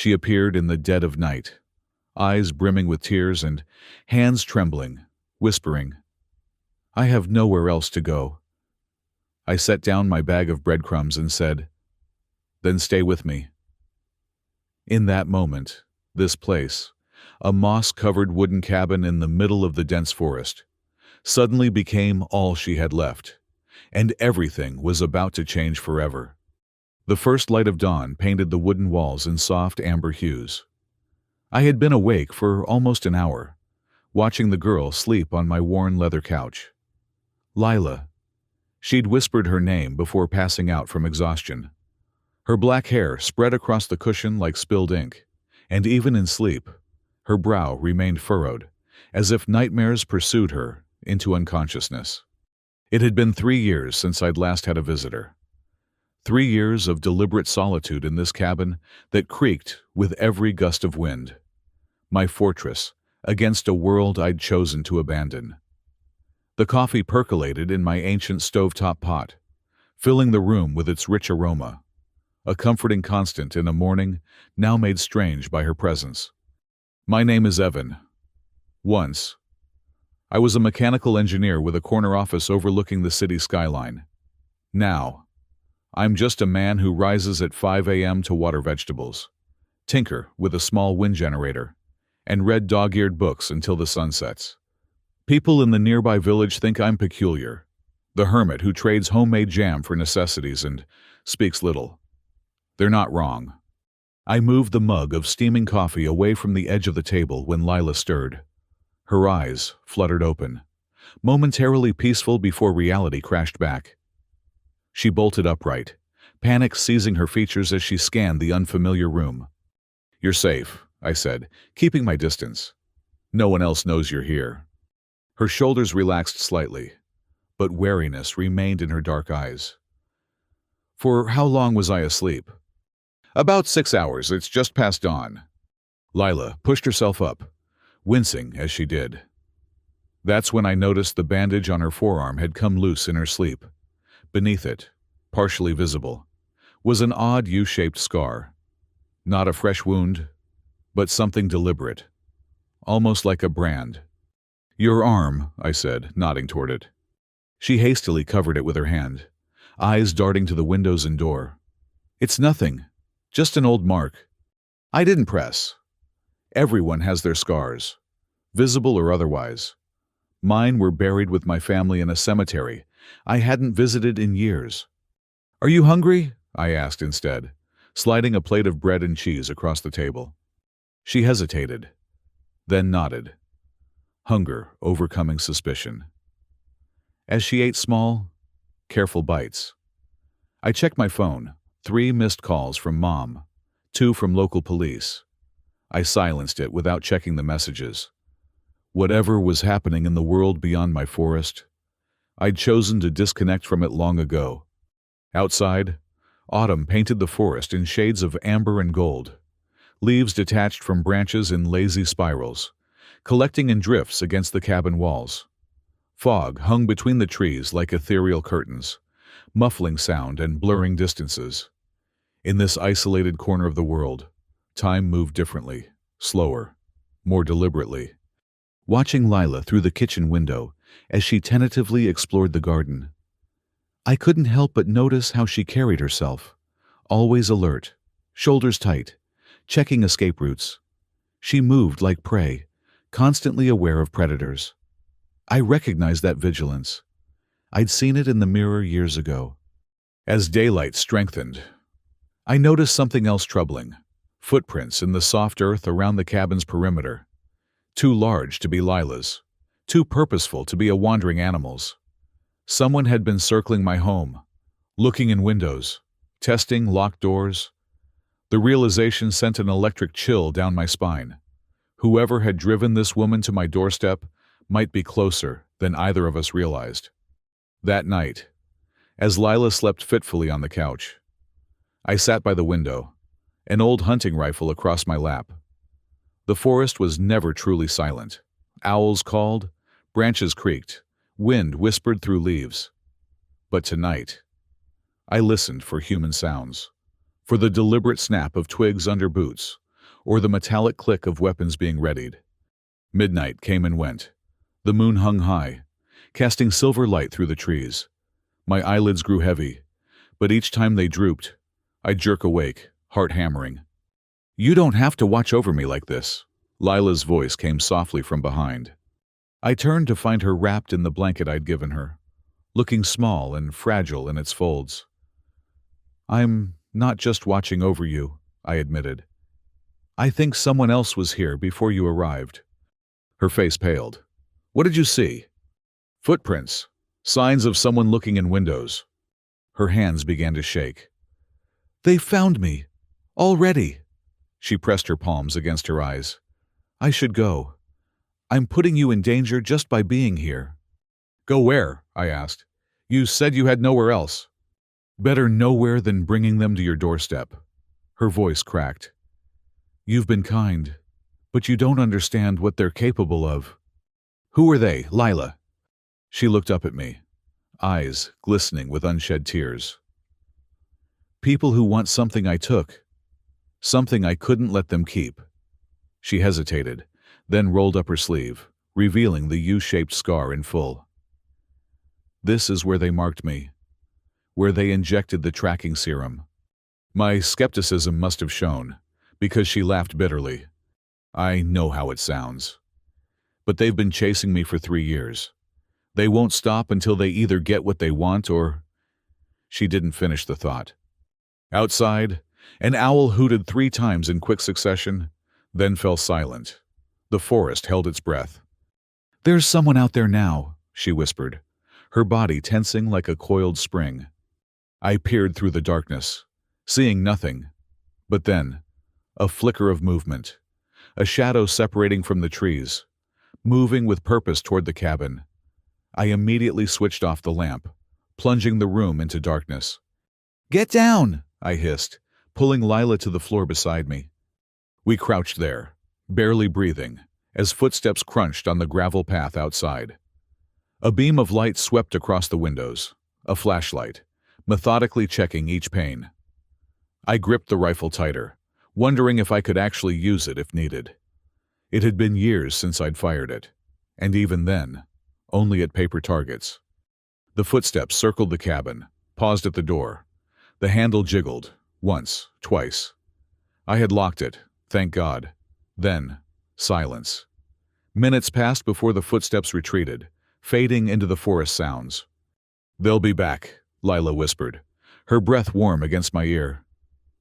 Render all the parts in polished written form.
She appeared in the dead of night, eyes brimming with tears and hands trembling, whispering, "I have nowhere else to go." I set down my bag of breadcrumbs and said, "Then stay with me." In that moment, this place, a moss-covered wooden cabin in the middle of the dense forest, suddenly became all she had left, and everything was about to change forever. The first light of dawn painted the wooden walls in soft amber hues. I had been awake for almost an hour, watching the girl sleep on my worn leather couch. Lila. She'd whispered her name before passing out from exhaustion. Her black hair spread across the cushion like spilled ink, and even in sleep, her brow remained furrowed, as if nightmares pursued her into unconsciousness. It had been 3 years since I'd last had a visitor. 3 years of deliberate solitude in this cabin that creaked with every gust of wind. My fortress against a world I'd chosen to abandon. The coffee percolated in my ancient stovetop pot, filling the room with its rich aroma, a comforting constant in a morning now made strange by her presence. My name is Evan. Once, I was a mechanical engineer with a corner office overlooking the city skyline. Now, I'm just a man who rises at 5 a.m. to water vegetables, tinker with a small wind generator, and read dog-eared books until the sun sets. People in the nearby village think I'm peculiar, the hermit who trades homemade jam for necessities and speaks little. They're not wrong. I moved the mug of steaming coffee away from the edge of the table when Lila stirred. Her eyes fluttered open, momentarily peaceful before reality crashed back. She bolted upright, panic seizing her features as she scanned the unfamiliar room. "You're safe," I said, keeping my distance. "No one else knows you're here." Her shoulders relaxed slightly, but wariness remained in her dark eyes. "For how long was I asleep?" "About 6 hours. It's just past dawn." Lila pushed herself up, wincing as she did. That's when I noticed the bandage on her forearm had come loose in her sleep. Beneath it, partially visible, was an odd U-shaped scar. Not a fresh wound, but something deliberate, almost like a brand. "Your arm," I said, nodding toward it. She hastily covered it with her hand, eyes darting to the windows and door. "It's nothing, just an old mark." I didn't press. Everyone has their scars, visible or otherwise. Mine were buried with my family in a cemetery I hadn't visited in years. "Are you hungry?" I asked instead, sliding a plate of bread and cheese across the table. She hesitated, then nodded, hunger overcoming suspicion. As she ate small, careful bites, I checked my phone. 3 missed calls from Mom, 2 from local police. I silenced it without checking the messages. Whatever was happening in the world beyond my forest, I'd chosen to disconnect from it long ago. Outside, autumn painted the forest in shades of amber and gold, leaves detached from branches in lazy spirals, collecting in drifts against the cabin walls. Fog hung between the trees like ethereal curtains, muffling sound and blurring distances. In this isolated corner of the world, time moved differently, slower, more deliberately. Watching Lila through the kitchen window as she tentatively explored the garden, I couldn't help but notice how she carried herself, always alert, shoulders tight, checking escape routes. She moved like prey, constantly aware of predators. I recognized that vigilance. I'd seen it in the mirror years ago. As daylight strengthened, I noticed something else troubling: footprints in the soft earth around the cabin's perimeter. Too large to be Lila's, too purposeful to be a wandering animal's. Someone had been circling my home, looking in windows, testing locked doors. The realization sent an electric chill down my spine. Whoever had driven this woman to my doorstep might be closer than either of us realized. That night, as Lila slept fitfully on the couch, I sat by the window, an old hunting rifle across my lap. The forest was never truly silent. Owls called, branches creaked, wind whispered through leaves. But tonight, I listened for human sounds, for the deliberate snap of twigs under boots, or the metallic click of weapons being readied. Midnight came and went. The moon hung high, casting silver light through the trees. My eyelids grew heavy, but each time they drooped, I'd jerk awake, heart hammering. "You don't have to watch over me like this." Lila's voice came softly from behind. I turned to find her wrapped in the blanket I'd given her, looking small and fragile in its folds. "I'm not just watching over you," I admitted. "I think someone else was here before you arrived." Her face paled. "What did you see?" "Footprints. Signs of someone looking in windows." Her hands began to shake. "They found me. Already." She pressed her palms against her eyes. "I should go. I'm putting you in danger just by being here." "Go where?" I asked. "You said you had nowhere else." "Better nowhere than bringing them to your doorstep." Her voice cracked. "You've been kind, but you don't understand what they're capable of." "Who are they, Lila?" She looked up at me, eyes glistening with unshed tears. "People who want something I took, something I couldn't let them keep." She hesitated, then rolled up her sleeve, revealing the U-shaped scar in full. "This is where they marked me, where they injected the tracking serum." My skepticism must have shown, because she laughed bitterly. "I know how it sounds. But they've been chasing me for 3 years. They won't stop until they either get what they want or—" She didn't finish the thought. Outside, an owl hooted 3 times in quick succession, then fell silent. The forest held its breath. "There's someone out there now," she whispered, her body tensing like a coiled spring. I peered through the darkness, seeing nothing. But then, a flicker of movement, a shadow separating from the trees, moving with purpose toward the cabin. I immediately switched off the lamp, plunging the room into darkness. "Get down!" I hissed, pulling Lila to the floor beside me. We crouched there, barely breathing, as footsteps crunched on the gravel path outside. A beam of light swept across the windows, a flashlight, methodically checking each pane. I gripped the rifle tighter, wondering if I could actually use it if needed. It had been years since I'd fired it, and even then, only at paper targets. The footsteps circled the cabin, paused at the door. The handle jiggled, once, twice. I had locked it, thank God. Then, silence. Minutes passed before the footsteps retreated, fading into the forest sounds. "They'll be back," Lila whispered, her breath warm against my ear.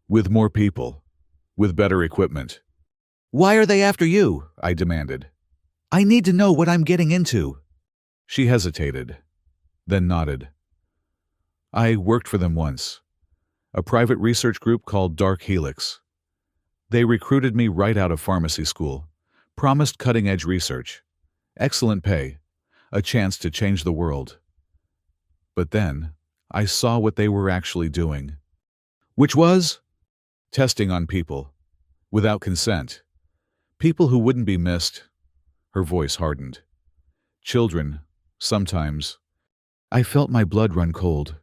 "With more people. With better equipment." "Why are they after you?" I demanded. "I need to know what I'm getting into." She hesitated, then nodded. "I worked for them once. A private research group called Dark Helix. They recruited me right out of pharmacy school, promised cutting-edge research, excellent pay, a chance to change the world. But then, I saw what they were actually doing. Which was? Testing on people, without consent. People who wouldn't be missed." Her voice hardened. "Children, sometimes." I felt my blood run cold.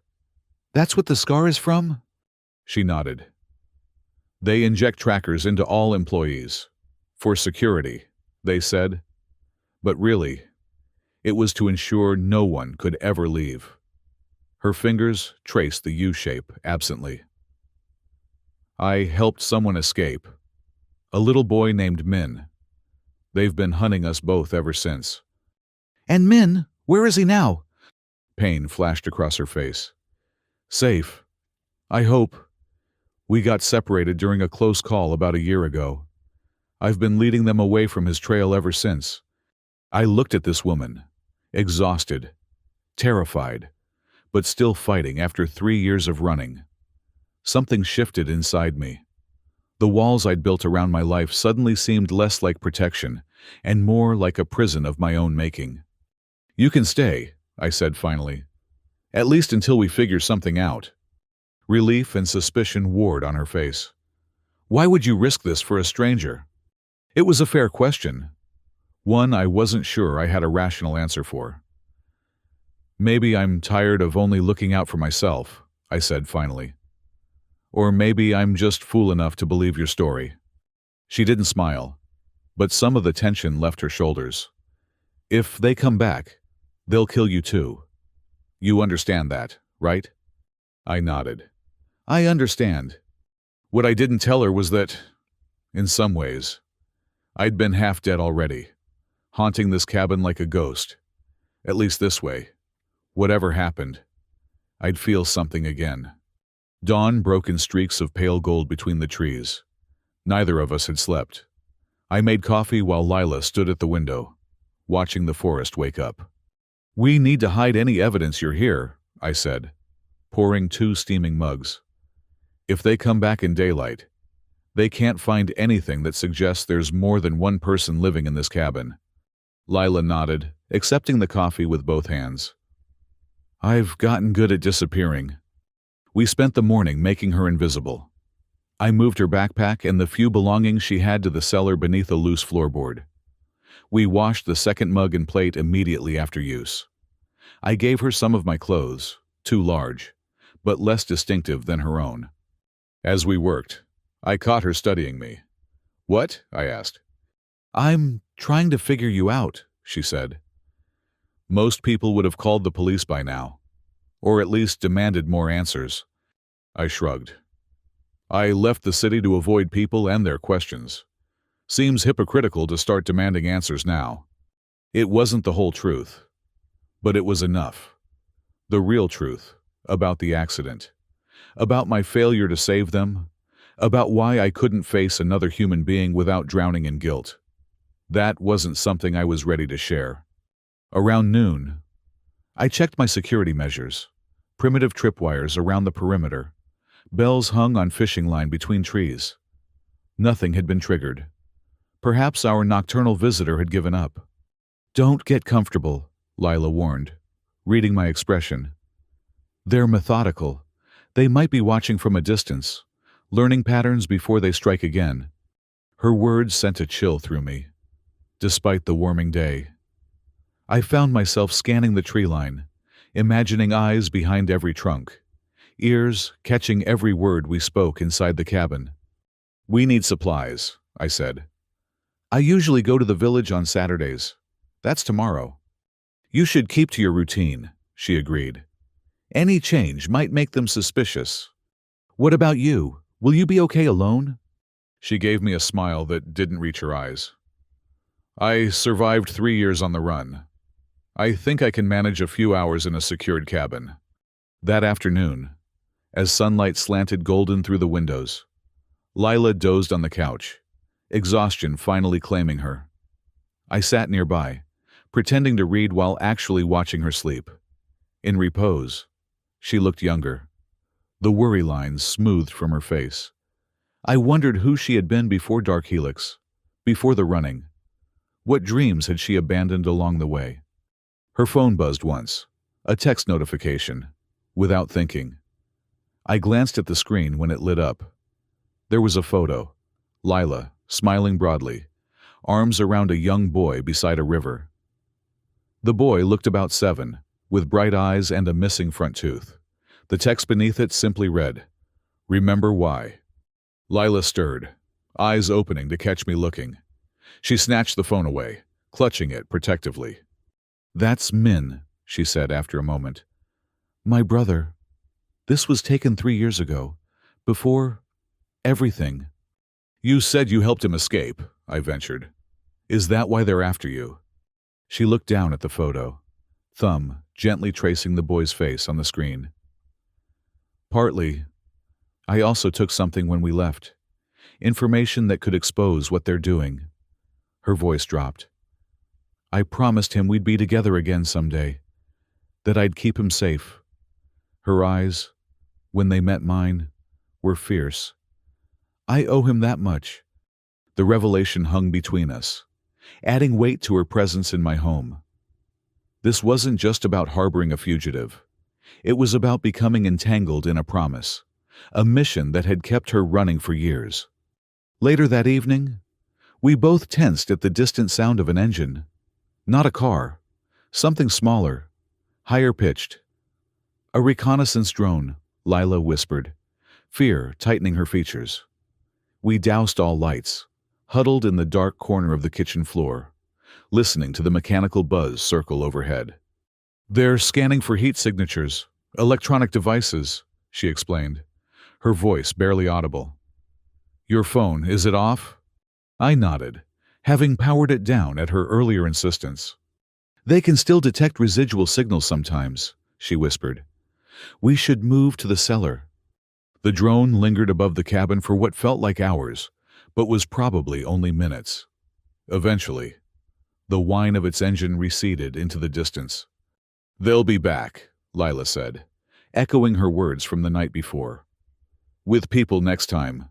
"That's what the scar is from?" She nodded. "They inject trackers into all employees. For security," they said. But really, it was to ensure no one could ever leave. Her fingers traced the U-shape absently. "I helped someone escape. A little boy named Min. They've been hunting us both ever since." "And Min, where is he now?" Pain flashed across her face. "Safe. I hope. We got separated during a close call about a year ago. I've been leading them away from his trail ever since." I looked at this woman, exhausted, terrified, but still fighting after 3 years of running. Something shifted inside me. The walls I'd built around my life suddenly seemed less like protection and more like a prison of my own making. "You can stay," I said finally. "At least until we figure something out." Relief and suspicion warred on her face. "Why would you risk this for a stranger?" It was a fair question. One I wasn't sure I had a rational answer for. "Maybe I'm tired of only looking out for myself," I said finally. "Or maybe I'm just fool enough to believe your story." She didn't smile, but some of the tension left her shoulders. If they come back, they'll kill you too. You understand that, right? I nodded. I understand. What I didn't tell her was that, in some ways, I'd been half dead already, haunting this cabin like a ghost. At least this way. Whatever happened, I'd feel something again. Dawn broke in streaks of pale gold between the trees. Neither of us had slept. I made coffee while Lila stood at the window, watching the forest wake up. We need to hide any evidence you're here, I said, pouring 2 steaming mugs. If they come back in daylight, they can't find anything that suggests there's more than one person living in this cabin. Lila nodded, accepting the coffee with both hands. I've gotten good at disappearing. We spent the morning making her invisible. I moved her backpack and the few belongings she had to the cellar beneath a loose floorboard. We washed the second mug and plate immediately after use. I gave her some of my clothes, too large, but less distinctive than her own. As we worked, I caught her studying me. What? I asked. I'm trying to figure you out, she said. Most people would have called the police by now, or at least demanded more answers. I shrugged. I left the city to avoid people and their questions. Seems hypocritical to start demanding answers now. It wasn't the whole truth, but it was enough. The real truth about the accident, about my failure to save them, about why I couldn't face another human being without drowning in guilt. That wasn't something I was ready to share. Around noon, I checked my security measures. Primitive tripwires around the perimeter. Bells hung on fishing line between trees. Nothing had been triggered. Perhaps our nocturnal visitor had given up. Don't get comfortable, Lila warned, reading my expression. They're methodical. They might be watching from a distance, learning patterns before they strike again. Her words sent a chill through me. Despite the warming day, I found myself scanning the tree line, imagining eyes behind every trunk, ears catching every word we spoke inside the cabin. We need supplies, I said. I usually go to the village on Saturdays. That's tomorrow. You should keep to your routine, she agreed. Any change might make them suspicious. What about you? Will you be okay alone? She gave me a smile that didn't reach her eyes. I survived 3 years on the run. I think I can manage a few hours in a secured cabin. That afternoon, as sunlight slanted golden through the windows, Lila dozed on the couch, exhaustion finally claiming her. I sat nearby, pretending to read while actually watching her sleep. In repose, she looked younger, the worry lines smoothed from her face. I wondered who she had been before Dark Helix, before the running. What dreams had she abandoned along the way? Her phone buzzed once, a text notification, without thinking. I glanced at the screen when it lit up. There was a photo. Lila, smiling broadly, arms around a young boy beside a river. The boy looked about 7, with bright eyes and a missing front tooth. The text beneath it simply read, "Remember why." Lila stirred, eyes opening to catch me looking. She snatched the phone away, clutching it protectively. "That's Min," she said after a moment. "My brother. This was taken 3 years ago, before everything." "You said you helped him escape," I ventured. "Is that why they're after you?" She looked down at the photo, thumb gently tracing the boy's face on the screen. "Partly. I also took something when we left. Information that could expose what they're doing." Her voice dropped. "I promised him we'd be together again someday, that I'd keep him safe." Her eyes, when they met mine, were fierce. I owe him that much. The revelation hung between us, adding weight to her presence in my home. This wasn't just about harboring a fugitive. It was about becoming entangled in a promise, a mission that had kept her running for years. Later that evening, we both tensed at the distant sound of an engine. Not a car, something smaller, higher pitched. "A reconnaissance drone," Lila whispered, fear tightening her features. We doused all lights, huddled in the dark corner of the kitchen floor, listening to the mechanical buzz circle overhead. "They're scanning for heat signatures, electronic devices," she explained, her voice barely audible. "Your phone, is it off?" I nodded, having powered it down at her earlier insistence. "They can still detect residual signals sometimes," she whispered. "We should move to the cellar." The drone lingered above the cabin for what felt like hours, but was probably only minutes. Eventually, the whine of its engine receded into the distance. "They'll be back," Lila said, echoing her words from the night before. "With people next time."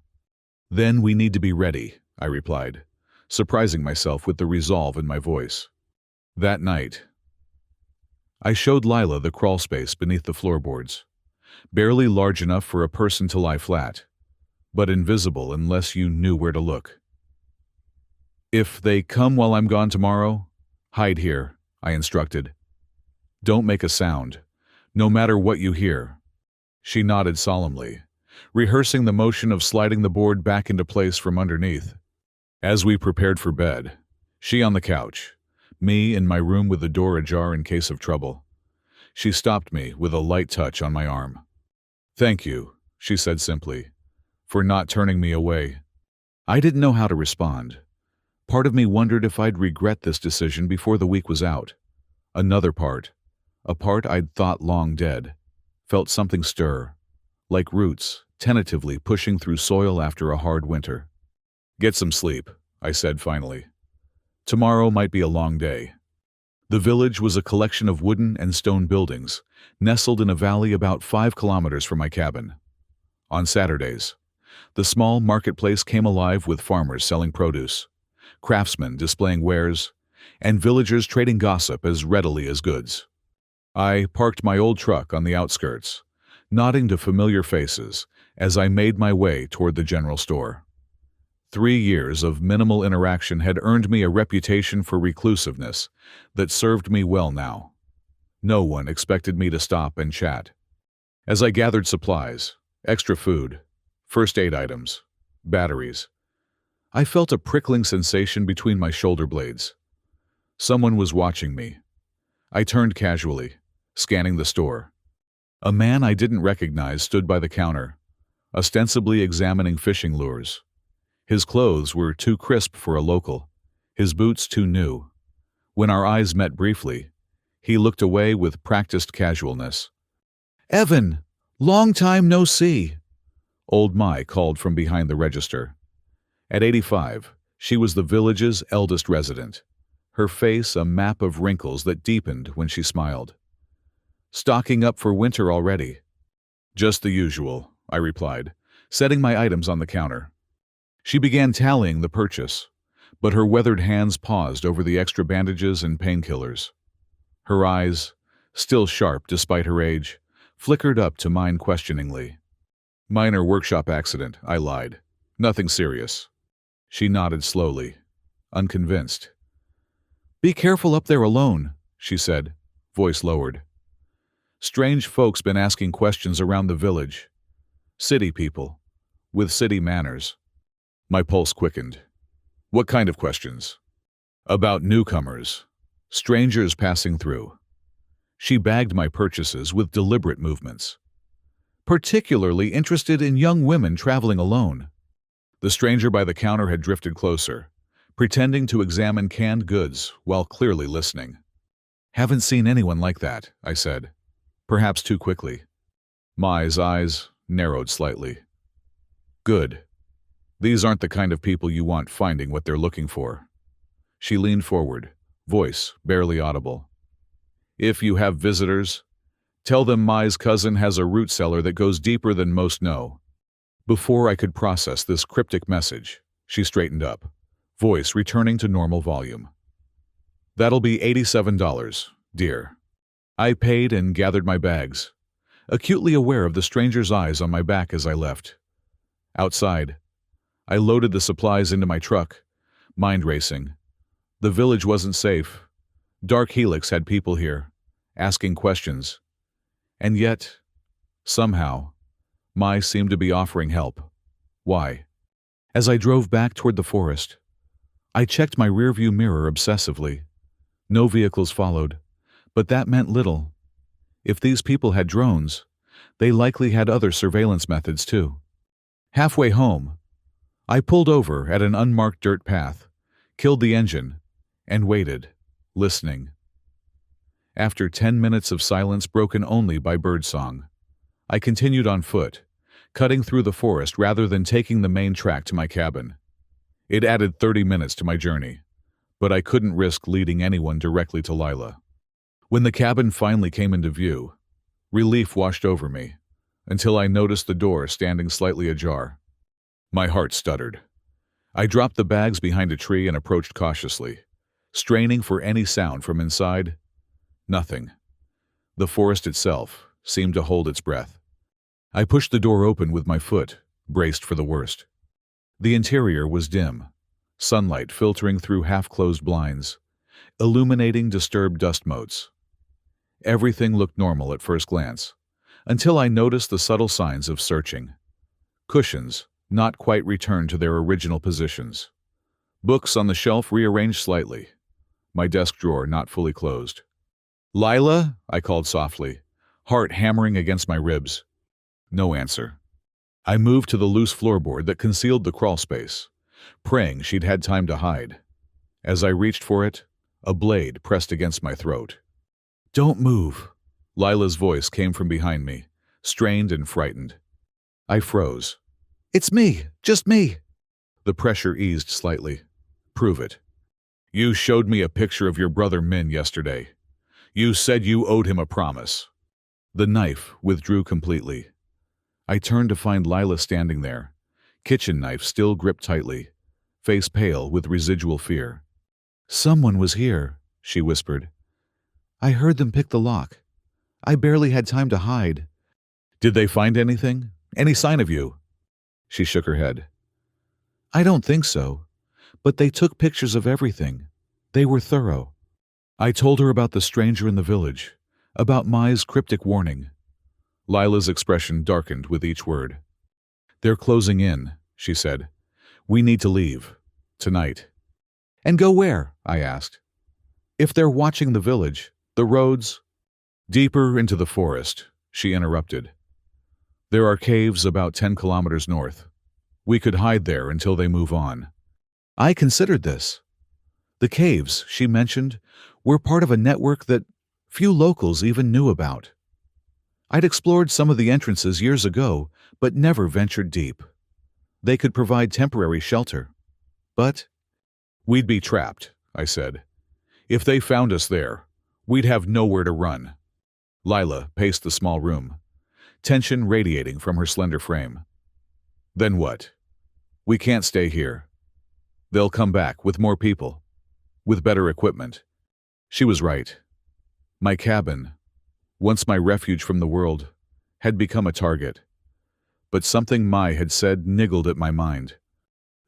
"Then we need to be ready," I replied, surprising myself with the resolve in my voice. That night, I showed Lila the crawl space beneath the floorboards, barely large enough for a person to lie flat, but invisible unless you knew where to look. "If they come while I'm gone tomorrow, hide here," I instructed. "Don't make a sound, no matter what you hear." She nodded solemnly, rehearsing the motion of sliding the board back into place from underneath. As we prepared for bed, she on the couch, me in my room with the door ajar in case of trouble, she stopped me with a light touch on my arm. "Thank you," she said simply, "for not turning me away." I didn't know how to respond. Part of me wondered if I'd regret this decision before the week was out. Another part, a part I'd thought long dead, felt something stir, like roots tentatively pushing through soil after a hard winter. "Get some sleep," I said finally. "Tomorrow might be a long day." The village was a collection of wooden and stone buildings, nestled in a valley about 5 kilometers from my cabin. On Saturdays, the small marketplace came alive with farmers selling produce, craftsmen displaying wares, and villagers trading gossip as readily as goods. I parked my old truck on the outskirts, nodding to familiar faces as I made my way toward the general store. 3 years of minimal interaction had earned me a reputation for reclusiveness that served me well now. No one expected me to stop and chat. As I gathered supplies, extra food, first aid items, batteries, I felt a prickling sensation between my shoulder blades. Someone was watching me. I turned casually, scanning the store. A man I didn't recognize stood by the counter, ostensibly examining fishing lures. His clothes were too crisp for a local, his boots too new. When our eyes met briefly, he looked away with practiced casualness. "Evan, long time no see," old Mai called from behind the register. At 85, she was the village's eldest resident, her face a map of wrinkles that deepened when she smiled. "Stocking up for winter already?" "Just the usual," I replied, setting my items on the counter. She began tallying the purchase, but her weathered hands paused over the extra bandages and painkillers. Her eyes, still sharp despite her age, flickered up to mine questioningly. "Minor workshop accident," I lied. "Nothing serious." She nodded slowly, unconvinced. "Be careful up there alone," she said, voice lowered. "Strange folks been asking questions around the village. City people, with city manners." My pulse quickened. "What kind of questions?" "About newcomers, strangers passing through." She bagged my purchases with deliberate movements. "Particularly interested in young women traveling alone." The stranger by the counter had drifted closer, pretending to examine canned goods while clearly listening. "Haven't seen anyone like that," I said, perhaps too quickly. Mai's eyes narrowed slightly. "Good. These aren't the kind of people you want finding what they're looking for." She leaned forward, voice barely audible. "If you have visitors, tell them Mai's cousin has a root cellar that goes deeper than most know." Before I could process this cryptic message, she straightened up, voice returning to normal volume. "That'll be $87, dear." I paid and gathered my bags, acutely aware of the stranger's eyes on my back as I left. Outside, I loaded the supplies into my truck, mind racing. The village wasn't safe. Dark Helix had people here, asking questions. And yet, somehow, Mai seemed to be offering help. Why? As I drove back toward the forest, I checked my rearview mirror obsessively. No vehicles followed, but that meant little. If these people had drones, they likely had other surveillance methods too. Halfway home, I pulled over at an unmarked dirt path, killed the engine, and waited, listening. After 10 minutes of silence broken only by birdsong, I continued on foot, cutting through the forest rather than taking the main track to my cabin. It added 30 minutes to my journey, but I couldn't risk leading anyone directly to Lila. When the cabin finally came into view, relief washed over me, until I noticed the door standing slightly ajar. My heart stuttered. I dropped the bags behind a tree and approached cautiously, straining for any sound from inside. Nothing. The forest itself seemed to hold its breath. I pushed the door open with my foot, braced for the worst. The interior was dim, sunlight filtering through half-closed blinds, illuminating disturbed dust motes. Everything looked normal at first glance, until I noticed the subtle signs of searching. Cushions not quite returned to their original positions. Books on the shelf rearranged slightly. My desk drawer not fully closed. "Lila?" I called softly, heart hammering against my ribs. No answer. I moved to the loose floorboard that concealed the crawl space, praying she'd had time to hide. As I reached for it, a blade pressed against my throat. "Don't move." Lila's voice came from behind me, strained and frightened. I froze. "It's me, just me." The pressure eased slightly. "Prove it." "You showed me a picture of your brother Min yesterday. You said you owed him a promise." The knife withdrew completely. I turned to find Lila standing there, kitchen knife still gripped tightly, face pale with residual fear. "Someone was here," she whispered. "I heard them pick the lock. I barely had time to hide." "Did they find anything? Any sign of you?" She shook her head. "I don't think so, but they took pictures of everything. They were thorough." I told her about the stranger in the village, about Mai's cryptic warning. Lila's expression darkened with each word. "They're closing in," she said. "We need to leave. Tonight." "And go where?" I asked. "If they're watching the village, the roads—" "Deeper into the forest," she interrupted. "There are caves about 10 kilometers north. We could hide there until they move on." I considered this. The caves, she mentioned, were part of a network that few locals even knew about. I'd explored some of the entrances years ago, but never ventured deep. They could provide temporary shelter. But we'd be trapped, I said. If they found us there, we'd have nowhere to run. Lila paced the small room, tension radiating from her slender frame. "Then what? We can't stay here. They'll come back with more people, with better equipment." She was right. My cabin, once my refuge from the world, had become a target. But something Mai had said niggled at my mind.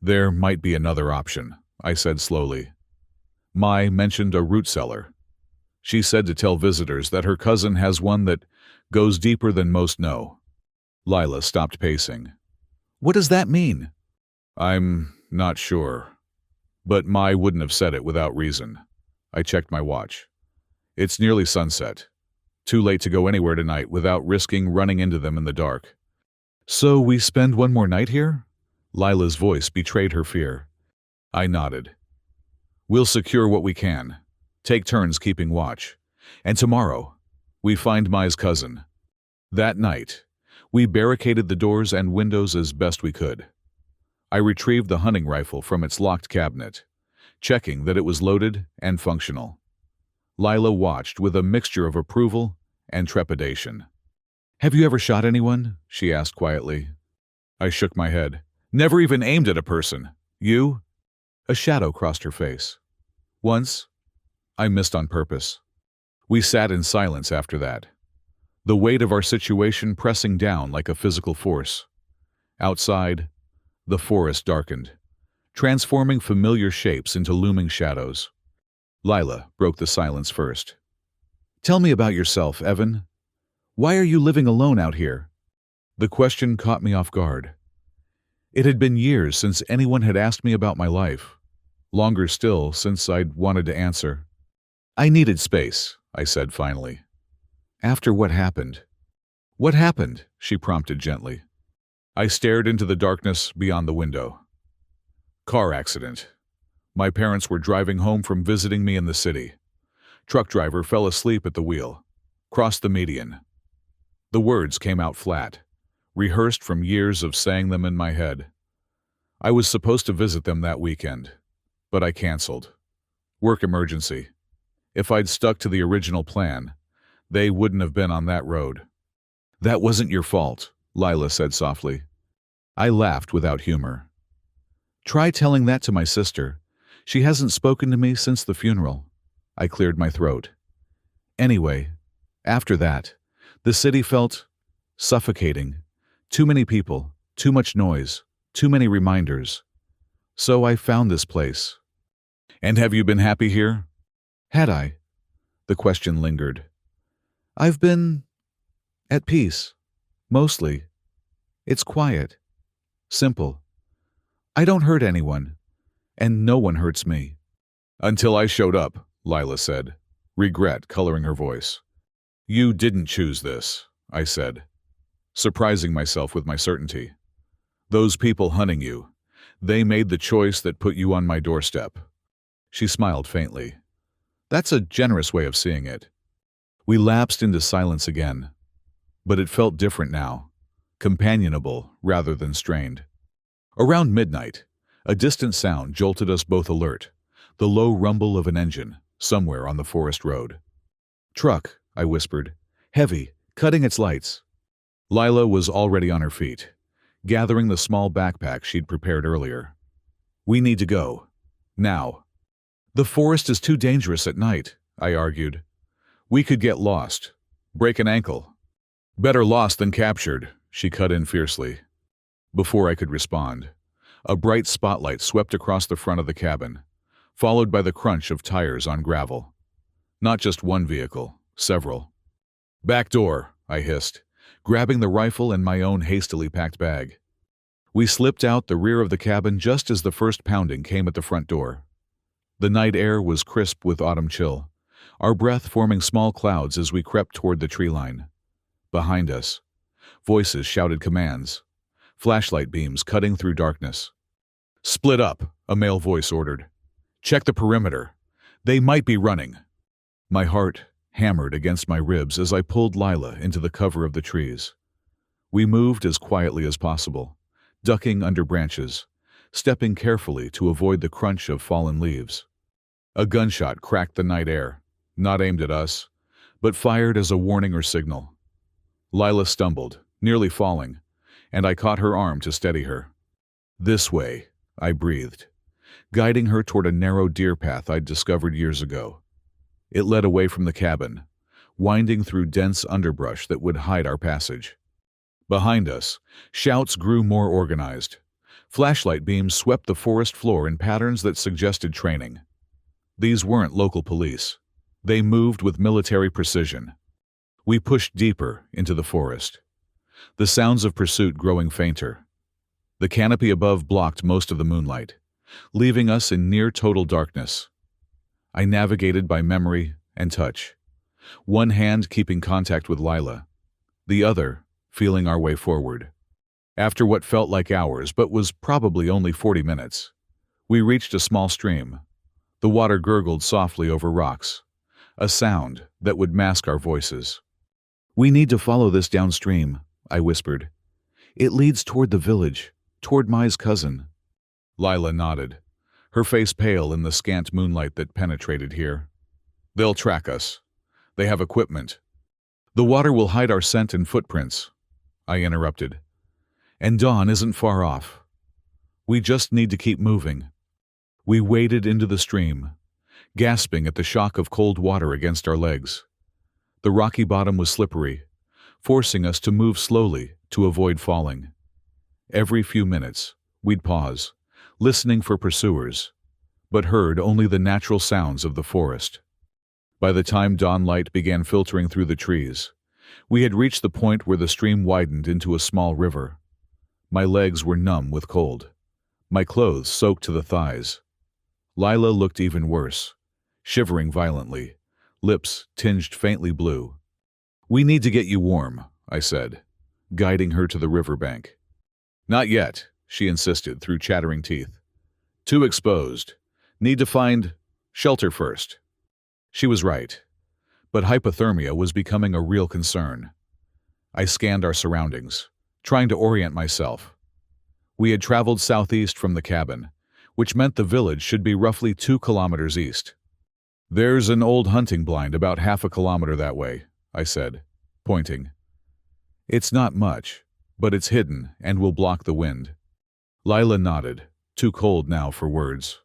"There might be another option," I said slowly. Mai mentioned a root cellar. She said to tell visitors that her cousin has one that goes deeper than most know. Lila stopped pacing. "What does that mean?" "I'm not sure. But Mai wouldn't have said it without reason." I checked my watch. "It's nearly sunset. Too late to go anywhere tonight without risking running into them in the dark." "So we spend one more night here?" Lila's voice betrayed her fear. I nodded. "We'll secure what we can, take turns keeping watch, and tomorrow, we find Mai's cousin." That night, we barricaded the doors and windows as best we could. I retrieved the hunting rifle from its locked cabinet, checking that it was loaded and functional. Lila watched with a mixture of approval and trepidation. "Have you ever shot anyone?" she asked quietly. I shook my head. "Never even aimed at a person. You?" A shadow crossed her face. "Once. I missed on purpose." We sat in silence after that, the weight of our situation pressing down like a physical force. Outside, the forest darkened, transforming familiar shapes into looming shadows. Lila broke the silence first. "Tell me about yourself, Evan. Why are you living alone out here?" The question caught me off guard. It had been years since anyone had asked me about my life. Longer still, since I'd wanted to answer. I needed space, I said finally. After what happened? What happened? She prompted gently. I stared into the darkness beyond the window. Car accident. My parents were driving home from visiting me in the city. Truck driver fell asleep at the wheel. Crossed the median. The words came out flat, rehearsed from years of saying them in my head. I was supposed to visit them that weekend, but I canceled. Work emergency. If I'd stuck to the original plan, they wouldn't have been on that road. That wasn't your fault, Lila said softly. I laughed without humor. Try telling that to my sister. She hasn't spoken to me since the funeral. I cleared my throat. Anyway, after that, the city felt suffocating. Too many people, too much noise, too many reminders. So I found this place. And have you been happy here? Had I? The question lingered. I've been at peace, mostly. It's quiet, simple. I don't hurt anyone, and no one hurts me. Until I showed up, Lila said, regret coloring her voice. You didn't choose this, I said, surprising myself with my certainty. Those people hunting you, they made the choice that put you on my doorstep. She smiled faintly. That's a generous way of seeing it. We lapsed into silence again, but it felt different now, companionable rather than strained. Around midnight, a distant sound jolted us both alert, the low rumble of an engine somewhere on the forest road. Truck, I whispered, heavy, cutting its lights. Lila was already on her feet, gathering the small backpack she'd prepared earlier. We need to go. Now. The forest is too dangerous at night, I argued. We could get lost. Break an ankle. Better lost than captured, she cut in fiercely. Before I could respond, a bright spotlight swept across the front of the cabin, followed by the crunch of tires on gravel. Not just one vehicle, several. Back door, I hissed, grabbing the rifle and my own hastily packed bag. We slipped out the rear of the cabin just as the first pounding came at the front door. The night air was crisp with autumn chill, our breath forming small clouds as we crept toward the tree line. Behind us, voices shouted commands, flashlight beams cutting through darkness. Split up, a male voice ordered. Check the perimeter. They might be running. My heart hammered against my ribs as I pulled Lila into the cover of the trees. We moved as quietly as possible, ducking under branches, stepping carefully to avoid the crunch of fallen leaves. A gunshot cracked the night air, not aimed at us, but fired as a warning or signal. Lila stumbled, nearly falling, and I caught her arm to steady her. This way, I breathed, guiding her toward a narrow deer path I'd discovered years ago. It led away from the cabin, winding through dense underbrush that would hide our passage. Behind us, shouts grew more organized. Flashlight beams swept the forest floor in patterns that suggested training. These weren't local police. They moved with military precision. We pushed deeper into the forest, the sounds of pursuit growing fainter. The canopy above blocked most of the moonlight, leaving us in near total darkness. I navigated by memory and touch, one hand keeping contact with Lila, the other feeling our way forward. After what felt like hours but was probably only 40 minutes, we reached a small stream. The water gurgled softly over rocks, a sound that would mask our voices. We need to follow this downstream, I whispered. It leads toward the village, toward Mai's cousin. Lila nodded, her face pale in the scant moonlight that penetrated here. They'll track us. They have equipment. The water will hide our scent and footprints, I interrupted. And dawn isn't far off. We just need to keep moving. We waded into the stream, gasping at the shock of cold water against our legs. The rocky bottom was slippery, forcing us to move slowly to avoid falling. Every few minutes, we'd pause, listening for pursuers, but heard only the natural sounds of the forest. By the time dawn light began filtering through the trees, we had reached the point where the stream widened into a small river. My legs were numb with cold, my clothes soaked to the thighs. Lila looked even worse, shivering violently, lips tinged faintly blue. "We need to get you warm," I said, guiding her to the riverbank. "Not yet," she insisted through chattering teeth. "Too exposed. Need to find shelter first." She was right, but hypothermia was becoming a real concern. I scanned our surroundings, trying to orient myself. We had traveled southeast from the cabin, which meant the village should be roughly 2 kilometers east. "There's an old hunting blind about half a kilometer that way," I said, pointing. "It's not much, but it's hidden and will block the wind." Lila nodded, too cold now for words.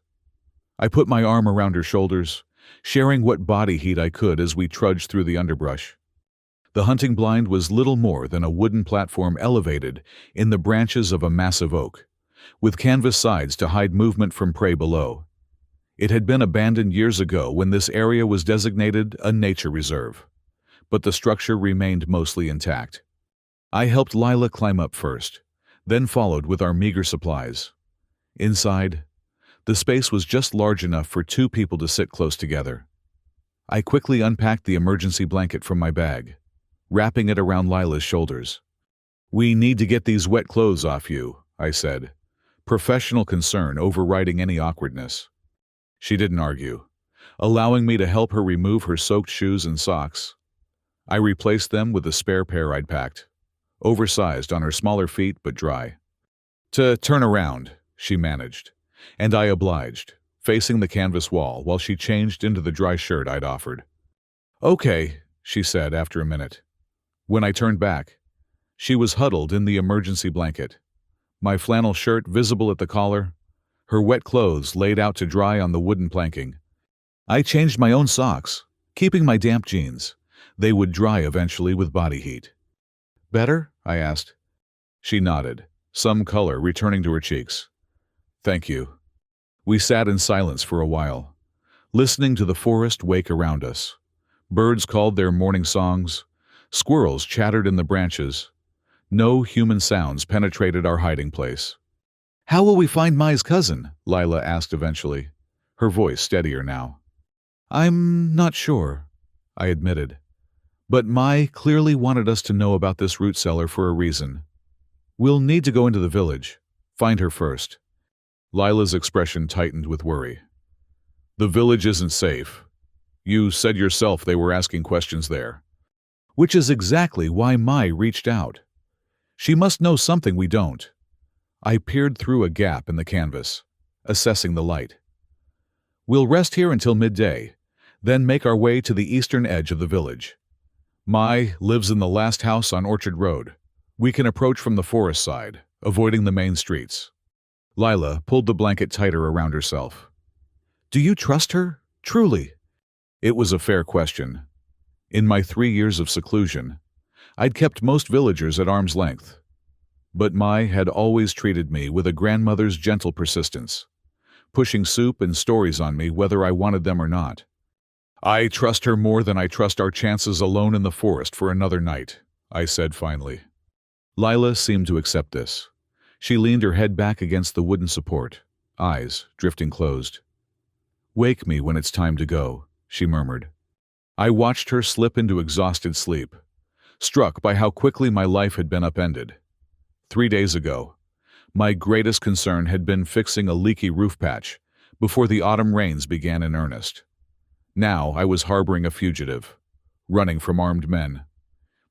I put my arm around her shoulders, sharing what body heat I could as we trudged through the underbrush. The hunting blind was little more than a wooden platform elevated in the branches of a massive oak, with canvas sides to hide movement from prey below. It had been abandoned years ago when this area was designated a nature reserve, but the structure remained mostly intact. I helped Lila climb up first, then followed with our meager supplies. Inside, the space was just large enough for 2 people to sit close together. I quickly unpacked the emergency blanket from my bag, wrapping it around Lila's shoulders. "We need to get these wet clothes off you," I said, professional concern overriding any awkwardness. She didn't argue, allowing me to help her remove her soaked shoes and socks. I replaced them with a spare pair I'd packed, oversized on her smaller feet but dry. "To turn around," she managed, and I obliged, facing the canvas wall while she changed into the dry shirt I'd offered. "Okay," she said after a minute. When I turned back, she was huddled in the emergency blanket, my flannel shirt visible at the collar, her wet clothes laid out to dry on the wooden planking. I changed my own socks, keeping my damp jeans. They would dry eventually with body heat. "Better?" I asked. She nodded, some color returning to her cheeks. "Thank you." We sat in silence for a while, listening to the forest wake around us. Birds called their morning songs. Squirrels chattered in the branches. No human sounds penetrated our hiding place. "How will we find Mai's cousin?" Lila asked eventually, her voice steadier now. "I'm not sure," I admitted. "But Mai clearly wanted us to know about this root cellar for a reason. We'll need to go into the village, find her first." Lila's expression tightened with worry. "The village isn't safe. You said yourself they were asking questions there." "Which is exactly why Mai reached out. She must know something we don't." I peered through a gap in the canvas, assessing the light. "We'll rest here until midday, then make our way to the eastern edge of the village. Mai lives in the last house on Orchard Road. We can approach from the forest side, avoiding the main streets." Lila pulled the blanket tighter around herself. "Do you trust her? Truly?" It was a fair question. In my 3 years of seclusion, I'd kept most villagers at arm's length. But Mai had always treated me with a grandmother's gentle persistence, pushing soup and stories on me whether I wanted them or not. "I trust her more than I trust our chances alone in the forest for another night," I said finally. Lila seemed to accept this. She leaned her head back against the wooden support, eyes drifting closed. "Wake me when it's time to go," she murmured. I watched her slip into exhausted sleep, struck by how quickly my life had been upended. 3 days ago, my greatest concern had been fixing a leaky roof patch before the autumn rains began in earnest. Now I was harboring a fugitive, running from armed men,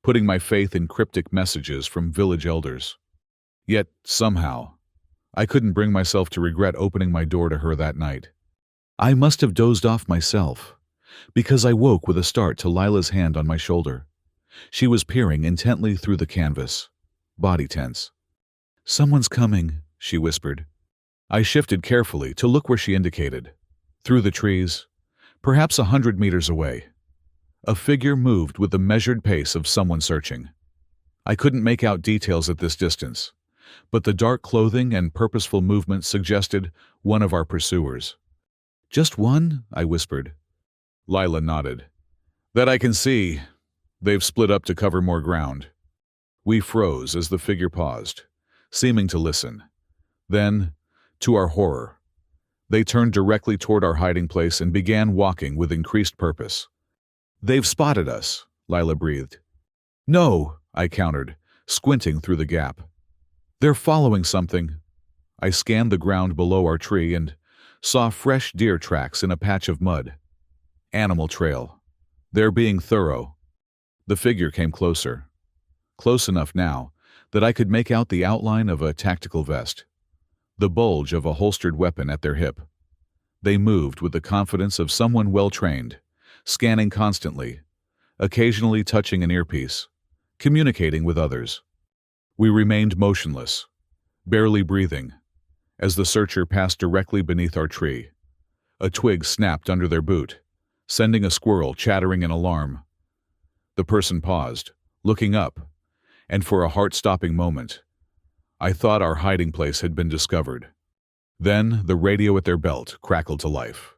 putting my faith in cryptic messages from village elders. Yet, somehow, I couldn't bring myself to regret opening my door to her that night. I must have dozed off myself, because I woke with a start to Lila's hand on my shoulder. She was peering intently through the canvas, body tense. "Someone's coming," she whispered. I shifted carefully to look where she indicated. Through the trees, perhaps 100 meters away, a figure moved with the measured pace of someone searching. I couldn't make out details at this distance, but the dark clothing and purposeful movement suggested one of our pursuers. "Just one?" I whispered. Lila nodded. "That I can see. They've split up to cover more ground." We froze as the figure paused, seeming to listen. Then, to our horror, They turned directly toward our hiding place and began walking with increased purpose. "They've spotted us," Lila breathed. "No," I countered, squinting through the gap. "They're following something." I scanned the ground below our tree and saw fresh deer tracks in a patch of mud. Animal trail. They're being thorough. The figure came closer. Close enough now that I could make out the outline of a tactical vest, the bulge of a holstered weapon at their hip. They moved with the confidence of someone well-trained, scanning constantly, occasionally touching an earpiece, communicating with others. We remained motionless, barely breathing, as the searcher passed directly beneath our tree. A twig snapped under their boot, sending a squirrel chattering in alarm. The person paused, looking up, and for a heart-stopping moment, I thought our hiding place had been discovered. Then the radio at their belt crackled to life.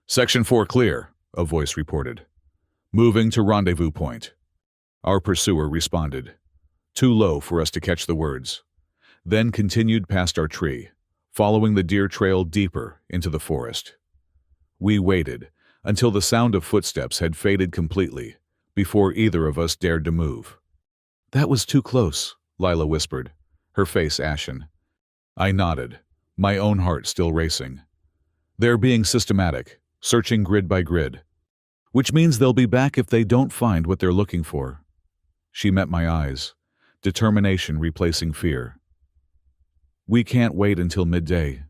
"Section 4 clear," a voice reported. "Moving to rendezvous point." Our pursuer responded, too low for us to catch the words, then continued past our tree, following the deer trail deeper into the forest. We waited until the sound of footsteps had faded completely before either of us dared to move. "That was too close," Lila whispered, her face ashen. I nodded, my own heart still racing. "They're being systematic, searching grid by grid. Which means they'll be back if they don't find what they're looking for." She met my eyes, determination replacing fear. "We can't wait until midday.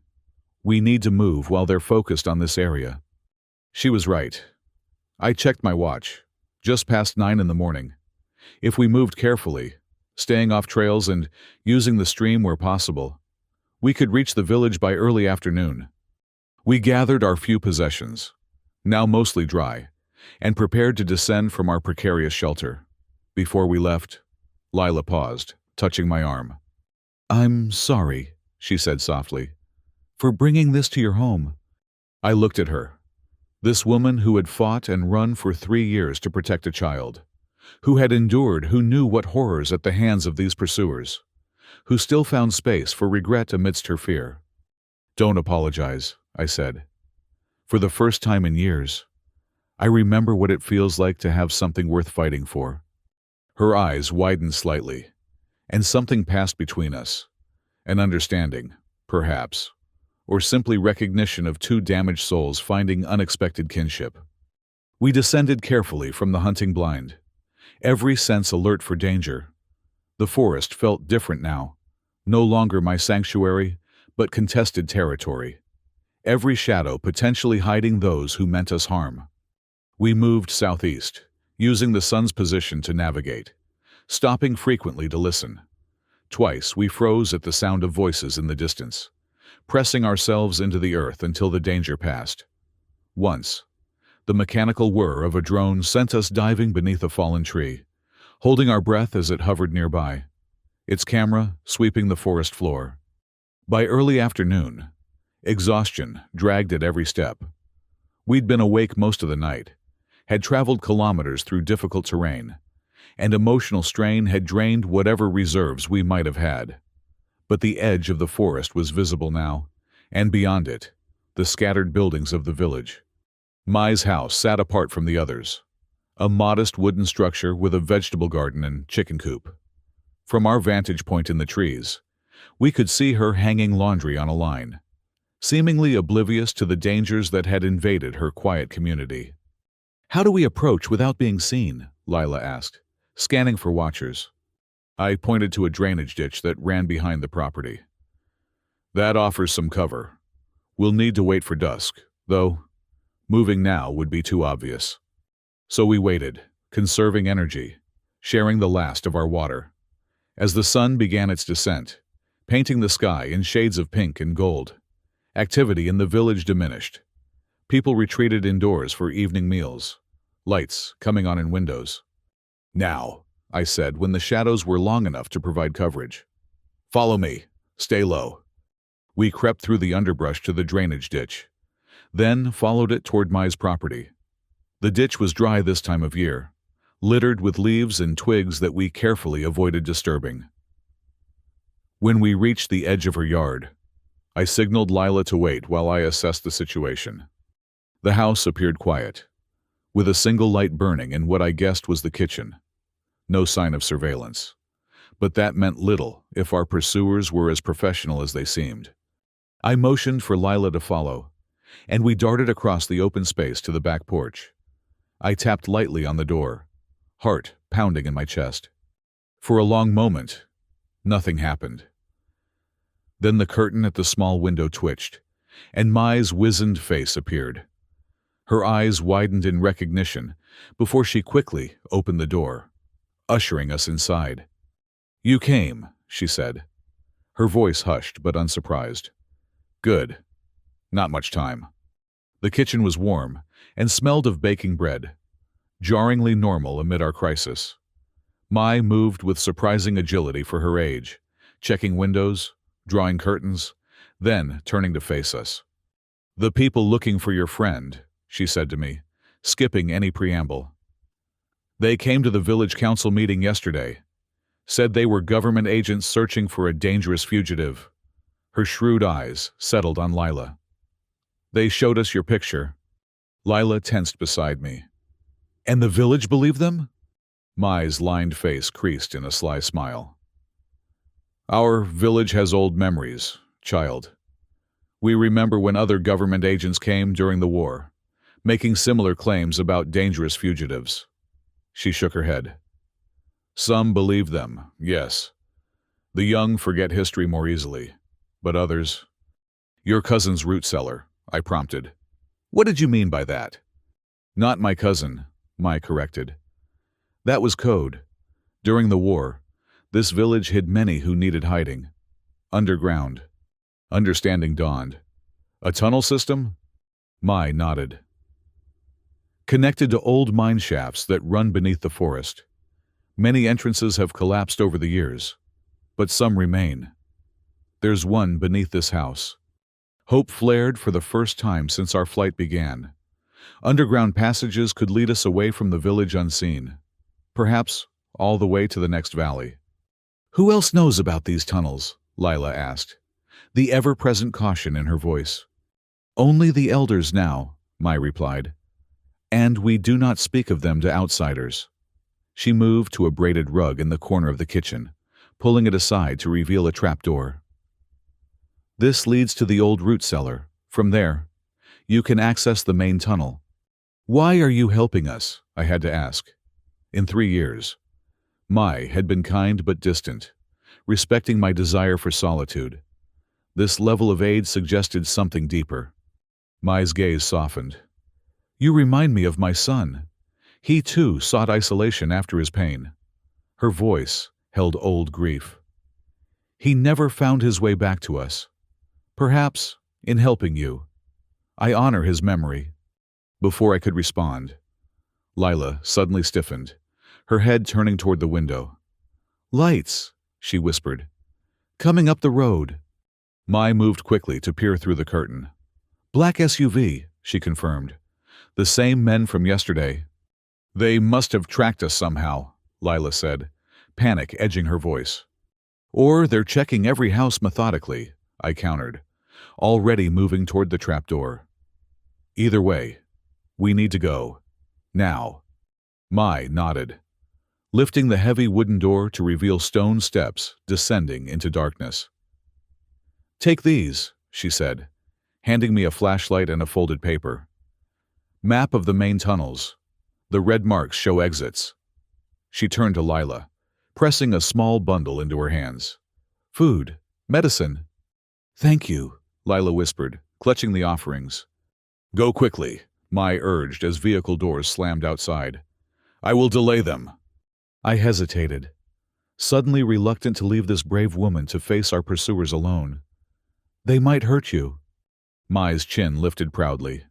We need to move while they're focused on this area." She was right. I checked my watch. Just past 9 in the morning. If we moved carefully, staying off trails and using the stream where possible, we could reach the village by early afternoon. We gathered our few possessions, now mostly dry, and prepared to descend from our precarious shelter. Before we left, Lila paused, touching my arm. "I'm sorry," she said softly, "for bringing this to your home." I looked at her. This woman who had fought and run for 3 years to protect a child, who had endured who knew what horrors at the hands of these pursuers, who still found space for regret amidst her fear. "Don't apologize," I said. "For the first time in years, I remember what it feels like to have something worth fighting for." Her eyes widened slightly, and something passed between us. An understanding, perhaps, or simply recognition of two damaged souls finding unexpected kinship. We descended carefully from the hunting blind, every sense alert for danger. The forest felt different now, no longer my sanctuary, but contested territory. Every shadow potentially hiding those who meant us harm. We moved southeast, using the sun's position to navigate, stopping frequently to listen. Twice we froze at the sound of voices in the distance, pressing ourselves into the earth until the danger passed. Once, the mechanical whir of a drone sent us diving beneath a fallen tree, holding our breath as it hovered nearby, its camera sweeping the forest floor. By early afternoon, exhaustion dragged at every step. We'd been awake most of the night, had traveled kilometers through difficult terrain, and emotional strain had drained whatever reserves we might have had. But the edge of the forest was visible now, and beyond it, the scattered buildings of the village. Mai's house sat apart from the others, a modest wooden structure with a vegetable garden and chicken coop. From our vantage point in the trees, we could see her hanging laundry on a line, seemingly oblivious to the dangers that had invaded her quiet community. "How do we approach without being seen?" Lila asked, scanning for watchers. I pointed to a drainage ditch that ran behind the property. "That offers some cover. We'll need to wait for dusk, though moving now would be too obvious." So we waited, conserving energy, sharing the last of our water. As the sun began its descent, painting the sky in shades of pink and gold, activity in the village diminished. People retreated indoors for evening meals, lights coming on in windows. "Now," I said when the shadows were long enough to provide coverage. "Follow me. Stay low." We crept through the underbrush to the drainage ditch, then followed it toward Mai's property. The ditch was dry this time of year, littered with leaves and twigs that we carefully avoided disturbing. When we reached the edge of her yard, I signaled Lila to wait while I assessed the situation. The house appeared quiet, with a single light burning in what I guessed was the kitchen. No sign of surveillance. But that meant little if our pursuers were as professional as they seemed. I motioned for Lila to follow, and we darted across the open space to the back porch. I tapped lightly on the door, heart pounding in my chest. For a long moment, nothing happened. Then the curtain at the small window twitched, and Mai's wizened face appeared. Her eyes widened in recognition before she quickly opened the door, ushering us inside. "You came," she said, her voice hushed but unsurprised. "Good. Not much time." The kitchen was warm and smelled of baking bread, jarringly normal amid our crisis. Mai moved with surprising agility for her age, checking windows, drawing curtains, then turning to face us. "The people looking for your friend," she said to me, skipping any preamble. "They came to the village council meeting yesterday. Said they were government agents searching for a dangerous fugitive." Her shrewd eyes settled on Lila. "They showed us your picture." Lila tensed beside me. "And the village believed them?" Mai's lined face creased in a sly smile. "Our village has old memories, child. We remember when other government agents came during the war, making similar claims about dangerous fugitives." She shook her head. "Some believe them, yes. The young forget history more easily, but others—" "Your cousin's root cellar," I prompted. "What did you mean by that?" "Not my cousin," Mai corrected. "That was code. During the war, this village hid many who needed hiding. Underground." Understanding dawned. "A tunnel system?" Mai nodded. "Connected to old mine shafts that run beneath the forest. Many entrances have collapsed over the years, but some remain. There's one beneath this house." Hope flared for the first time since our flight began. Underground passages could lead us away from the village unseen, perhaps all the way to the next valley. "Who else knows about these tunnels?" Lila asked, the ever-present caution in her voice. "Only the elders now," Mai replied. "And we do not speak of them to outsiders." She moved to a braided rug in the corner of the kitchen, pulling it aside to reveal a trapdoor. "This leads to the old root cellar. From there, you can access the main tunnel." "Why are you helping us?" I had to ask. In 3 years, Mai had been kind but distant, respecting my desire for solitude. This level of aid suggested something deeper. Mai's gaze softened. "You remind me of my son. He, too, sought isolation after his pain." Her voice held old grief. "He never found his way back to us. Perhaps, in helping you, I honor his memory." Before I could respond, Lila suddenly stiffened, her head turning toward the window. "Lights," she whispered. "Coming up the road." Mai moved quickly to peer through the curtain. "Black SUV," she confirmed. "The same men from yesterday." "They must have tracked us somehow," Lila said, panic edging her voice. "Or they're checking every house methodically," I countered, already moving toward the trapdoor. "Either way, we need to go. Now." Mai nodded, lifting the heavy wooden door to reveal stone steps descending into darkness. "Take these," she said, handing me a flashlight and a folded paper. "Map of the main tunnels. The red marks show exits." She turned to Lila, pressing a small bundle into her hands. "Food, medicine." "Thank you," Lila whispered, clutching the offerings. "Go quickly," Mai urged as vehicle doors slammed outside. "I will delay them." I hesitated, suddenly reluctant to leave this brave woman to face our pursuers alone. "They might hurt you." Mai's chin lifted proudly.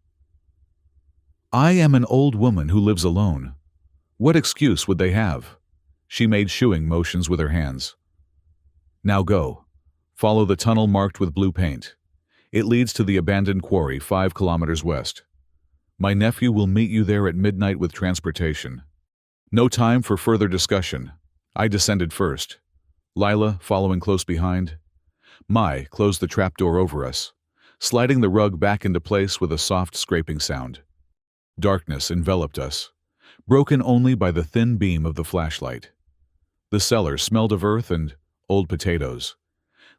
"I am an old woman who lives alone. What excuse would they have?" She made shooing motions with her hands. "Now go. Follow the tunnel marked with blue paint. It leads to the abandoned quarry 5 kilometers west. My nephew will meet you there at midnight with transportation." No time for further discussion. I descended first, Lila following close behind. Mai closed the trapdoor over us, sliding the rug back into place with a soft scraping sound. Darkness enveloped us, broken only by the thin beam of the flashlight. The cellar smelled of earth and old potatoes,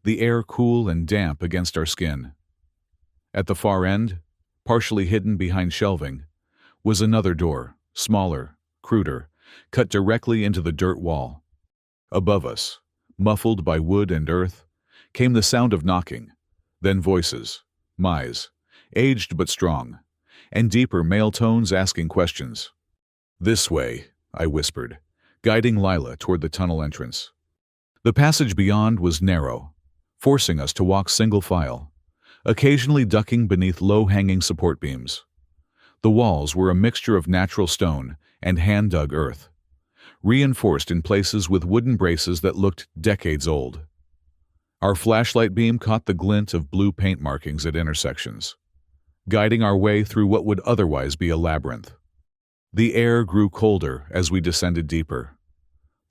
the air cool and damp against our skin. At the far end, partially hidden behind shelving, was another door, smaller, cruder, cut directly into the dirt wall. Above us, muffled by wood and earth, came the sound of knocking, then voices, Mai's, aged but strong, and deeper male tones asking questions. "This way," I whispered, guiding Lila toward the tunnel entrance. The passage beyond was narrow, forcing us to walk single file, occasionally ducking beneath low-hanging support beams. The walls were a mixture of natural stone and hand-dug earth, reinforced in places with wooden braces that looked decades old. Our flashlight beam caught the glint of blue paint markings at intersections, guiding our way through what would otherwise be a labyrinth. The air grew colder as we descended deeper,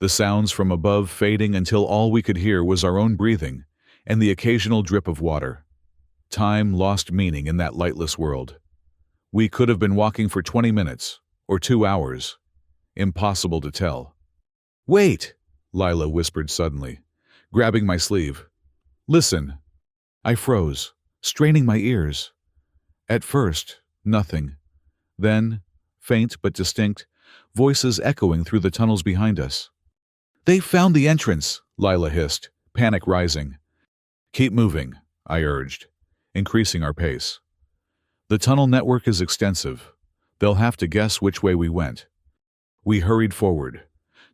the sounds from above fading until all we could hear was our own breathing and the occasional drip of water. Time lost meaning in that lightless world. We could have been walking for 20 minutes, or 2 hours. Impossible to tell. "Wait!" Lila whispered suddenly, grabbing my sleeve. "Listen." I froze, straining my ears. At first, nothing. Then, faint but distinct, voices echoing through the tunnels behind us. "They found the entrance," Lila hissed, panic rising. "Keep moving," I urged, increasing our pace. "The tunnel network is extensive. They'll have to guess which way we went." We hurried forward,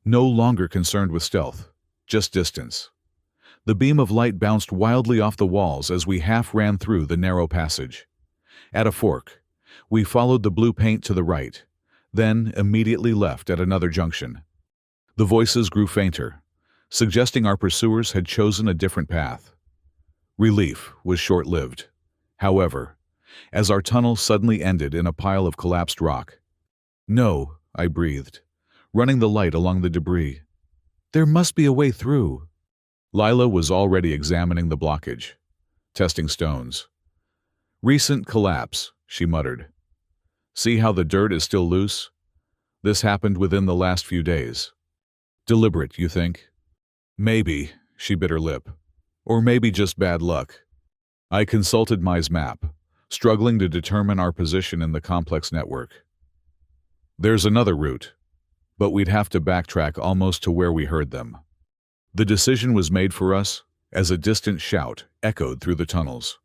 no longer concerned with stealth, just distance. The beam of light bounced wildly off the walls as we half ran through the narrow passage. At a fork, we followed the blue paint to the right, then immediately left at another junction. The voices grew fainter, suggesting our pursuers had chosen a different path. Relief was short-lived, however, as our tunnel suddenly ended in a pile of collapsed rock. "No," I breathed, running the light along the debris. "There must be a way through." Lila was already examining the blockage, testing stones. "Recent collapse," she muttered. "See how the dirt is still loose? This happened within the last few days." "Deliberate, you think?" "Maybe," she bit her lip. "Or maybe just bad luck." I consulted Mai's map, struggling to determine our position in the complex network. "There's another route, but we'd have to backtrack almost to where we heard them." The decision was made for us as a distant shout echoed through the tunnels,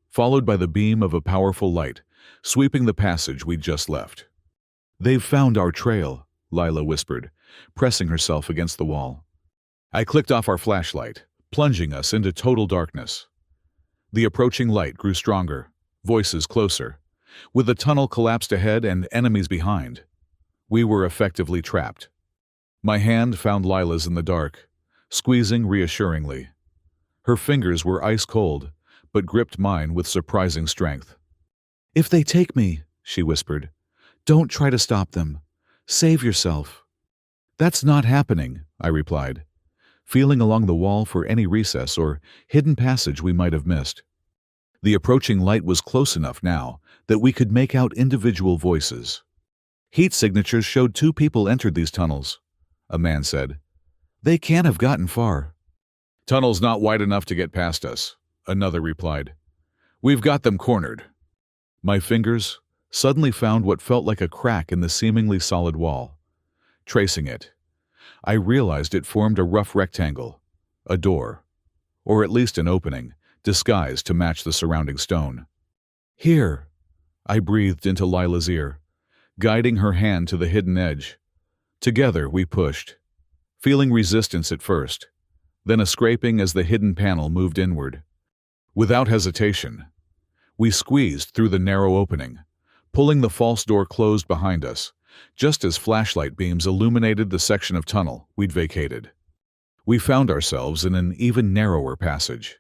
followed by the beam of a powerful light sweeping the passage we'd just left. "They've found our trail," Lila whispered, pressing herself against the wall. I clicked off our flashlight, plunging us into total darkness. The approaching light grew stronger, voices closer. With the tunnel collapsed ahead and enemies behind, we were effectively trapped. My hand found Lila's in the dark, squeezing reassuringly. Her fingers were ice cold, but gripped mine with surprising strength. "If they take me," she whispered, "don't try to stop them. Save yourself." "That's not happening," I replied, feeling along the wall for any recess or hidden passage we might have missed. The approaching light was close enough now that we could make out individual voices. "Heat signatures showed 2 people entered these tunnels," a man said. "They can't have gotten far." "Tunnel's not wide enough to get past us," another replied. "We've got them cornered." My fingers suddenly found what felt like a crack in the seemingly solid wall. Tracing it, I realized it formed a rough rectangle, a door, or at least an opening, disguised to match the surrounding stone. "Here," I breathed into Lila's ear, guiding her hand to the hidden edge. Together we pushed, feeling resistance at first, then a scraping as the hidden panel moved inward. Without hesitation, we squeezed through the narrow opening, pulling the false door closed behind us, just as flashlight beams illuminated the section of tunnel we'd vacated. We found ourselves in an even narrower passage,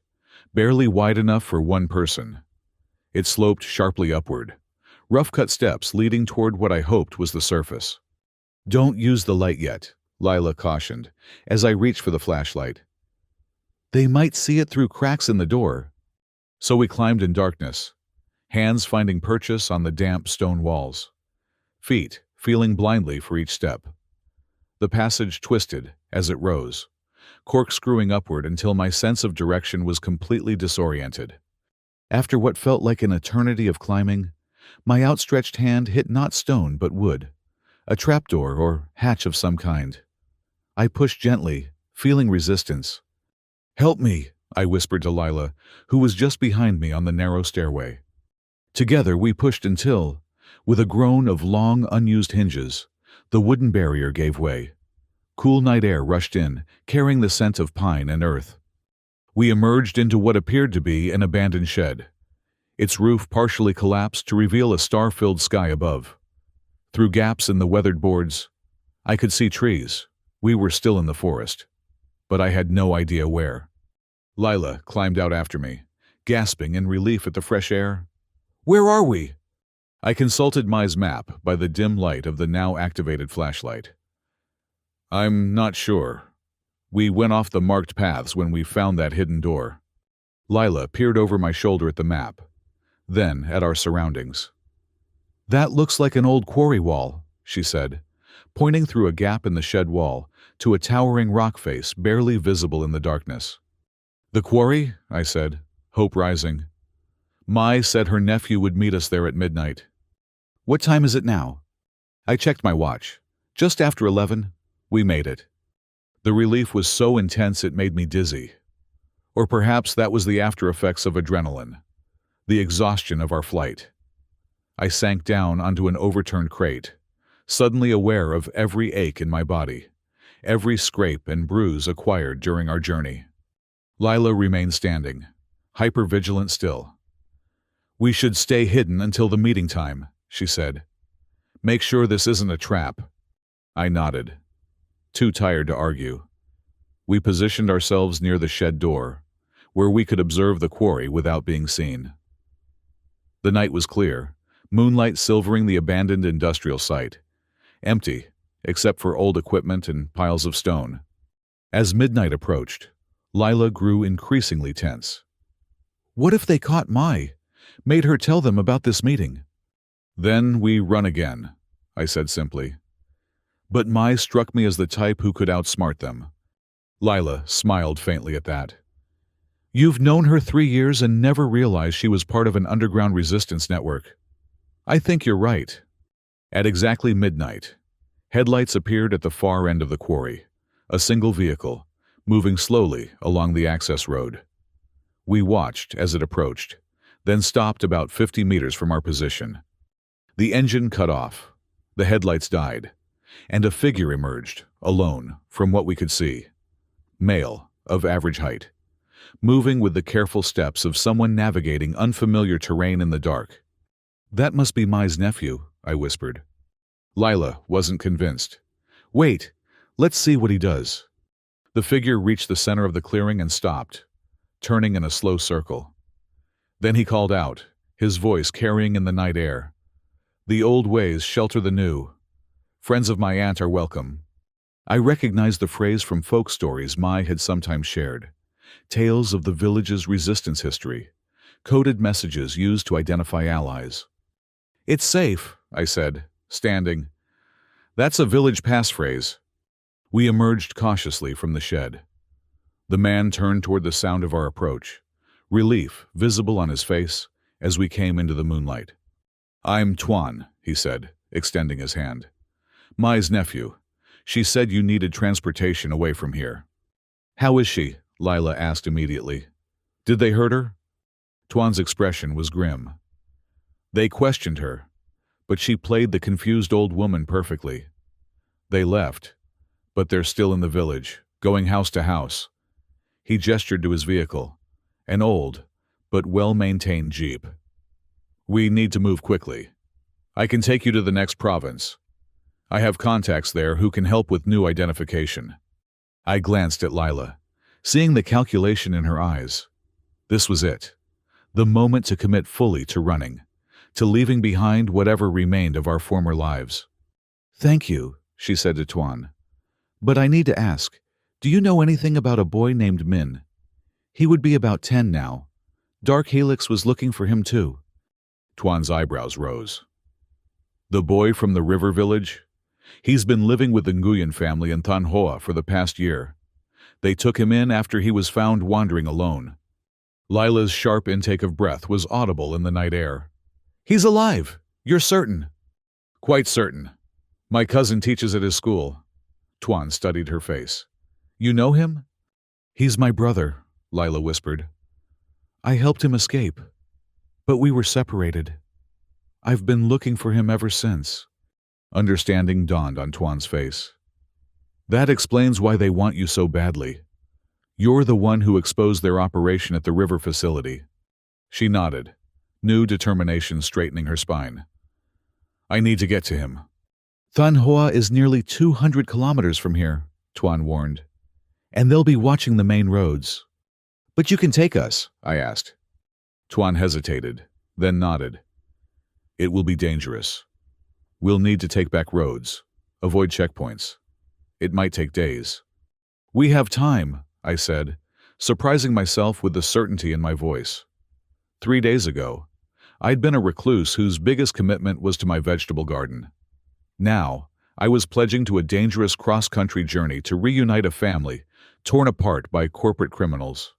barely wide enough for one person. It sloped sharply upward, rough-cut steps leading toward what I hoped was the surface. "Don't use the light yet," Lila cautioned, as I reached for the flashlight. They might see it through cracks in the door. So we climbed in darkness, hands finding purchase on the damp stone walls, feet feeling blindly for each step. The passage twisted as it rose, corkscrewing upward until my sense of direction was completely disoriented. After what felt like an eternity of climbing, my outstretched hand hit not stone but wood, a trapdoor or hatch of some kind. I pushed gently, feeling resistance. "Help me," I whispered to Lila, who was just behind me on the narrow stairway. Together we pushed until, with a groan of long, unused hinges, the wooden barrier gave way. Cool night air rushed in, carrying the scent of pine and earth. We emerged into what appeared to be an abandoned shed. Its roof partially collapsed to reveal a star-filled sky above. Through gaps in the weathered boards, I could see trees. We were still in the forest, but I had no idea where. Lila climbed out after me, gasping in relief at the fresh air. "Where are we?" I consulted Mai's map by the dim light of the now-activated flashlight. "I'm not sure. We went off the marked paths when we found that hidden door." Lila peered over my shoulder at the map, then at our surroundings. "That looks like an old quarry wall," she said, pointing through a gap in the shed wall to a towering rock face barely visible in the darkness. "The quarry?" I said, hope rising. Mai said her nephew would meet us there at midnight. "What time is it now?" I checked my watch. Just after 11. We made it. The relief was so intense it made me dizzy. Or perhaps that was the after effects of adrenaline, the exhaustion of our flight. I sank down onto an overturned crate, suddenly aware of every ache in my body, every scrape and bruise acquired during our journey. Lila remained standing, hyper-vigilant still. "We should stay hidden until the meeting time," she said. "Make sure this isn't a trap." I nodded, too tired to argue. We positioned ourselves near the shed door, where we could observe the quarry without being seen. The night was clear, moonlight silvering the abandoned industrial site, empty except for old equipment and piles of stone. As midnight approached, Lila grew increasingly tense. "What if they caught Mai? Made her tell them about this meeting?" "Then we run again," I said simply. But Mai struck me as the type who could outsmart them. Lila smiled faintly at that. "You've known her 3 years and never realized she was part of an underground resistance network." "I think you're right." At exactly midnight, headlights appeared at the far end of the quarry, a single vehicle, moving slowly along the access road. We watched as it approached, then stopped about 50 meters from our position. The engine cut off, the headlights died, and a figure emerged, alone, from what we could see. Male, of average height, moving with the careful steps of someone navigating unfamiliar terrain in the dark. "That must be Mai's nephew," I whispered. Lila wasn't convinced. "Wait, let's see what he does." The figure reached the center of the clearing and stopped, turning in a slow circle. Then he called out, his voice carrying in the night air. "The old ways shelter the new. Friends of my aunt are welcome." I recognized the phrase from folk stories Mai had sometimes shared. Tales of the village's resistance history, coded messages used to identify allies. "It's safe," I said, standing. "That's a village passphrase." We emerged cautiously from the shed. The man turned toward the sound of our approach, relief visible on his face as we came into the moonlight. "I'm Tuan," he said, extending his hand. "Mai's nephew. She said you needed transportation away from here." "How is she?" Lila asked immediately. "Did they hurt her?" Tuan's expression was grim. "They questioned her, but she played the confused old woman perfectly. They left, but they're still in the village, going house to house." He gestured to his vehicle, an old, but well-maintained Jeep. "We need to move quickly. I can take you to the next province. I have contacts there who can help with new identification." I glanced at Lila, seeing the calculation in her eyes. This was it, the moment to commit fully to running, to leaving behind whatever remained of our former lives. "Thank you," she said to Tuan. "But I need to ask, do you know anything about a boy named Min? He would be about 10 now. Dark Helix was looking for him too. Tuan's eyebrows rose. The boy from the river village? He's been living with the Nguyen family in Than Hoa for the past year. They took him in after he was found wandering alone. Lila's sharp intake of breath was audible in the night air. He's alive! You're certain? Quite certain. My cousin teaches at his school. Tuan studied her face. You know him? He's my brother, Lila whispered. I helped him escape, but we were separated. I've been looking for him ever since. Understanding dawned on Tuan's face. That explains why they want you so badly. You're the one who exposed their operation at the river facility. She nodded, new determination straightening her spine. I need to get to him. Than Hoa is nearly 200 kilometers from here, Tuan warned. And they'll be watching the main roads. But you can take us, I asked. Tuan hesitated, then nodded. It will be dangerous. We'll need to take back roads, avoid checkpoints. It might take days. We have time, I said, surprising myself with the certainty in my voice. 3 days ago, I'd been a recluse whose biggest commitment was to my vegetable garden. Now, I was pledging to a dangerous cross-country journey to reunite a family torn apart by corporate criminals.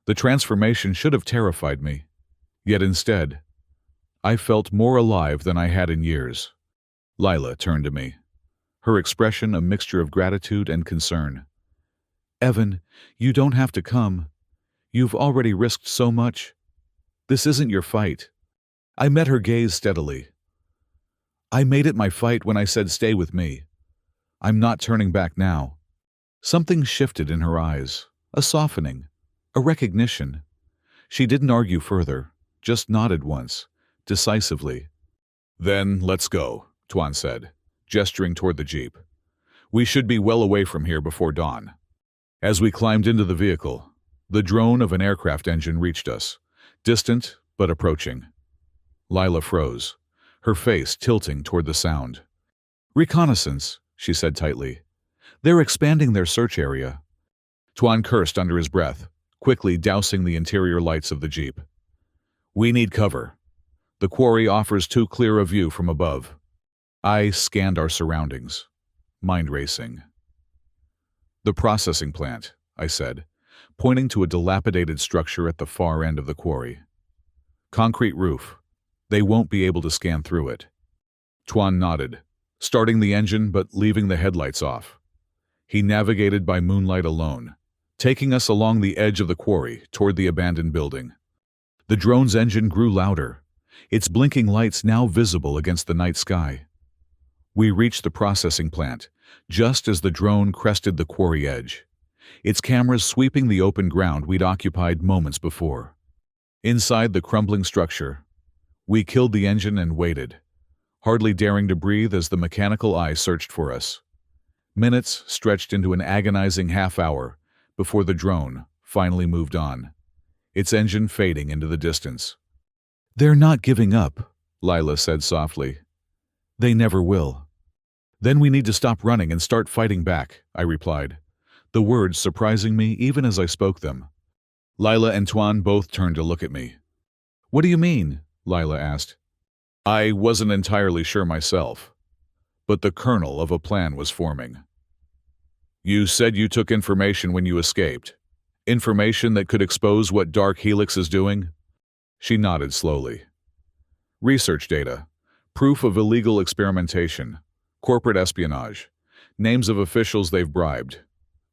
The transformation should have terrified me. Yet instead, I felt more alive than I had in years. Lila turned to me, her expression a mixture of gratitude and concern. Evan, you don't have to come. You've already risked so much. This isn't your fight. I met her gaze steadily. I made it my fight when I said stay with me. I'm not turning back now. Something shifted in her eyes, a softening, a recognition. She didn't argue further, just nodded once, decisively. Then let's go, Tuan said, gesturing toward the jeep. We should be well away from here before dawn. As we climbed into the vehicle, the drone of an aircraft engine reached us, distant but approaching. Lila froze, her face tilting toward the sound. Reconnaissance, she said tightly. They're expanding their search area. Tuan cursed under his breath, quickly dousing the interior lights of the jeep. We need cover. The quarry offers too clear a view from above. I scanned our surroundings, mind racing. The processing plant, I said, pointing to a dilapidated structure at the far end of the quarry. Concrete roof. They won't be able to scan through it. Tuan nodded, starting the engine but leaving the headlights off. He navigated by moonlight alone, taking us along the edge of the quarry toward the abandoned building. The drone's engine grew louder, its blinking lights now visible against the night sky. We reached the processing plant, just as the drone crested the quarry edge, its cameras sweeping the open ground we'd occupied moments before. Inside the crumbling structure, we killed the engine and waited, hardly daring to breathe as the mechanical eye searched for us. Minutes stretched into an agonizing half-hour before the drone finally moved on, its engine fading into the distance. They're not giving up, Lila said softly. They never will. Then we need to stop running and start fighting back, I replied, the words surprising me even as I spoke them. Lila and Tuan both turned to look at me. What do you mean? Lila asked. I wasn't entirely sure myself, but the kernel of a plan was forming. You said you took information when you escaped. Information that could expose what Dark Helix is doing? She nodded slowly. Research data, proof of illegal experimentation, corporate espionage, names of officials they've bribed.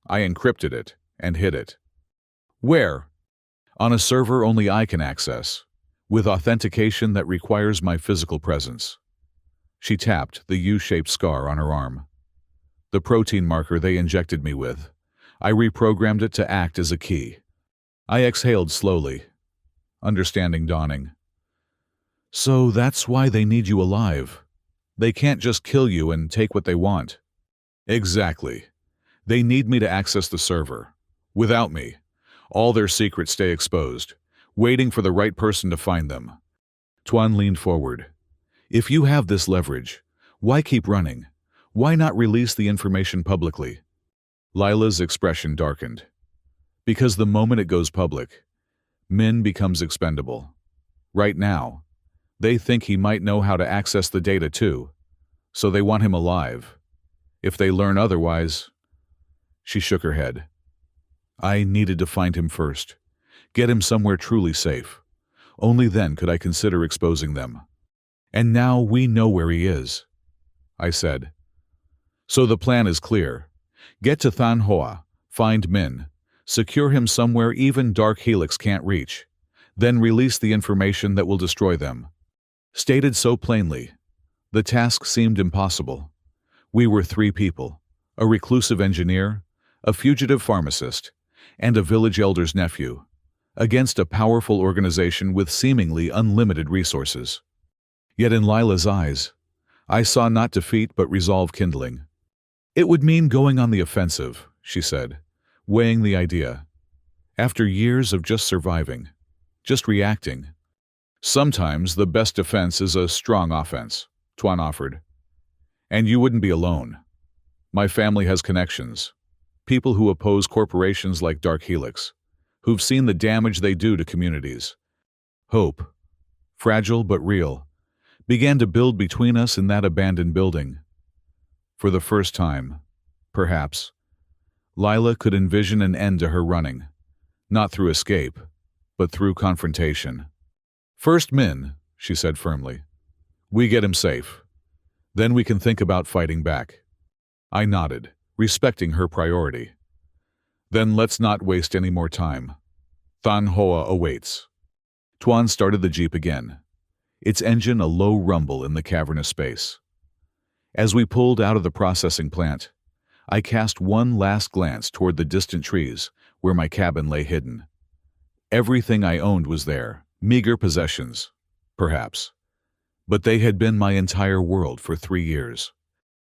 I encrypted it and hid it. Where? On a server only I can access, with authentication that requires my physical presence. She tapped the U-shaped scar on her arm. The protein marker they injected me with. I reprogrammed it to act as a key. I exhaled slowly, understanding dawning. So that's why they need you alive. They can't just kill you and take what they want. Exactly. They need me to access the server. Without me, all their secrets stay exposed, waiting for the right person to find them. Tuan leaned forward. If you have this leverage, why keep running? Why not release the information publicly? Lila's expression darkened. Because the moment it goes public, Min becomes expendable. Right now, they think he might know how to access the data too, so they want him alive. If they learn otherwise, she shook her head. I needed to find him first, get him somewhere truly safe. Only then could I consider exposing them. And now we know where he is, I said. So the plan is clear. Get to Than Hoa, find Min, secure him somewhere even Dark Helix can't reach, then release the information that will destroy them. Stated so plainly, the task seemed impossible. We were 3 people, a reclusive engineer, a fugitive pharmacist, and a village elder's nephew, against a powerful organization with seemingly unlimited resources. Yet in Lila's eyes, I saw not defeat but resolve kindling. It would mean going on the offensive, she said, weighing the idea. After years of just surviving, just reacting. Sometimes the best defense is a strong offense, Tuan offered. And you wouldn't be alone. My family has connections. People who oppose corporations like Dark Helix, who've seen the damage they do to communities. Hope, fragile but real, began to build between us in that abandoned building. For the first time, perhaps, Lila could envision an end to her running, not through escape, but through confrontation. First Min, she said firmly. We get him safe. Then we can think about fighting back. I nodded, respecting her priority. Then let's not waste any more time. Than Hoa awaits. Tuan started the jeep again, its engine a low rumble in the cavernous space. As we pulled out of the processing plant, I cast one last glance toward the distant trees where my cabin lay hidden. Everything I owned was there, meager possessions, perhaps. But they had been my entire world for 3 years.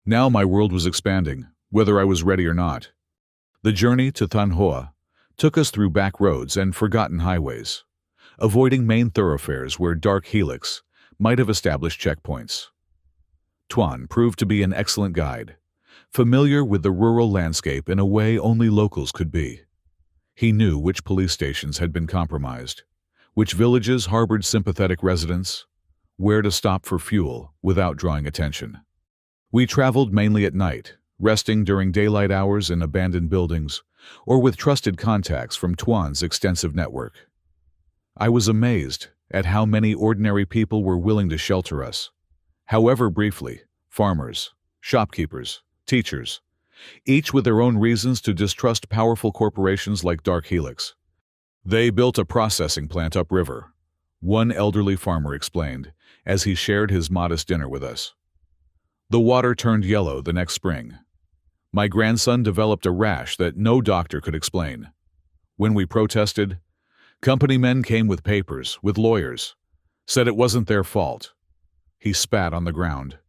Now my world was expanding, whether I was ready or not. The journey to Than Hoa took us through back roads and forgotten highways, avoiding main thoroughfares where Dark Helix might have established checkpoints. Tuan proved to be an excellent guide, familiar with the rural landscape in a way only locals could be. He knew which police stations had been compromised, which villages harbored sympathetic residents, where to stop for fuel without drawing attention. We traveled mainly at night, resting during daylight hours in abandoned buildings or with trusted contacts from Tuan's extensive network. I was amazed at how many ordinary people were willing to shelter us, however briefly: farmers, shopkeepers, teachers, each with their own reasons to distrust powerful corporations like Dark Helix. They built a processing plant upriver, one elderly farmer explained as he shared his modest dinner with us. The water turned yellow the next spring. My grandson developed a rash that no doctor could explain. When we protested, company men came with papers, with lawyers, said it wasn't their fault. He spat on the ground.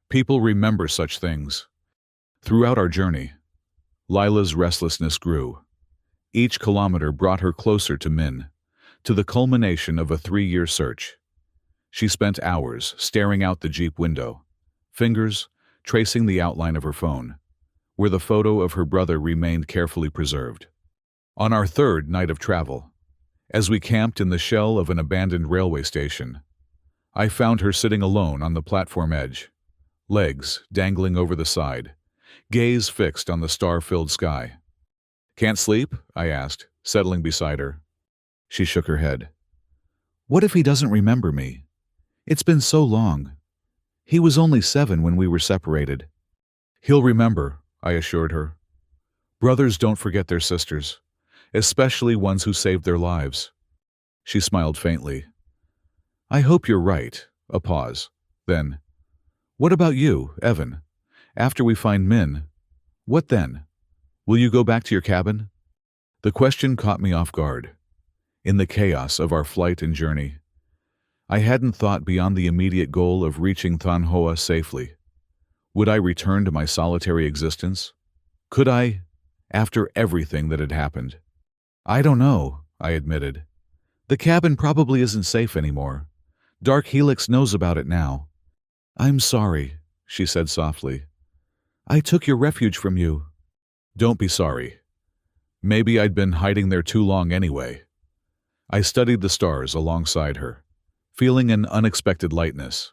People remember such things. Throughout our journey, Lila's restlessness grew. Each kilometer brought her closer to Min, to the culmination of a 3-year search. She spent hours staring out the Jeep window, fingers tracing the outline of her phone, where the photo of her brother remained carefully preserved. On our 3rd night of travel, as we camped in the shell of an abandoned railway station, I found her sitting alone on the platform edge, legs dangling over the side, gaze fixed on the star-filled sky. "Can't sleep?" I asked, settling beside her. She shook her head. "What if he doesn't remember me? It's been so long. He was only 7 when we were separated." "He'll remember," I assured her. "Brothers don't forget their sisters, especially ones who saved their lives." She smiled faintly. "I hope you're right." A pause. Then, "What about you, Evan? After we find Min, what then? Will you go back to your cabin?" The question caught me off guard. In the chaos of our flight and journey, I hadn't thought beyond the immediate goal of reaching Than Hoa safely. Would I return to my solitary existence? Could I, after everything that had happened? "I don't know," I admitted. "The cabin probably isn't safe anymore. Dark Helix knows about it now." "I'm sorry," she said softly. "I took your refuge from you." "Don't be sorry. Maybe I'd been hiding there too long anyway. I studied the stars alongside her, feeling an unexpected lightness.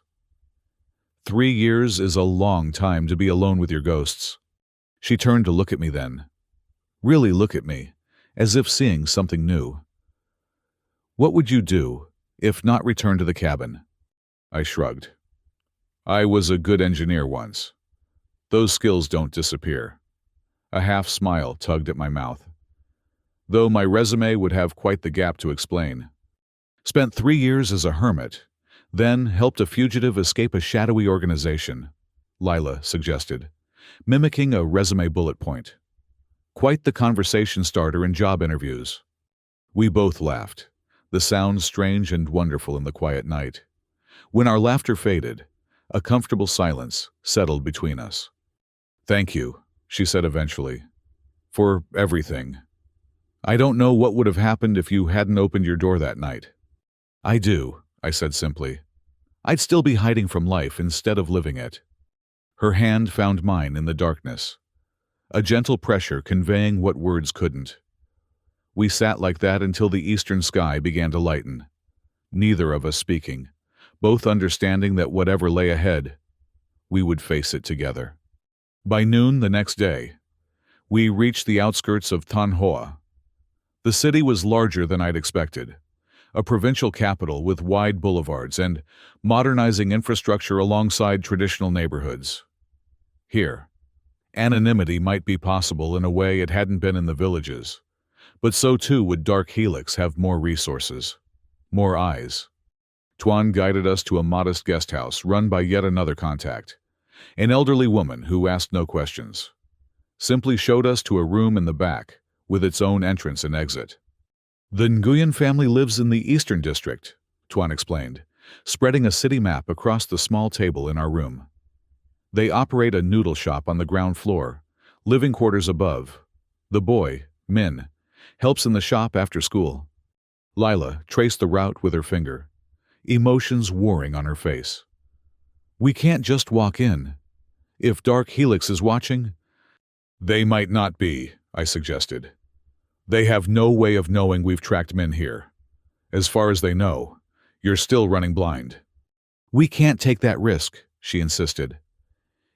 3 years is a long time to be alone with your ghosts. She turned to look at me then. Really look at me, as if seeing something new. What would you do, if not return to the cabin? I shrugged. I was a good engineer once. Those skills don't disappear. A half smile tugged at my mouth. Though my resume would have quite the gap to explain. Spent 3 years as a hermit, then helped a fugitive escape a shadowy organization, Lila suggested, mimicking a resume bullet point. Quite the conversation starter in job interviews. We both laughed, the sound strange and wonderful in the quiet night. When our laughter faded, a comfortable silence settled between us. Thank you, she said eventually, for everything. I don't know what would have happened if you hadn't opened your door that night. I do, I said simply. I'd still be hiding from life instead of living it. Her hand found mine in the darkness, a gentle pressure conveying what words couldn't. We sat like that until the eastern sky began to lighten, neither of us speaking, both understanding that whatever lay ahead, we would face it together. By noon the next day, we reached the outskirts of Thanh Hoa. The city was larger than I'd expected, a provincial capital with wide boulevards and modernizing infrastructure alongside traditional neighborhoods. Here, anonymity might be possible in a way it hadn't been in the villages, but so too would Dark Helix have more resources, more eyes. Tuan guided us to a modest guest house run by yet another contact, an elderly woman who asked no questions, simply showed us to a room in the back with its own entrance and exit. The Nguyen family lives in the Eastern District, Tuan explained, spreading a city map across the small table in our room. They operate a noodle shop on the ground floor, living quarters above. The boy, Min, helps in the shop after school. Lila traced the route with her finger, emotions warring on her face. We can't just walk in. If Dark Helix is watching, they might not be, I suggested. They have no way of knowing we've tracked Min here. As far as they know, you're still running blind. We can't take that risk, she insisted.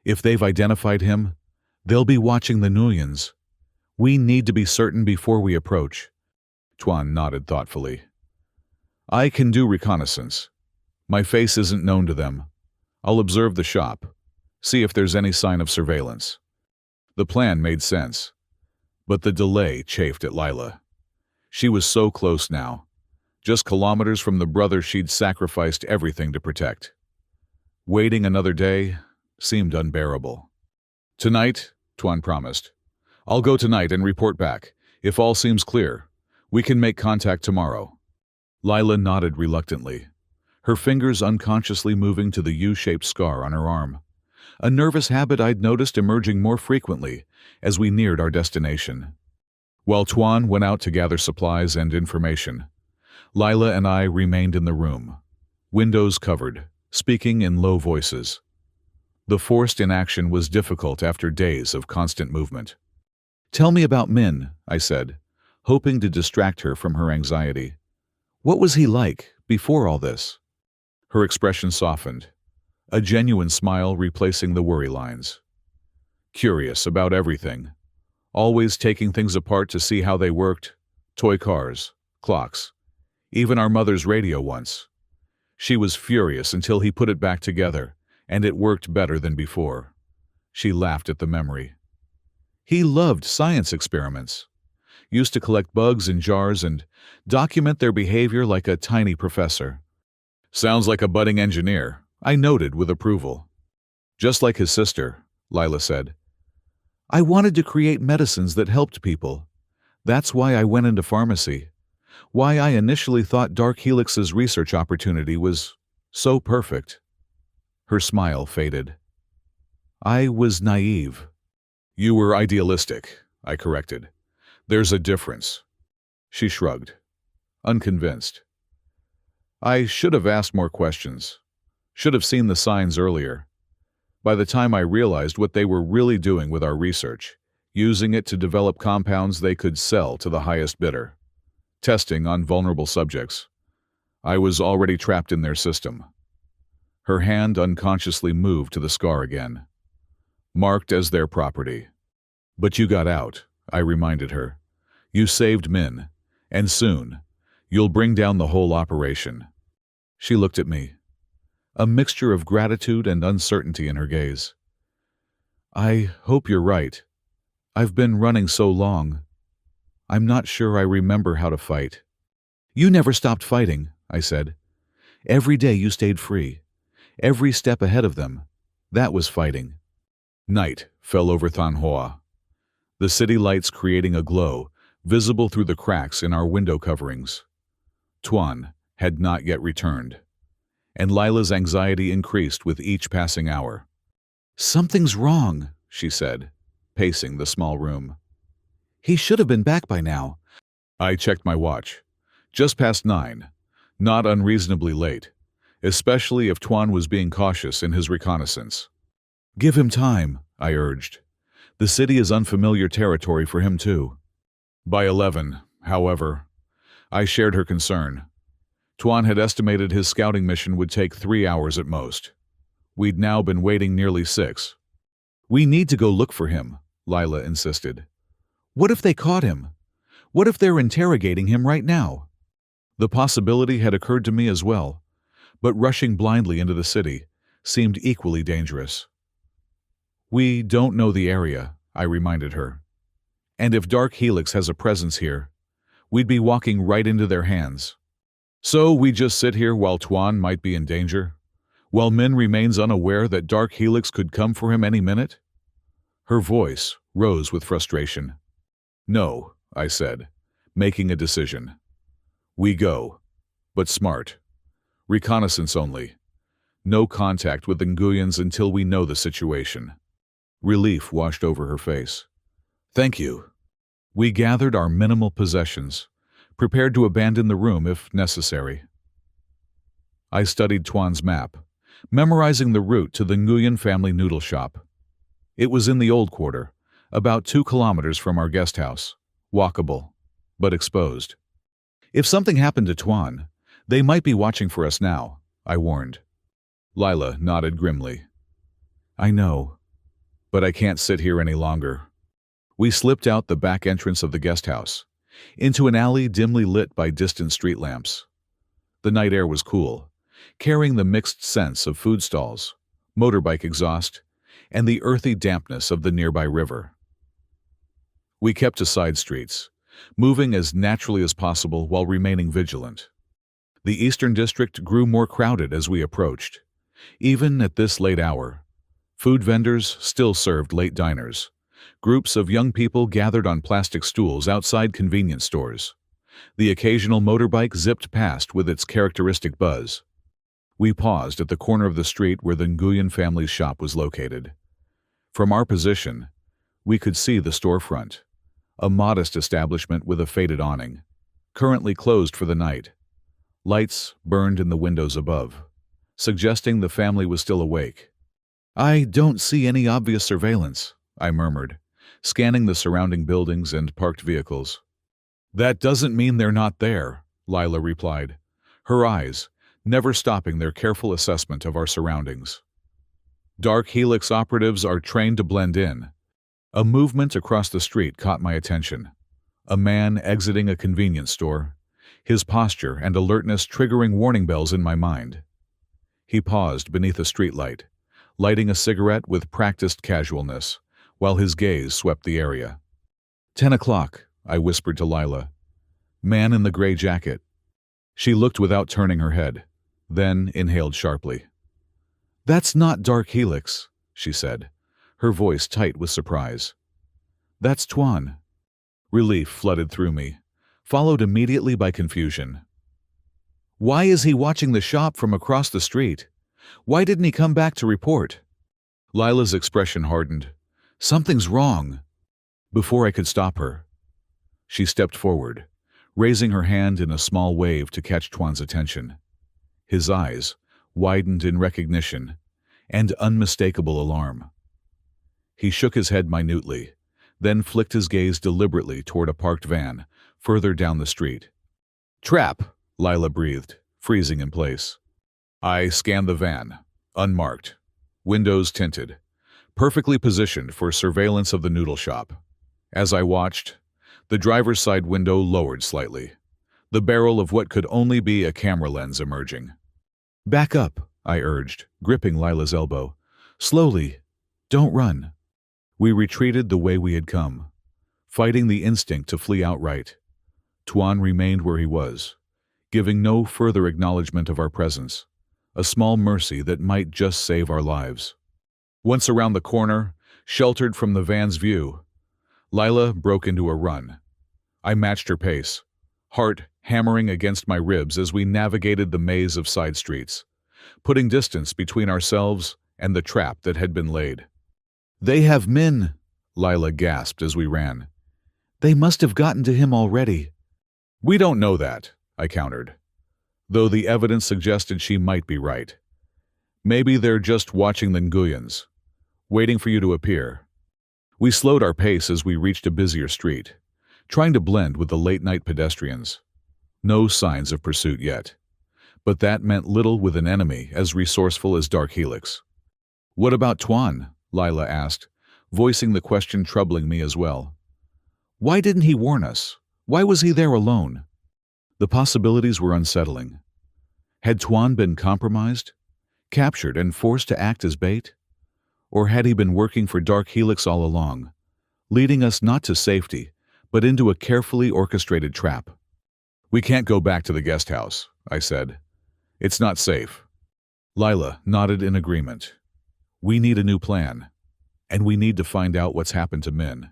If they've identified him, they'll be watching the Nguyens. We need to be certain before we approach. Tuan nodded thoughtfully. I can do reconnaissance. My face isn't known to them. I'll observe the shop, see if there's any sign of surveillance. The plan made sense. But the delay chafed at Lila. She was so close now, just kilometers from the brother she'd sacrificed everything to protect. Waiting another day seemed unbearable. Tonight, Tuan promised. I'll go tonight and report back. If all seems clear, we can make contact tomorrow. Lila nodded reluctantly, her fingers unconsciously moving to the U-shaped scar on her arm, a nervous habit I'd noticed emerging more frequently as we neared our destination. While Tuan went out to gather supplies and information, Lila and I remained in the room, windows covered, speaking in low voices. The forced inaction was difficult after days of constant movement. Tell me about Min, I said, hoping to distract her from her anxiety. What was he like before all this? Her expression softened, a genuine smile replacing the worry lines. Curious about everything, always taking things apart to see how they worked, toy cars, clocks, even our mother's radio once. She was furious until he put it back together, and it worked better than before. She laughed at the memory. He loved science experiments, used to collect bugs in jars and document their behavior like a tiny professor. Sounds like a budding engineer, I noted with approval. Just like his sister, Lila said. I wanted to create medicines that helped people. That's why I went into pharmacy. Why I initially thought Dark Helix's research opportunity was so perfect. Her smile faded. I was naive. You were idealistic, I corrected. There's a difference. She shrugged, unconvinced. I should have asked more questions. Should have seen the signs earlier. By the time I realized what they were really doing with our research, using it to develop compounds they could sell to the highest bidder. Testing on vulnerable subjects. I was already trapped in their system. Her hand unconsciously moved to the scar again. Marked as their property. But you got out, I reminded her. You saved Min. And soon, you'll bring down the whole operation. She looked at me. A mixture of gratitude and uncertainty in her gaze. I hope you're right. I've been running so long. I'm not sure I remember how to fight. You never stopped fighting, I said. Every day you stayed free. Every step ahead of them. That was fighting. Night fell over Than Hoa. The city lights creating a glow, visible through the cracks in our window coverings. Tuan had not yet returned, and Lila's anxiety increased with each passing hour. Something's wrong, she said, pacing the small room. He should have been back by now. I checked my watch. Just past 9. Not unreasonably late, especially if Tuan was being cautious in his reconnaissance. Give him time, I urged. The city is unfamiliar territory for him too. By 11, however, I shared her concern. Tuan had estimated his scouting mission would take 3 hours at most. We'd now been waiting nearly 6. We need to go look for him, Lila insisted. What if they caught him? What if they're interrogating him right now? The possibility had occurred to me as well, but rushing blindly into the city seemed equally dangerous. We don't know the area, I reminded her. And if Dark Helix has a presence here, we'd be walking right into their hands. So we just sit here while Tuan might be in danger? While Min remains unaware that Dark Helix could come for him any minute? Her voice rose with frustration. No, I said, making a decision. We go, but smart. Reconnaissance only. No contact with the Nguyens until we know the situation. Relief washed over her face. Thank you. We gathered our minimal possessions, prepared to abandon the room if necessary. I studied Tuan's map, memorizing the route to the Nguyen family noodle shop. It was in the old quarter, about 2 kilometers from our guest house, walkable, but exposed. If something happened to Tuan, they might be watching for us now, I warned. Lila nodded grimly. I know, but I can't sit here any longer. We slipped out the back entrance of the guest house, into an alley dimly lit by distant street lamps. The night air was cool, carrying the mixed scents of food stalls, motorbike exhaust, and the earthy dampness of the nearby river. We kept to side streets, moving as naturally as possible while remaining vigilant. The Eastern District grew more crowded as we approached. Even at this late hour, food vendors still served late diners. Groups of young people gathered on plastic stools outside convenience stores. The occasional motorbike zipped past with its characteristic buzz. We paused at the corner of the street where the Nguyen family's shop was located. From our position, we could see the storefront, a modest establishment with a faded awning, currently closed for the night. Lights burned in the windows above, suggesting the family was still awake. I don't see any obvious surveillance, I murmured, scanning the surrounding buildings and parked vehicles. That doesn't mean they're not there, Lila replied, her eyes never stopping their careful assessment of our surroundings. Dark Helix operatives are trained to blend in. A movement across the street caught my attention. A man exiting a convenience store, his posture and alertness triggering warning bells in my mind. He paused beneath a streetlight, lighting a cigarette with practiced casualness, while his gaze swept the area. 10 o'clock, I whispered to Lila. Man in the gray jacket. She looked without turning her head, then inhaled sharply. That's not Dark Helix, she said, her voice tight with surprise. That's Tuan. Relief flooded through me, followed immediately by confusion. Why is he watching the shop from across the street? Why didn't he come back to report? Lila's expression hardened. Something's wrong. Before I could stop her, she stepped forward, raising her hand in a small wave to catch Tuan's attention. His eyes widened in recognition and unmistakable alarm. He shook his head minutely, then flicked his gaze deliberately toward a parked van, further down the street. "Trap," Lila breathed, freezing in place. I scanned the van, unmarked, windows tinted, perfectly positioned for surveillance of the noodle shop. As I watched, the driver's side window lowered slightly, the barrel of what could only be a camera lens emerging. "Back up," I urged, gripping Lila's elbow. "Slowly. Don't run." We retreated the way we had come, fighting the instinct to flee outright. Tuan remained where he was, giving no further acknowledgement of our presence, a small mercy that might just save our lives. Once around the corner, sheltered from the van's view, Lila broke into a run. I matched her pace, heart hammering against my ribs as we navigated the maze of side streets, putting distance between ourselves and the trap that had been laid. "They have Min," Lila gasped as we ran. "They must have gotten to him already." "We don't know that," I countered, though the evidence suggested she might be right. "Maybe they're just watching the Nguyens, waiting for you to appear." We slowed our pace as we reached a busier street, trying to blend with the late-night pedestrians. No signs of pursuit yet, but that meant little with an enemy as resourceful as Dark Helix. "What about Tuan?" Lila asked, voicing the question troubling me as well. "Why didn't he warn us? Why was he there alone?" The possibilities were unsettling. Had Tuan been compromised, captured and forced to act as bait? Or had he been working for Dark Helix all along, leading us not to safety, but into a carefully orchestrated trap? "We can't go back to the guest house," I said. "It's not safe." Lila nodded in agreement. "We need a new plan, and we need to find out what's happened to Min."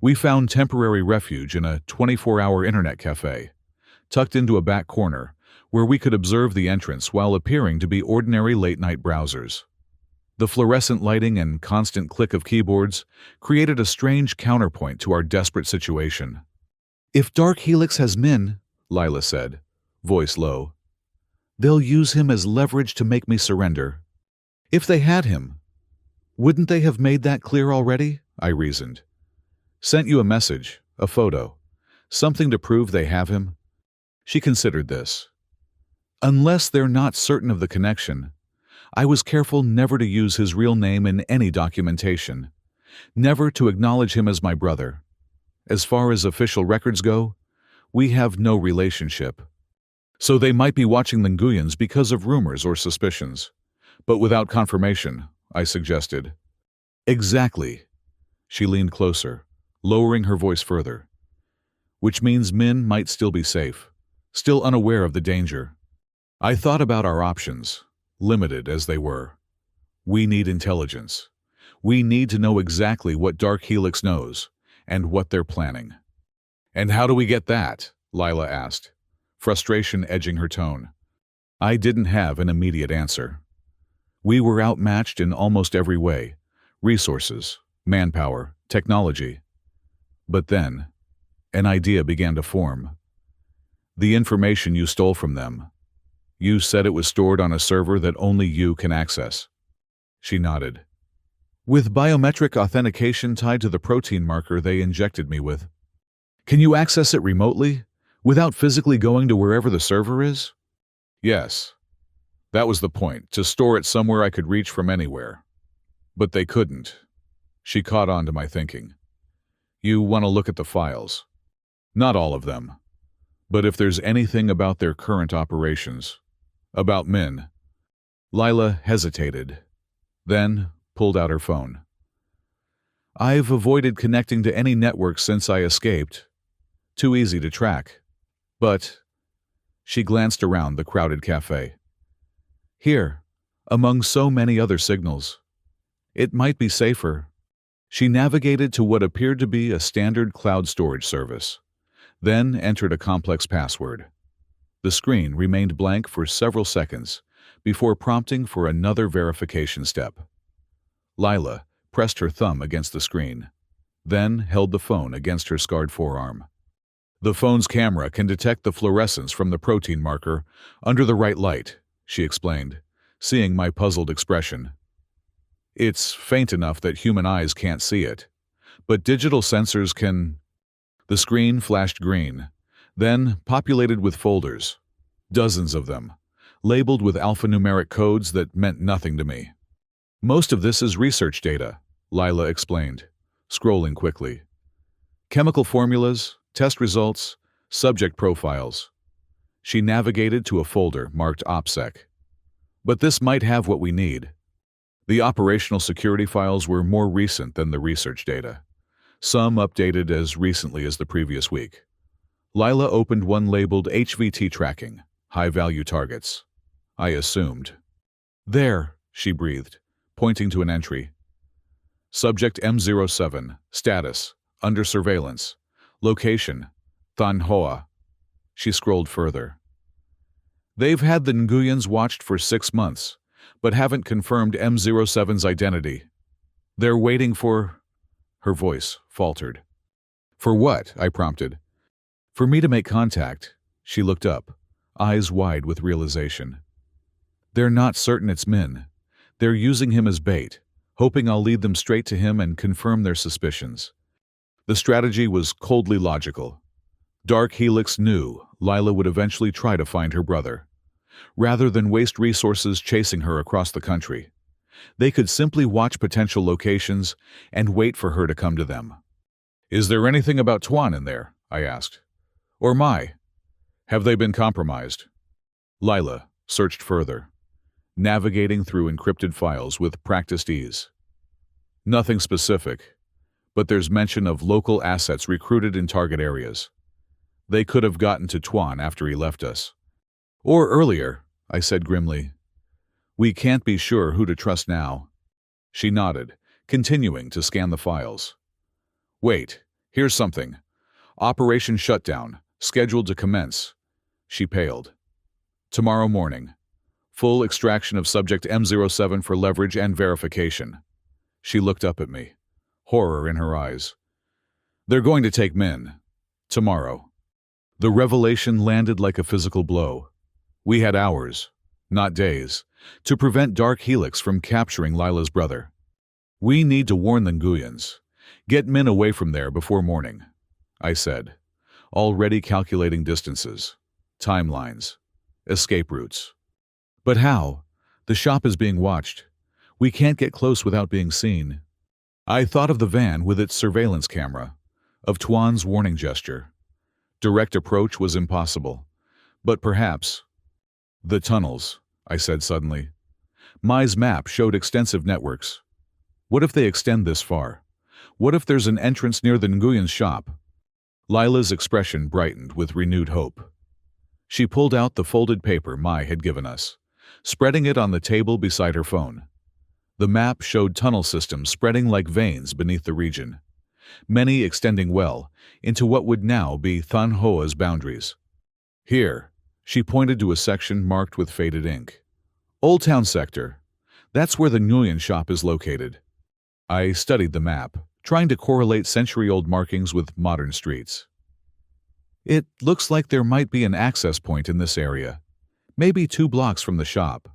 We found temporary refuge in a 24-hour internet cafe, tucked into a back corner, where we could observe the entrance while appearing to be ordinary late-night browsers. The fluorescent lighting and constant click of keyboards created a strange counterpoint to our desperate situation. "If Dark Helix has Min," Lila said, voice low, "they'll use him as leverage to make me surrender." "If they had him, wouldn't they have made that clear already?" I reasoned. "Sent you a message, a photo, something to prove they have him." She considered this. "Unless they're not certain of the connection, I was careful never to use his real name in any documentation, never to acknowledge him as my brother. As far as official records go, we have no relationship. So they might be watching the Nguyens because of rumors or suspicions, but without confirmation," I suggested. "Exactly." She leaned closer, lowering her voice further. "Which means Min might still be safe, still unaware of the danger." I thought about our options, limited as they were. We need intelligence. We need to know exactly what Dark Helix knows, and what they're planning. "And how do we get that?" Lila asked, frustration edging her tone. I didn't have an immediate answer. We were outmatched in almost every way: resources, manpower, technology. But then, an idea began to form. "The information you stole from them. You said it was stored on a server that only you can access." She nodded. "With biometric authentication tied to the protein marker they injected me with." "Can you access it remotely, without physically going to wherever the server is?" "Yes. That was the point, to store it somewhere I could reach from anywhere. But they couldn't." She caught on to my thinking. "You want to look at the files. Not all of them. But if there's anything about their current operations. About Min." Lila hesitated, then pulled out her phone. "I've avoided connecting to any network since I escaped. Too easy to track. But..." She glanced around the crowded cafe. "Here, among so many other signals. It might be safer." She navigated to what appeared to be a standard cloud storage service, then entered a complex password. The screen remained blank for several seconds before prompting for another verification step. Lila pressed her thumb against the screen, then held the phone against her scarred forearm. "The phone's camera can detect the fluorescence from the protein marker under the right light," she explained, seeing my puzzled expression. "It's faint enough that human eyes can't see it, But digital sensors can... The screen flashed green, then populated with folders, dozens of them, labeled with alphanumeric codes that meant nothing to me. Most of this is research data, Lila explained, scrolling quickly. Chemical formulas, test results, subject profiles. She navigated to a folder marked OPSEC. But this might have what we need. The operational security files were more recent than the research data, some updated as recently as the previous week. Lila opened one labeled HVT tracking, high-value targets. I assumed. There, she breathed, pointing to an entry. Subject M07, status, under surveillance, location, Than Hoa. She scrolled further. They've had the Nguyens watched for 6 months, but haven't confirmed M07's identity. They're waiting for... Her voice faltered. For what? I prompted. For me to make contact. She looked up, eyes wide with realization. They're not certain it's Min. They're using him as bait, hoping I'll lead them straight to him and confirm their suspicions. The strategy was coldly logical. Dark Helix knew Lila would eventually try to find her brother. Rather than waste resources chasing her across the country, they could simply watch potential locations and wait for her to come to them. Is there anything about Tuan in there? I asked. Or Mai? Have they been compromised? Lila searched further, navigating through encrypted files with practiced ease. Nothing specific, but there's mention of local assets recruited in target areas. They could have gotten to Tuan after he left us. Or earlier, I said grimly. We can't be sure who to trust now. She nodded, continuing to scan the files. Wait, here's something. Operation Shutdown, scheduled to commence. She paled. Tomorrow morning. Full extraction of subject M07 for leverage and verification. She looked up at me, horror in her eyes. They're going to take Min. Tomorrow. The revelation landed like a physical blow. We had hours, not days, to prevent Dark Helix from capturing Lila's brother. We need to warn the Nguyens. Get Min away from there before morning, I said, already calculating distances, timelines, escape routes. But how? The shop is being watched. We can't get close without being seen. I thought of the van with its surveillance camera, of Tuan's warning gesture. Direct approach was impossible, but perhaps... The tunnels, I said suddenly. Mai's map showed extensive networks. What if they extend this far? What if there's an entrance near the Nguyens shop? Lila's expression brightened with renewed hope. She pulled out the folded paper Mai had given us, spreading it on the table beside her phone. The map showed tunnel systems spreading like veins beneath the region, many extending well into what would now be Than Hoa's boundaries. Here, she pointed to a section marked with faded ink. Old Town Sector. That's where the Nguyen shop is located. I studied the map, trying to correlate century-old markings with modern streets. It looks like there might be an access point in this area, maybe 2 blocks from the shop.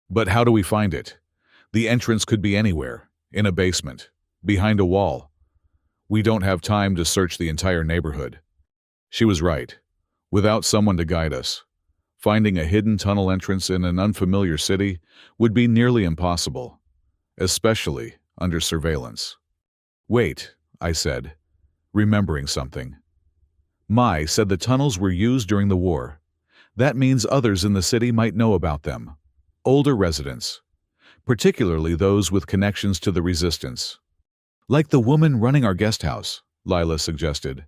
But how do we find it? The entrance could be anywhere, in a basement, behind a wall. We don't have time to search the entire neighborhood. She was right. Without someone to guide us, finding a hidden tunnel entrance in an unfamiliar city would be nearly impossible, especially under surveillance. Wait, I said, remembering something. Mai said the tunnels were used during the war. That means others in the city might know about them. Older residents, particularly those with connections to the resistance. Like the woman running our guest house, Lila suggested.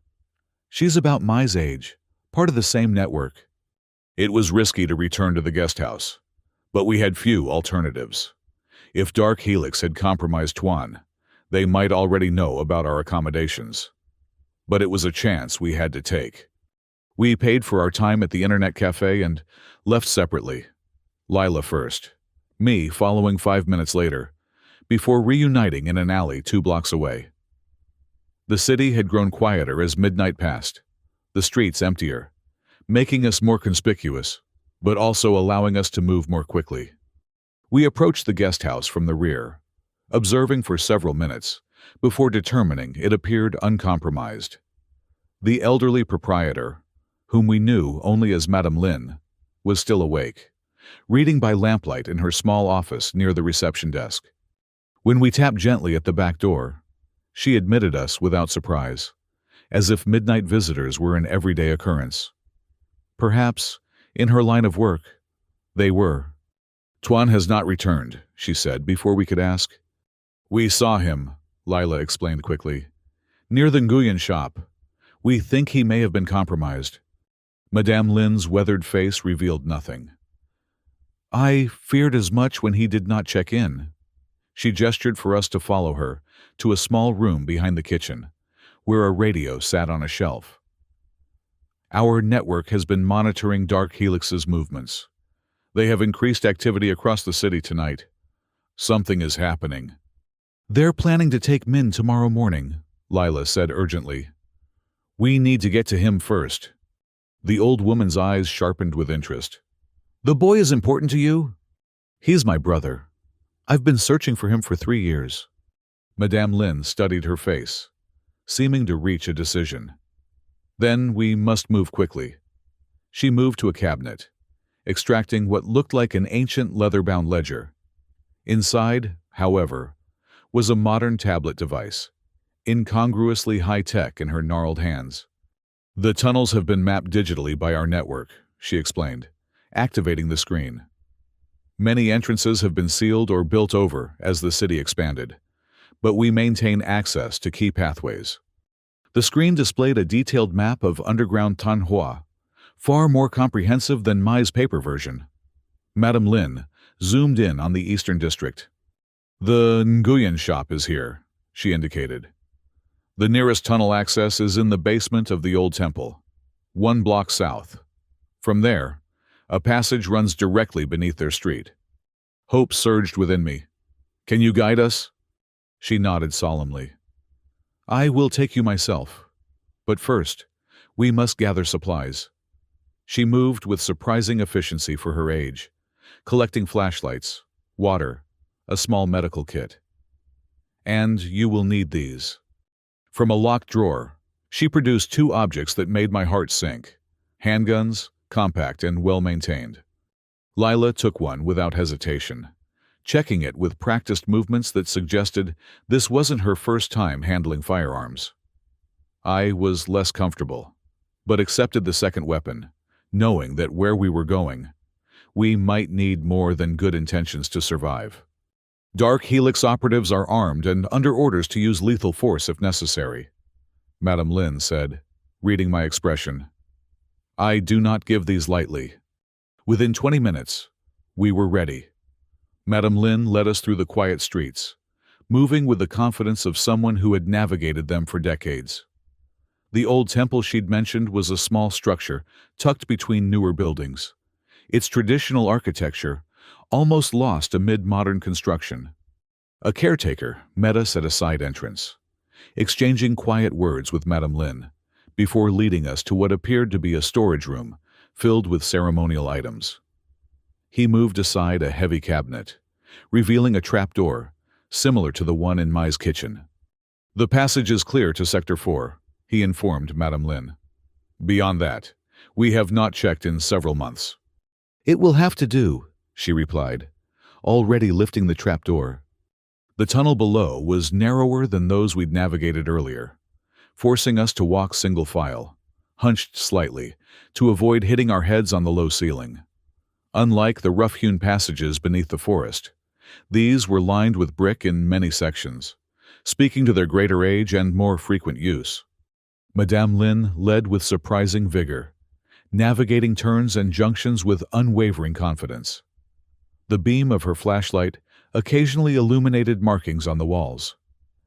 She's about Mai's age, part of the same network. It was risky to return to the guest house, but we had few alternatives. If Dark Helix had compromised Tuan, they might already know about our accommodations. But it was a chance we had to take. We paid for our time at the internet cafe and left separately. Lila first, me following 5 minutes later, before reuniting in an alley 2 blocks away. The city had grown quieter as midnight passed, the streets emptier, making us more conspicuous, but also allowing us to move more quickly. We approached the guest house from the rear, observing for several minutes, before determining it appeared uncompromised. The elderly proprietor, whom we knew only as Madame Lin, was still awake, reading by lamplight in her small office near the reception desk. When we tapped gently at the back door, she admitted us without surprise, as if midnight visitors were an everyday occurrence. Perhaps, in her line of work, they were. "Tuan has not returned," she said before we could ask. "We saw him," Lila explained quickly, "near the Nguyen shop. We think he may have been compromised." Madame Lin's weathered face revealed nothing. "I feared as much when he did not check in." She gestured for us to follow her to a small room behind the kitchen, where a radio sat on a shelf. "Our network has been monitoring Dark Helix's movements. They have increased activity across the city tonight. Something is happening." "They're planning to take Min tomorrow morning," Lila said urgently. "We need to get to him first." The old woman's eyes sharpened with interest. "The boy is important to you?" "He's my brother. I've been searching for him for 3 years." Madame Lin studied her face, seeming to reach a decision. "Then we must move quickly." She moved to a cabinet, extracting what looked like an ancient leather-bound ledger. Inside, however, was a modern tablet device, incongruously high-tech in her gnarled hands. "The tunnels have been mapped digitally by our network," she explained, activating the screen. "Many entrances have been sealed or built over as the city expanded, but we maintain access to key pathways." The screen displayed a detailed map of underground Tanhua, far more comprehensive than Mai's paper version. Madame Lin zoomed in on the Eastern District. "The Nguyen shop is here," she indicated. "The nearest tunnel access is in the basement of the old temple, 1 block south. From there, a passage runs directly beneath their street." Hope surged within me. "Can you guide us?" She nodded solemnly. "I will take you myself. But first, we must gather supplies." She moved with surprising efficiency for her age, collecting flashlights, water, a small medical kit. "And you will need these." From a locked drawer, she produced 2 objects that made my heart sink. Handguns, compact and well-maintained. Lila took one without hesitation, checking it with practiced movements that suggested this wasn't her first time handling firearms. I was less comfortable, but accepted the second weapon, knowing that where we were going, we might need more than good intentions to survive. "Dark Helix operatives are armed and under orders to use lethal force if necessary," Madame Lin said, reading my expression. "I do not give these lightly." Within 20 minutes, we were ready. Madame Lin led us through the quiet streets, moving with the confidence of someone who had navigated them for decades. The old temple she'd mentioned was a small structure tucked between newer buildings, its traditional architecture almost lost amid modern construction. A caretaker met us at a side entrance, exchanging quiet words with Madame Lin, before leading us to what appeared to be a storage room filled with ceremonial items. He moved aside a heavy cabinet, revealing a trapdoor similar to the one in Mai's kitchen. "The passage is clear to Sector 4, he informed Madame Lin. "Beyond that, we have not checked in several months." "It will have to do," she replied, already lifting the trapdoor. The tunnel below was narrower than those we'd navigated earlier, forcing us to walk single file, hunched slightly, to avoid hitting our heads on the low ceiling. Unlike the rough-hewn passages beneath the forest, these were lined with brick in many sections, speaking to their greater age and more frequent use. Madame Lin led with surprising vigor, navigating turns and junctions with unwavering confidence. The beam of her flashlight occasionally illuminated markings on the walls,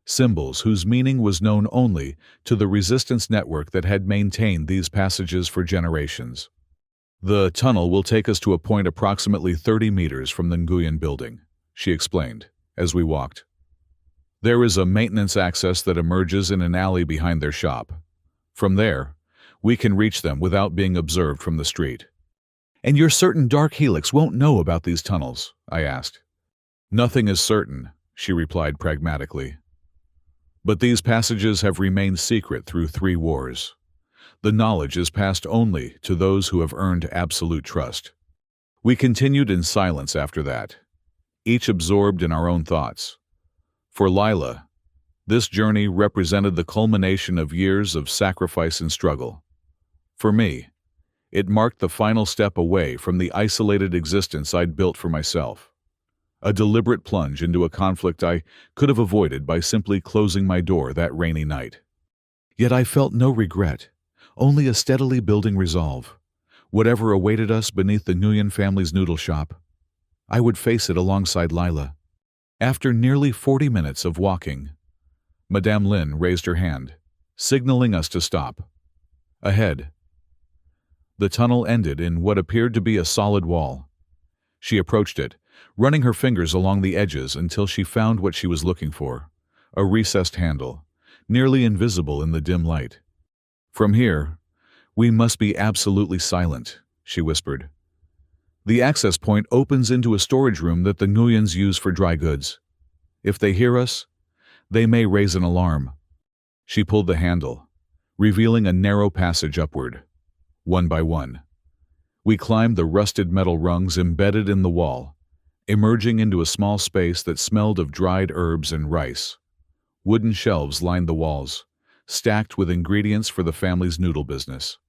symbols whose meaning was known only to the resistance network that had maintained these passages for generations. "The tunnel will take us to a point approximately 30 meters from the Nguyen building," she explained, as we walked. "There is a maintenance access that emerges in an alley behind their shop. From there, we can reach them without being observed from the street." "And you're certain Dark Helix won't know about these tunnels?" I asked. "Nothing is certain," she replied pragmatically. But these passages have remained secret through 3 wars. The knowledge is passed only to those who have earned absolute trust. We continued in silence after that, each absorbed in our own thoughts. For Lila, this journey represented the culmination of years of sacrifice and struggle. For me, it marked the final step away from the isolated existence I'd built for myself. A deliberate plunge into a conflict I could have avoided by simply closing my door that rainy night. Yet I felt no regret, only a steadily building resolve. Whatever awaited us beneath the Nguyen family's noodle shop, I would face it alongside Lila. After nearly 40 minutes of walking, Madame Lin raised her hand, signaling us to stop. Ahead, the tunnel ended in what appeared to be a solid wall. She approached it, running her fingers along the edges until she found what she was looking for, a recessed handle, nearly invisible in the dim light. "From here, we must be absolutely silent," she whispered. "The access point opens into a storage room that the Nguyens use for dry goods. If they hear us, they may raise an alarm." She pulled the handle, revealing a narrow passage upward. One by one, we climbed the rusted metal rungs embedded in the wall, emerging into a small space that smelled of dried herbs and rice. Wooden shelves lined the walls, stacked with ingredients for the family's noodle business.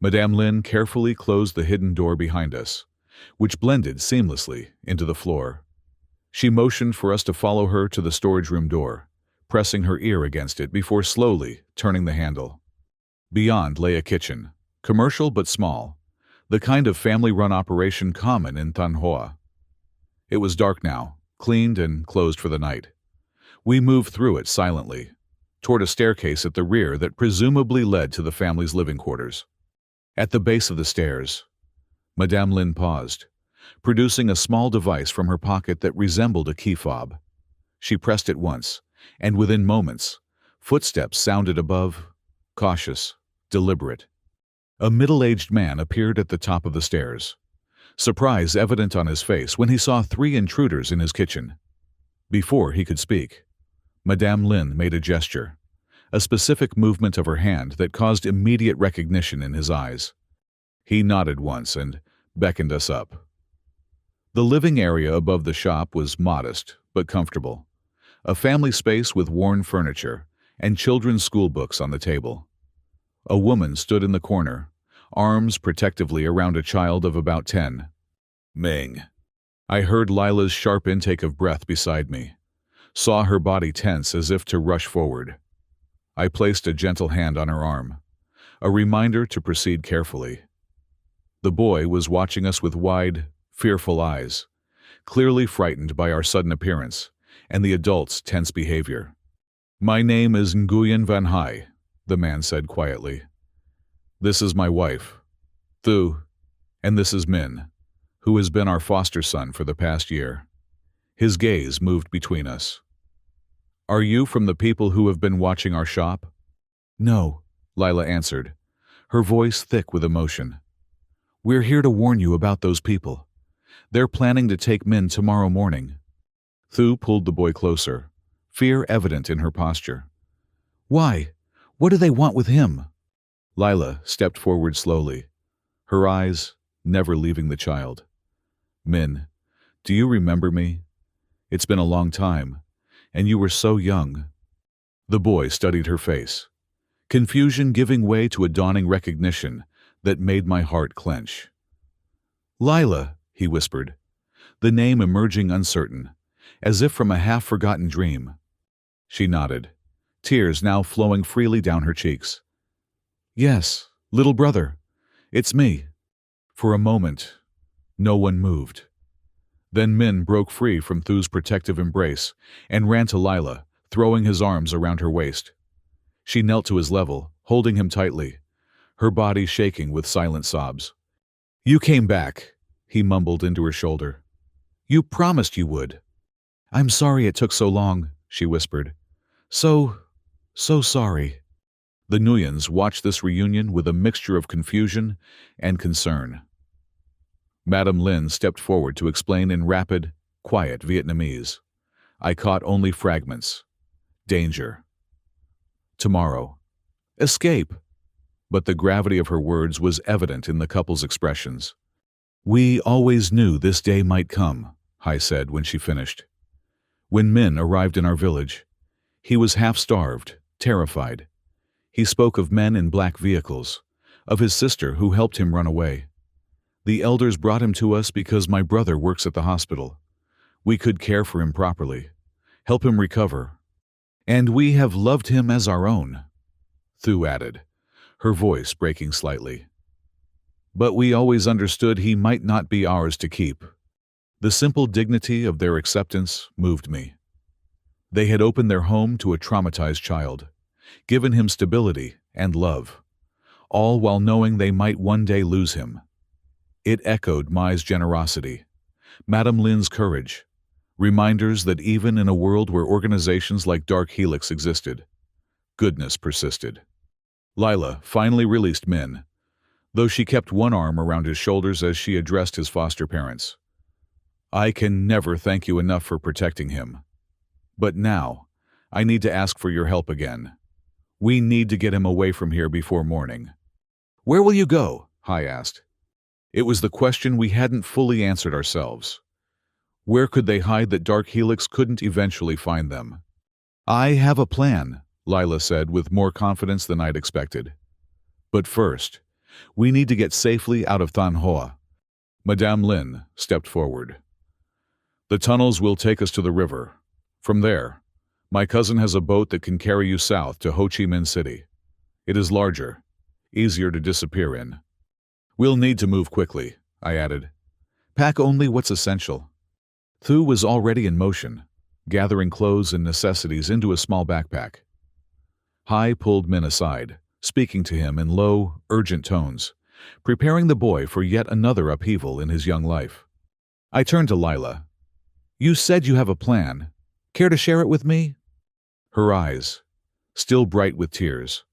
Madame Lin carefully closed the hidden door behind us, which blended seamlessly into the floor. She motioned for us to follow her to the storage room door, pressing her ear against it before slowly turning the handle. Beyond lay a kitchen, commercial but small, the kind of family-run operation common in Thanh Hoa. It was dark now, cleaned and closed for the night. We moved through it silently, toward a staircase at the rear that presumably led to the family's living quarters. At the base of the stairs, Madame Lin paused, producing a small device from her pocket that resembled a key fob. She pressed it once, and within moments, footsteps sounded above, cautious, deliberate. A middle-aged man appeared at the top of the stairs, surprise evident on his face when he saw 3 intruders in his kitchen. Before he could speak, Madame Lin made a gesture, a specific movement of her hand that caused immediate recognition in his eyes. He nodded once and beckoned us up. The living area above the shop was modest but comfortable, a family space with worn furniture and children's school books on the table. A woman stood in the corner, arms protectively around a child of about 10. "Ming." I heard Lila's sharp intake of breath beside me, saw her body tense as if to rush forward. I placed a gentle hand on her arm, a reminder to proceed carefully. The boy was watching us with wide, fearful eyes, clearly frightened by our sudden appearance and the adult's tense behavior. "My name is Nguyen Van Hai," the man said quietly. "This is my wife, Thu, and this is Min, who has been our foster son for the past year." His gaze moved between us. "Are you from the people who have been watching our shop?" "No," Lila answered, her voice thick with emotion. "We're here to warn you about those people. They're planning to take Min tomorrow morning." Thu pulled the boy closer, fear evident in her posture. "Why? What do they want with him?" Lila stepped forward slowly, her eyes never leaving the child. "Min, do you remember me? It's been a long time, and you were so young." The boy studied her face, confusion giving way to a dawning recognition that made my heart clench. "Lila," he whispered, the name emerging uncertain, as if from a half-forgotten dream. She nodded, tears now flowing freely down her cheeks. "Yes, little brother, it's me." For a moment, no one moved. Then Min broke free from Thu's protective embrace and ran to Lila, throwing his arms around her waist. She knelt to his level, holding him tightly, her body shaking with silent sobs. "You came back," he mumbled into her shoulder. "You promised you would." "I'm sorry it took so long," she whispered. So sorry." The Nguyens watched this reunion with a mixture of confusion and concern. Madame Lin stepped forward to explain in rapid, quiet Vietnamese. I caught only fragments. "Danger. Tomorrow. Escape. But the gravity of her words was evident in the couple's expressions. We always knew this day might come, Hai said when she finished. When Min arrived in our village, he was half-starved, terrified. He spoke of men in black vehicles, of his sister who helped him run away. The elders brought him to us because my brother works at the hospital. We could care for him properly, help him recover. And we have loved him as our own, Thu added, her voice breaking slightly. But we always understood he might not be ours to keep. The simple dignity of their acceptance moved me. They had opened their home to a traumatized child, given him stability and love, all while knowing they might one day lose him. It echoed Mai's generosity, Madame Lin's courage, reminders that even in a world where organizations like Dark Helix existed, goodness persisted. Lila finally released Min, though she kept one arm around his shoulders as she addressed his foster parents. I can never thank you enough for protecting him. But now, I need to ask for your help again. We need to get him away from here before morning. Where will you go? Hai asked. It was the question we hadn't fully answered ourselves. Where could they hide that Dark Helix couldn't eventually find them? I have a plan, Lila said with more confidence than I'd expected. But first, we need to get safely out of Than Hoa. Madame Lin stepped forward. The tunnels will take us to the river. From there, my cousin has a boat that can carry you south to Ho Chi Minh City. It is larger, easier to disappear in. We'll need to move quickly, I added. Pack only what's essential. Thu was already in motion, gathering clothes and necessities into a small backpack. Hai pulled Min aside, speaking to him in low, urgent tones, preparing the boy for yet another upheaval in his young life. I turned to Lila. You said you have a plan. Care to share it with me? Her eyes, still bright with tears,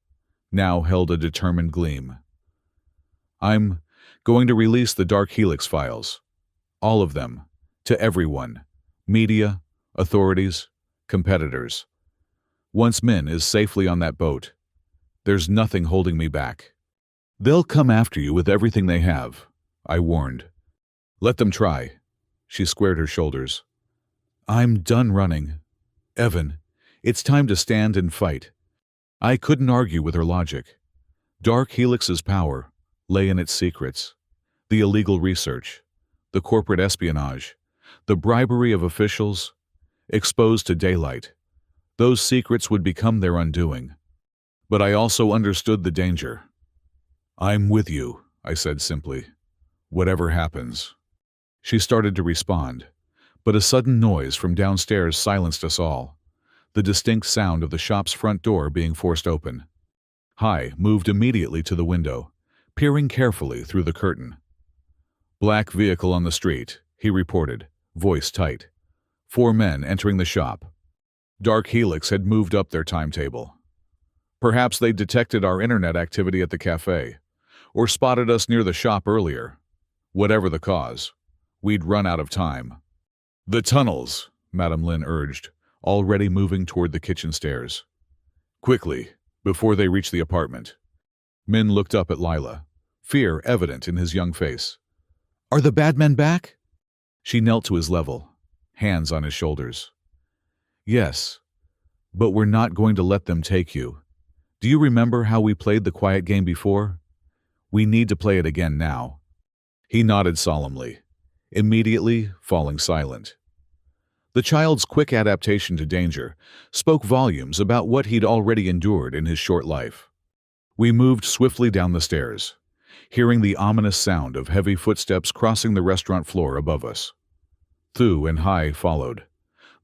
now held a determined gleam. I'm going to release the Dark Helix files. All of them. To everyone. Media, authorities, competitors. Once Min is safely on that boat, there's nothing holding me back. They'll come after you with everything they have, I warned. Let them try. She squared her shoulders. I'm done running. Evan, it's time to stand and fight. I couldn't argue with her logic. Dark Helix's power lay in its secrets, the illegal research, the corporate espionage, the bribery of officials, exposed to daylight. Those secrets would become their undoing. But I also understood the danger. I'm with you, I said simply. Whatever happens. She started to respond, but a sudden noise from downstairs silenced us all, the distinct sound of the shop's front door being forced open. Hai moved immediately to the window, peering carefully through the curtain. Black vehicle on the street, he reported, voice tight. 4 men entering the shop. Dark Helix had moved up their timetable. Perhaps they detected our internet activity at the cafe, or spotted us near the shop earlier. Whatever the cause, we'd run out of time. The tunnels, Madame Lin urged, already moving toward the kitchen stairs. Quickly, before they reached the apartment. Min looked up at Lila, fear evident in his young face. Are the bad men back? She knelt to his level, hands on his shoulders. Yes, but we're not going to let them take you. Do you remember how we played the quiet game before? We need to play it again now. He nodded solemnly, immediately falling silent. The child's quick adaptation to danger spoke volumes about what he'd already endured in his short life. We moved swiftly down the stairs, hearing the ominous sound of heavy footsteps crossing the restaurant floor above us. Thu and Hai followed,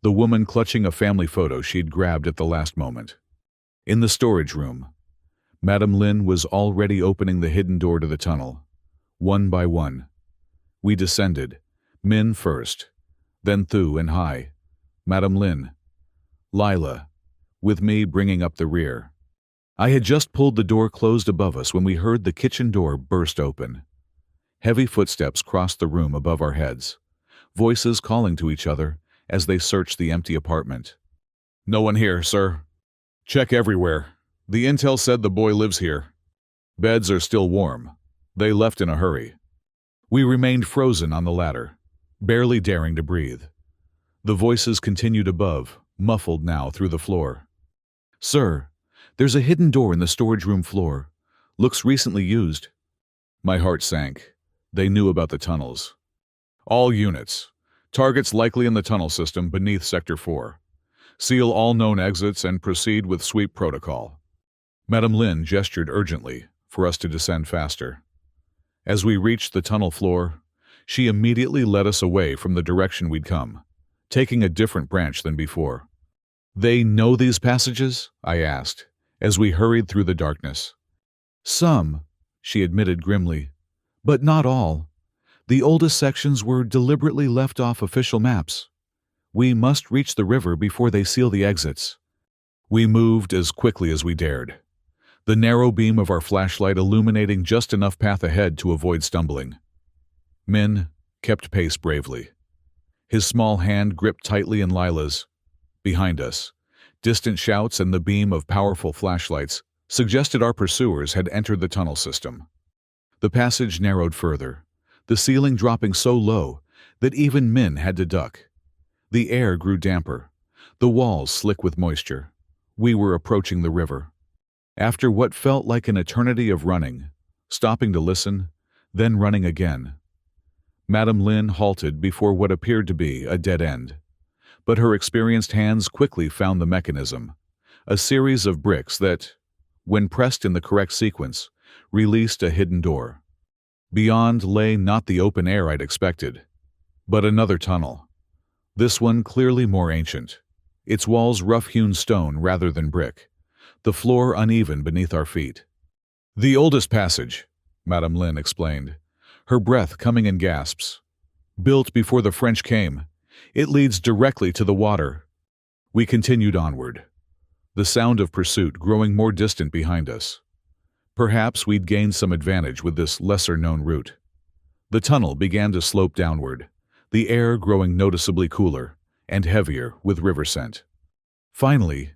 the woman clutching a family photo she'd grabbed at the last moment. In the storage room, Madame Lin was already opening the hidden door to the tunnel, one by one. We descended, Min first, then Thu and Hai, Madame Lin, Lila, with me bringing up the rear. I had just pulled the door closed above us when we heard the kitchen door burst open. Heavy footsteps crossed the room above our heads, voices calling to each other as they searched the empty apartment. No one here, sir. Check everywhere, The intel said the boy lives here. Beds are still warm. They left in a hurry. We remained frozen on the ladder, barely daring to breathe. The voices continued above, muffled now through the floor. Sir, there's a hidden door in the storage room floor. Looks recently used. My heart sank. They knew about the tunnels. All units. Targets likely in the tunnel system beneath Sector 4. Seal all known exits and proceed with sweep protocol. Madame Lin gestured urgently for us to descend faster. As we reached the tunnel floor, she immediately led us away from the direction we'd come, taking a different branch than before. They know these passages? I asked, as we hurried through the darkness. Some, she admitted grimly, but not all. The oldest sections were deliberately left off official maps. We must reach the river before they seal the exits. We moved as quickly as we dared, the narrow beam of our flashlight illuminating just enough path ahead to avoid stumbling. Min kept pace bravely, his small hand gripped tightly in Lila's. Behind us, distant shouts and the beam of powerful flashlights suggested our pursuers had entered the tunnel system. The passage narrowed further, the ceiling dropping so low that even Min had to duck. The air grew damper, the walls slick with moisture. We were approaching the river. After what felt like an eternity of running, stopping to listen, then running again, Madame Lin halted before what appeared to be a dead end. But her experienced hands quickly found the mechanism, a series of bricks that, when pressed in the correct sequence, released a hidden door. Beyond lay not the open air I'd expected, but another tunnel. This one clearly more ancient, its walls rough-hewn stone rather than brick, the floor uneven beneath our feet. The oldest passage, Madame Lin explained, her breath coming in gasps. Built before the French came, it leads directly to the water. We continued onward, the sound of pursuit growing more distant behind us. Perhaps we'd gained some advantage with this lesser-known route. The tunnel began to slope downward, the air growing noticeably cooler and heavier with river scent. Finally,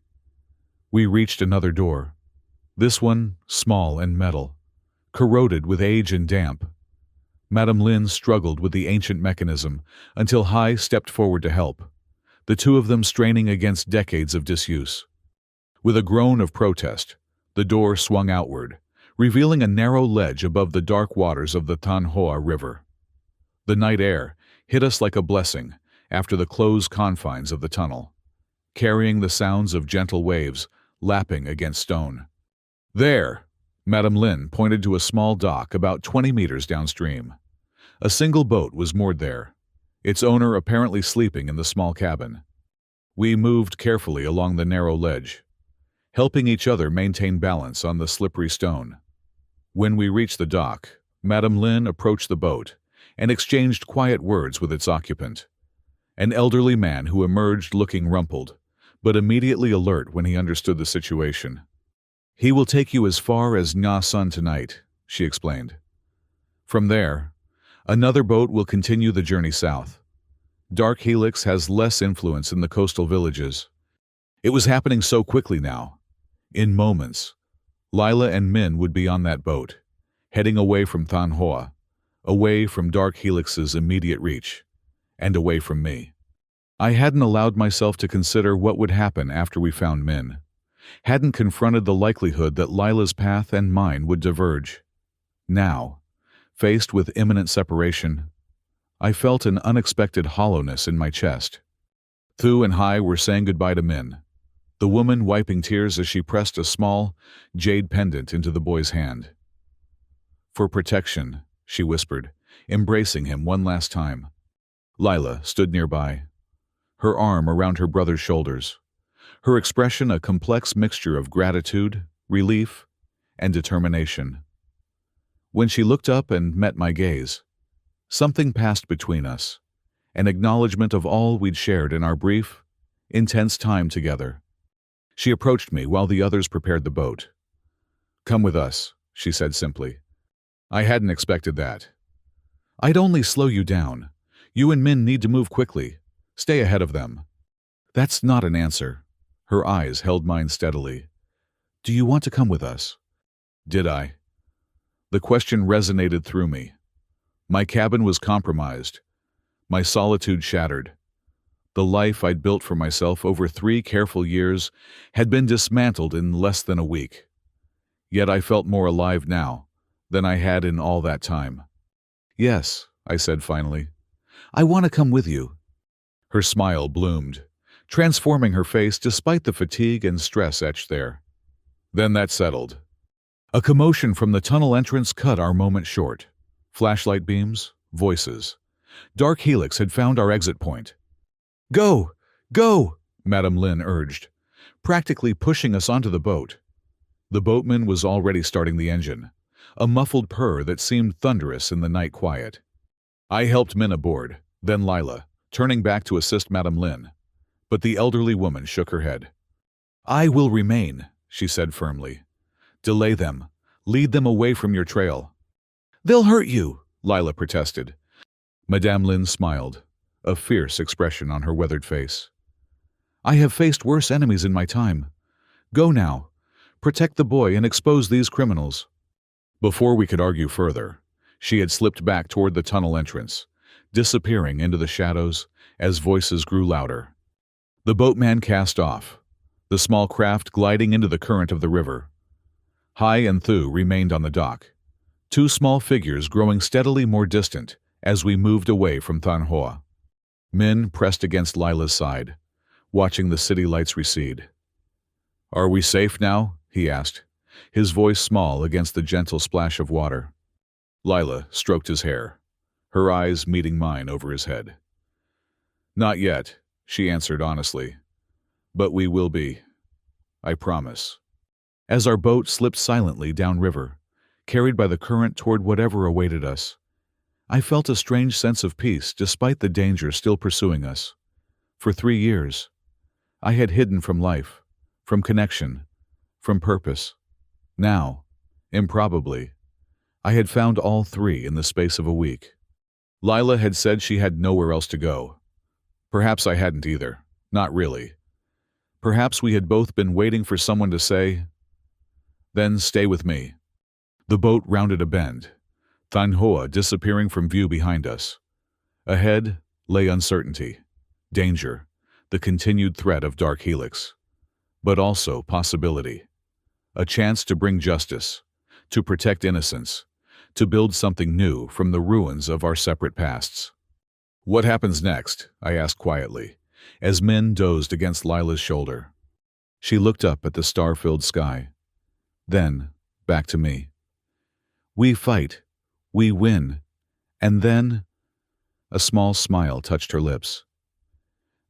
we reached another door, this one small and metal, corroded with age and damp. Madame Lin struggled with the ancient mechanism until Hai stepped forward to help, the two of them straining against decades of disuse. With a groan of protest, the door swung outward, revealing a narrow ledge above the dark waters of the Tanhoa River. The night air hit us like a blessing after the closed confines of the tunnel, carrying the sounds of gentle waves lapping against stone. There, Madame Lin pointed to a small dock about 20 meters downstream. A single boat was moored there, its owner apparently sleeping in the small cabin. We moved carefully along the narrow ledge, helping each other maintain balance on the slippery stone. When we reached the dock, Madame Lin approached the boat and exchanged quiet words with its occupant, an elderly man who emerged looking rumpled, but immediately alert when he understood the situation. He will take you as far as Nha Sun tonight, she explained. From there, another boat will continue the journey south. Dark Helix has less influence in the coastal villages. It was happening so quickly now. In moments, Lila and Min would be on that boat, heading away from Tanhoa, away from Dark Helix's immediate reach, and away from me. I hadn't allowed myself to consider what would happen after we found Min, hadn't confronted the likelihood that Lila's path and mine would diverge. Now, faced with imminent separation, I felt an unexpected hollowness in my chest. Thu and Hai were saying goodbye to Min, the woman wiping tears as she pressed a small, jade pendant into the boy's hand. For protection, she whispered, embracing him one last time. Lila stood nearby, her arm around her brother's shoulders, her expression a complex mixture of gratitude, relief, and determination. When she looked up and met my gaze, something passed between us, an acknowledgement of all we'd shared in our brief, intense time together. She approached me while the others prepared the boat. "Come with us," she said simply. I hadn't expected that. "I'd only slow you down. You and Min need to move quickly. Stay ahead of them." That's not an answer. Her eyes held mine steadily. Do you want to come with us? Did I? The question resonated through me. My cabin was compromised, my solitude shattered. The life I'd built for myself over 3 careful years had been dismantled in less than a week. Yet I felt more alive now than I had in all that time. Yes, I said finally. I want to come with you. Her smile bloomed, transforming her face despite the fatigue and stress etched there. Then that settled. A commotion from the tunnel entrance cut our moment short. Flashlight beams, voices. Dark Helix had found our exit point. Go! Go! Madame Lin urged, practically pushing us onto the boat. The boatman was already starting the engine, a muffled purr that seemed thunderous in the night quiet. I helped Min aboard, then Lila, turning back to assist Madame Lin. But the elderly woman shook her head. I will remain, she said firmly. Delay them. Lead them away from your trail. They'll hurt you, Lila protested. Madame Lin smiled, a fierce expression on her weathered face. I have faced worse enemies in my time. Go now. Protect the boy and expose these criminals. Before we could argue further, she had slipped back toward the tunnel entrance, disappearing into the shadows as voices grew louder. The boatman cast off, the small craft gliding into the current of the river. Hai and Thu remained on the dock, 2 small figures growing steadily more distant as we moved away from Than Hoa. Min pressed against Lila's side, watching the city lights recede. Are we safe now? He asked, his voice small against the gentle splash of water. Lila stroked his hair, her eyes meeting mine over his head. Not yet, she answered honestly. But we will be. I promise. As our boat slipped silently downriver, carried by the current toward whatever awaited us, I felt a strange sense of peace despite the danger still pursuing us. For 3 years, I had hidden from life, from connection, from purpose. Now, improbably, I had found all 3 in the space of a week. Lila had said she had nowhere else to go. Perhaps I hadn't either. Not really. Perhaps we had both been waiting for someone to say, "Then stay with me." The boat rounded a bend, Than Hoa disappearing from view behind us. Ahead lay uncertainty, danger, the continued threat of Dark Helix. But also possibility. A chance to bring justice, to protect innocence, to build something new from the ruins of our separate pasts. What happens next? I asked quietly, as Min dozed against Lila's shoulder. She looked up at the star-filled sky. Then, back to me. We fight. We win. And then... A small smile touched her lips.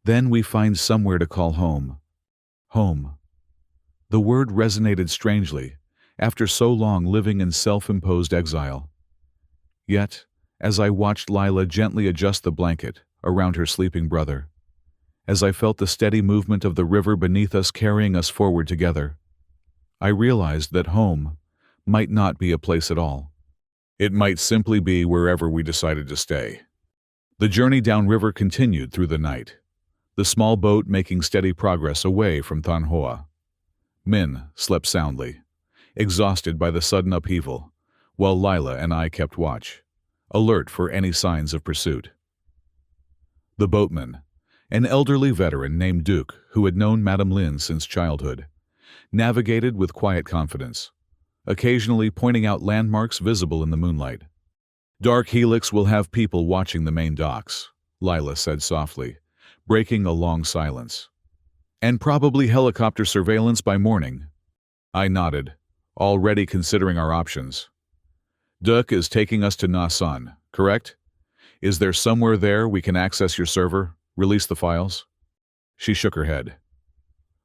Then we find somewhere to call home. Home. The word resonated strangely, after so long living in self-imposed exile. Yet, as I watched Lila gently adjust the blanket around her sleeping brother, as I felt the steady movement of the river beneath us carrying us forward together, I realized that home might not be a place at all. It might simply be wherever we decided to stay. The journey downriver continued through the night, the small boat making steady progress away from Than Hoa. Min slept soundly, exhausted by the sudden upheaval, while Lila and I kept watch, alert for any signs of pursuit. The boatman, an elderly veteran named Duke who had known Madame Lin since childhood, navigated with quiet confidence, occasionally pointing out landmarks visible in the moonlight. Dark Helix will have people watching the main docks, Lila said softly, breaking a long silence. And probably helicopter surveillance by morning. I nodded, already considering our options. Duke is taking us to Na San, correct? Is there somewhere there we can access your server, release the files? She shook her head.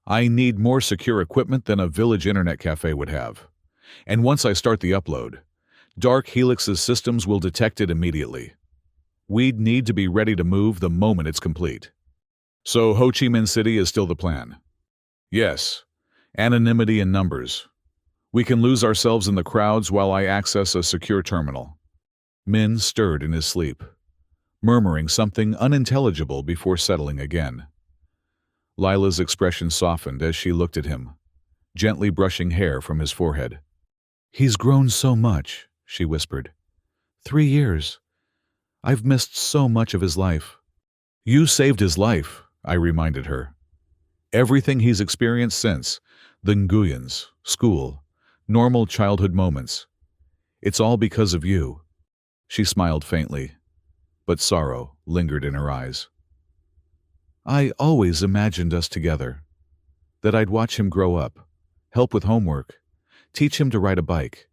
I need more secure equipment than a village internet cafe would have. And once I start the upload, Dark Helix's systems will detect it immediately. We'd need to be ready to move the moment it's complete. So Ho Chi Minh City is still the plan? Yes. Anonymity in numbers. We can lose ourselves in the crowds while I access a secure terminal. Min stirred in his sleep, murmuring something unintelligible before settling again. Lila's expression softened as she looked at him, gently brushing hair from his forehead. "He's grown so much," she whispered. 3 years. I've missed so much of his life." "You saved his life," I reminded her. "Everything he's experienced since, the Nguyens, school, normal childhood moments, it's all because of you." She smiled faintly, but sorrow lingered in her eyes. "I always imagined us together, that I'd watch him grow up, help with homework, teach him to ride a bike.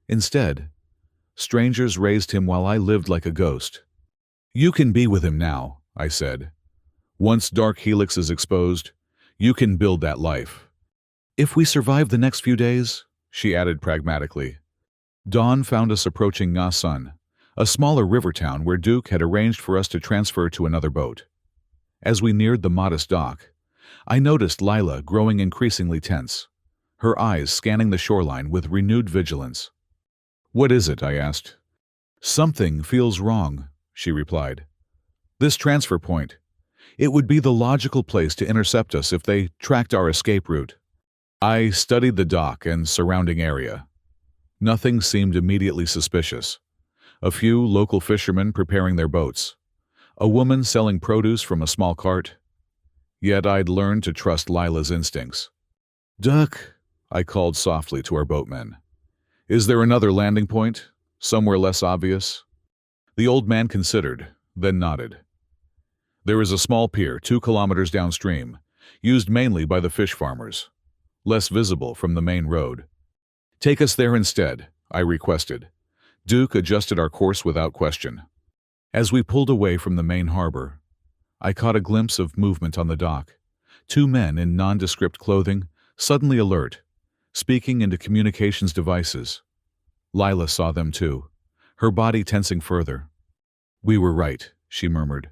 Instead, strangers raised him while I lived like a ghost." "You can be with him now," I said. "Once Dark Helix is exposed, you can build that life." "If we survive the next few days," she added pragmatically. Dawn found us approaching Nga, a smaller river town where Duke had arranged for us to transfer to another boat. As we neared the modest dock, I noticed Lila growing increasingly tense, her eyes scanning the shoreline with renewed vigilance. "What is it?" I asked. "Something feels wrong," she replied. "This transfer point. It would be the logical place to intercept us if they tracked our escape route." I studied the dock and surrounding area. Nothing seemed immediately suspicious. A few local fishermen preparing their boats. A woman selling produce from a small cart. Yet I'd learned to trust Lila's instincts. "Duck," I called softly to our boatmen. "Is there another landing point? Somewhere less obvious?" The old man considered, then nodded. "There is a small pier 2 kilometers downstream, used mainly by the fish farmers, less visible from the main road." "Take us there instead," I requested. Duke adjusted our course without question. As we pulled away from the main harbor, I caught a glimpse of movement on the dock. 2 men in nondescript clothing, suddenly alert, speaking into communications devices. Lila saw them too, her body tensing further. "We were right," she murmured.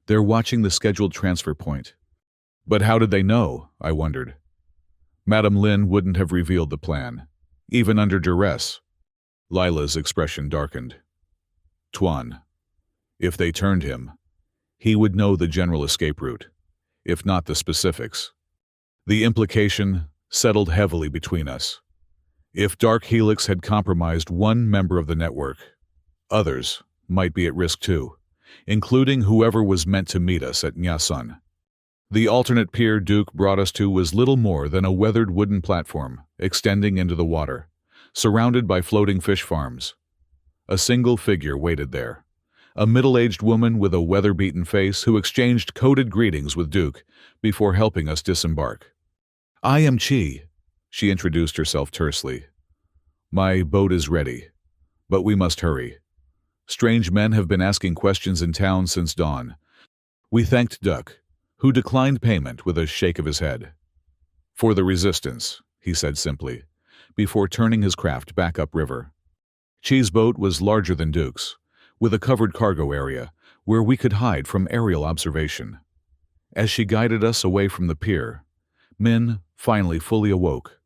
"They're watching the scheduled transfer point." "But how did they know?" I wondered. "Madame Lin wouldn't have revealed the plan, even under duress." Lila's expression darkened. "Tuan, if they turned him, he would know the general escape route, if not the specifics." The implication settled heavily between us. If Dark Helix had compromised one member of the network, others might be at risk too, including whoever was meant to meet us at Nyasun. The alternate pier Duke brought us to was little more than a weathered wooden platform extending into the water, surrounded by floating fish farms. A single figure waited there, a middle-aged woman with a weather-beaten face who exchanged coded greetings with Duke before helping us disembark. "I am Chi," she introduced herself tersely. "My boat is ready, but we must hurry. Strange men have been asking questions in town since dawn." We thanked Duck, who declined payment with a shake of his head. "For the resistance," he said simply, before turning his craft back upriver. Chi's boat was larger than Duke's, with a covered cargo area where we could hide from aerial observation. As she guided us away from the pier, Min finally fully awoke,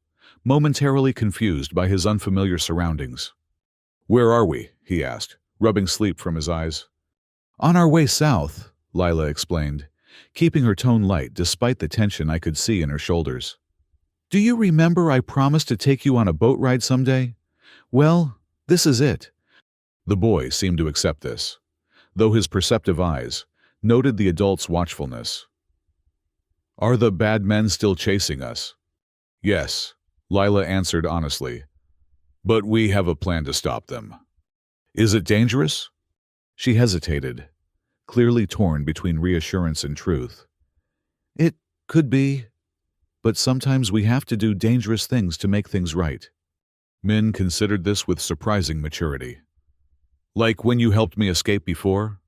momentarily confused by his unfamiliar surroundings. "Where are we?" he asked, rubbing sleep from his eyes. "On our way south," Lila explained, keeping her tone light despite the tension I could see in her shoulders. "Do you remember I promised to take you on a boat ride someday? Well, this is it." The boy seemed to accept this, though his perceptive eyes noted the adult's watchfulness. "Are the bad men still chasing us?" "Yes," Lila answered honestly. "But we have a plan to stop them." "Is it dangerous?" She hesitated, clearly torn between reassurance and truth. "It could be, but sometimes we have to do dangerous things to make things right." Min considered this with surprising maturity. "Like when you helped me escape before?"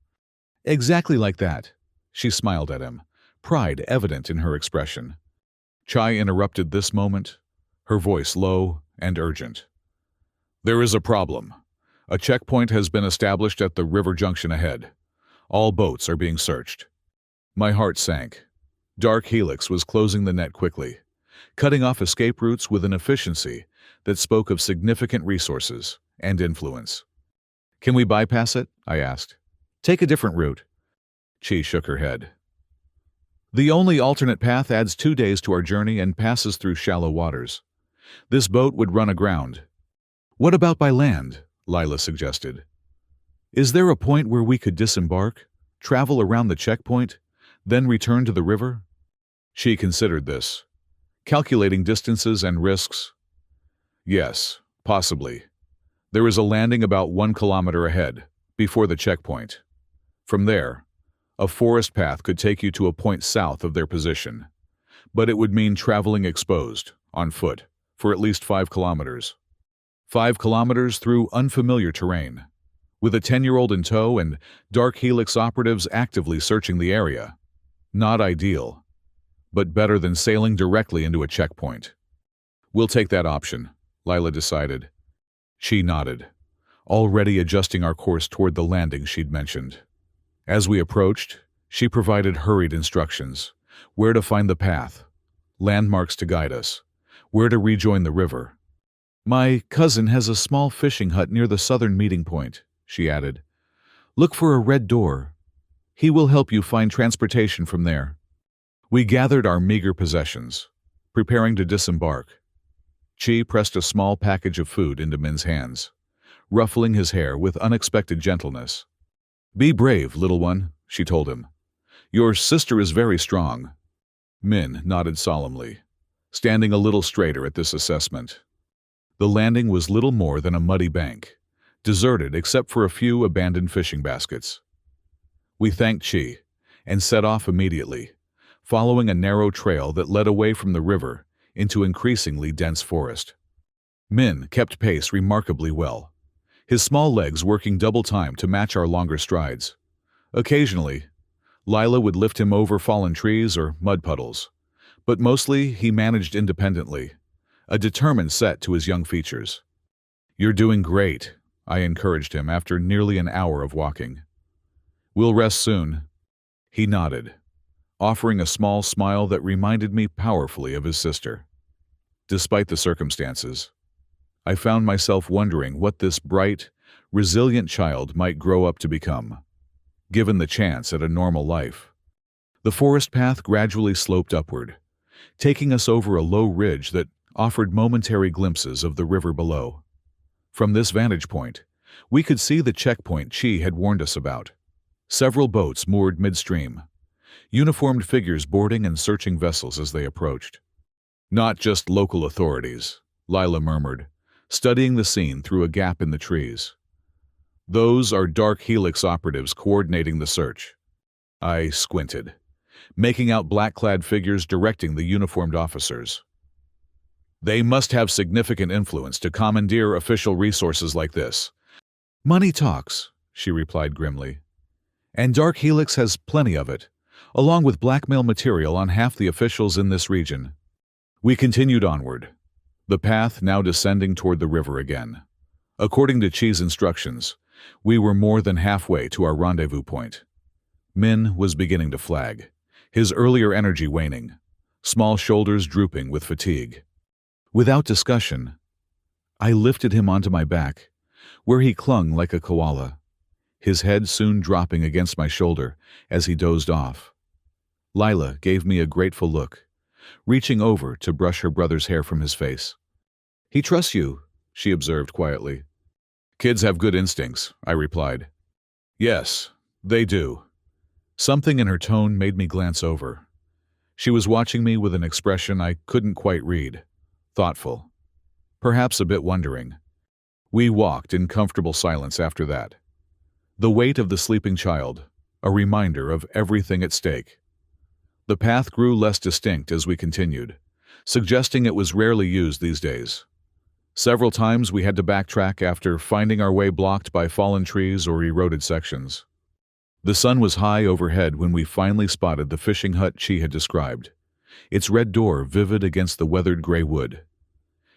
"Exactly like that." She smiled at him, pride evident in her expression. Chai interrupted this moment, her voice low and urgent. "There is a problem. A checkpoint has been established at the river junction ahead. All boats are being searched." My heart sank. Dark Helix was closing the net quickly, cutting off escape routes with an efficiency that spoke of significant resources and influence. "Can we bypass it?" I asked. "Take a different route." Chi shook her head. The only alternate path adds 2 days to our journey and passes through shallow waters. This boat would run aground. What about by land? Lila suggested. Is there a point where we could disembark, travel around the checkpoint, then return to the river? She considered this, calculating distances and risks. Yes, possibly. There is a landing about 1 kilometer ahead, before the checkpoint. From there, a forest path could take you to a point south of their position, but it would mean traveling exposed, on foot, for at least 5 kilometers. 5 kilometers through unfamiliar terrain, with a 10-year-old in tow and Dark Helix operatives actively searching the area. Not ideal, but better than sailing directly into a checkpoint. We'll take that option, Lila decided. She nodded, already adjusting our course toward the landing she'd mentioned. As we approached, she provided hurried instructions: where to find the path, landmarks to guide us, where to rejoin the river. My cousin has a small fishing hut near the southern meeting point, she added. Look for a red door. He will help you find transportation from there. We gathered our meager possessions, preparing to disembark. Chi pressed a small package of food into Min's hands, ruffling his hair with unexpected gentleness. Be brave, little one, she told him. Your sister is very strong. Min nodded solemnly, standing a little straighter at this assessment. The landing was little more than a muddy bank, deserted except for a few abandoned fishing baskets. We thanked Chi and set off immediately, following a narrow trail that led away from the river into increasingly dense forest. Min kept pace remarkably well, his small legs working double time to match our longer strides. Occasionally, Lila would lift him over fallen trees or mud puddles, but mostly he managed independently, a determined set to his young features. You're doing great, I encouraged him after nearly an hour of walking. We'll rest soon. He nodded, offering a small smile that reminded me powerfully of his sister. Despite the circumstances, I found myself wondering what this bright, resilient child might grow up to become, given the chance at a normal life. The forest path gradually sloped upward, taking us over a low ridge that offered momentary glimpses of the river below. From this vantage point, we could see the checkpoint Chi had warned us about. Several boats moored midstream, uniformed figures boarding and searching vessels as they approached. Not just local authorities, Lila murmured, studying the scene through a gap in the trees. Those are Dark Helix operatives coordinating the search. I squinted, making out black-clad figures directing the uniformed officers. They must have significant influence to commandeer official resources like this. Money talks, she replied grimly. And Dark Helix has plenty of it, along with blackmail material on half the officials in this region. We continued onward, the path now descending toward the river again. According to Chi's instructions, we were more than halfway to our rendezvous point. Min was beginning to flag, his earlier energy waning, small shoulders drooping with fatigue. Without discussion, I lifted him onto my back, where he clung like a koala, his head soon dropping against my shoulder as he dozed off. Lila gave me a grateful look, reaching over to brush her brother's hair from his face. He trusts you, she observed quietly. Kids have good instincts, I replied. Yes, they do. Something in her tone made me glance over. She was watching me with an expression I couldn't quite read, thoughtful, perhaps a bit wondering. We walked in comfortable silence after that. The weight of the sleeping child, a reminder of everything at stake. The path grew less distinct as we continued, suggesting it was rarely used these days. Several times we had to backtrack after finding our way blocked by fallen trees or eroded sections. The sun was high overhead when we finally spotted the fishing hut Chi had described, its red door vivid against the weathered gray wood.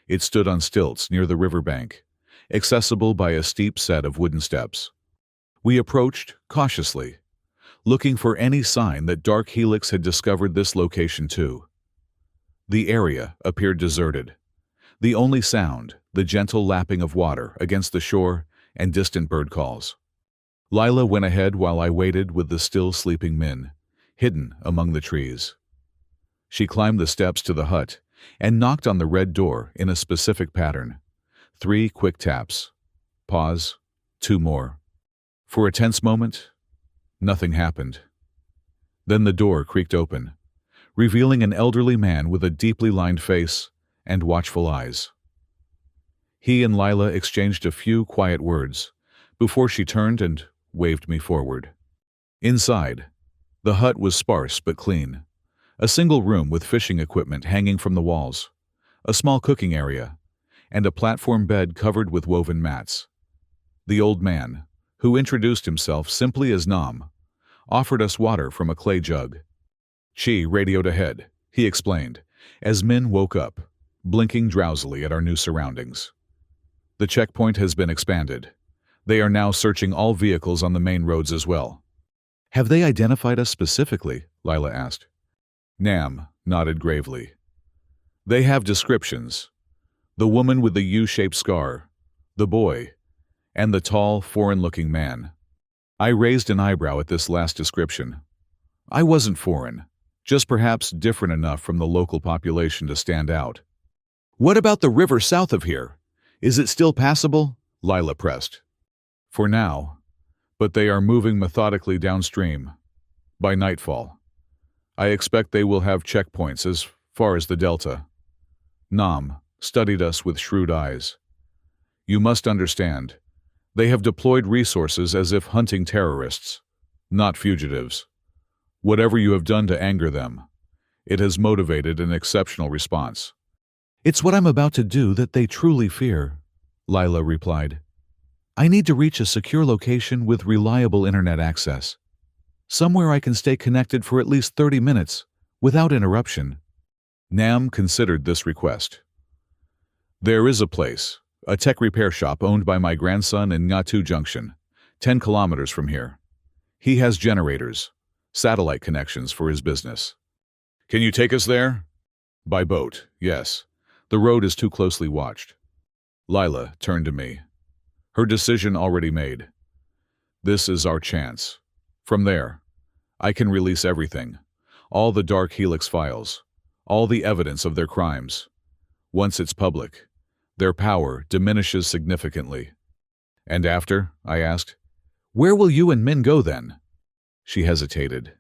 It stood on stilts near the riverbank, accessible by a steep set of wooden steps. We approached cautiously, looking for any sign that Dark Helix had discovered this location too. The area appeared deserted. The only sound, the gentle lapping of water against the shore and distant bird calls. Lila went ahead while I waited with the still sleeping Min, hidden among the trees. She climbed the steps to the hut and knocked on the red door in a specific pattern. 3 quick taps. Pause. 2 more. For a tense moment, nothing happened. Then the door creaked open, revealing an elderly man with a deeply lined face and watchful eyes. He and Lila exchanged a few quiet words before she turned and waved me forward. Inside, the hut was sparse but clean. A single room with fishing equipment hanging from the walls, a small cooking area, and a platform bed covered with woven mats. The old man, who introduced himself simply as Nam, offered us water from a clay jug. Chi radioed ahead, he explained, as Min woke up, blinking drowsily at our new surroundings. The checkpoint has been expanded. They are now searching all vehicles on the main roads as well. Have they identified us specifically? Lila asked. Nam nodded gravely. They have descriptions. The woman with the U-shaped scar, the boy, and the tall, foreign-looking man. I raised an eyebrow at this last description. I wasn't foreign, just perhaps different enough from the local population to stand out. What about the river south of here? Is it still passable? Lila pressed. For now, but they are moving methodically downstream. By nightfall, I expect they will have checkpoints as far as the delta. Nam studied us with shrewd eyes. You must understand, they have deployed resources as if hunting terrorists, not fugitives. Whatever you have done to anger them, it has motivated an exceptional response. It's what I'm about to do that they truly fear, Lila replied. I need to reach a secure location with reliable internet access. Somewhere I can stay connected for at least 30 minutes, without interruption. Nam considered this request. There is a place, a tech repair shop owned by my grandson in Ngatu Junction, 10 kilometers from here. He has generators, satellite connections for his business. Can you take us there? By boat, yes. The road is too closely watched. Lila turned to me, her decision already made. This is our chance. From there, I can release everything, all the Dark Helix files, all the evidence of their crimes. Once it's public, their power diminishes significantly. And after, I asked, where will you and Min go then? She hesitated,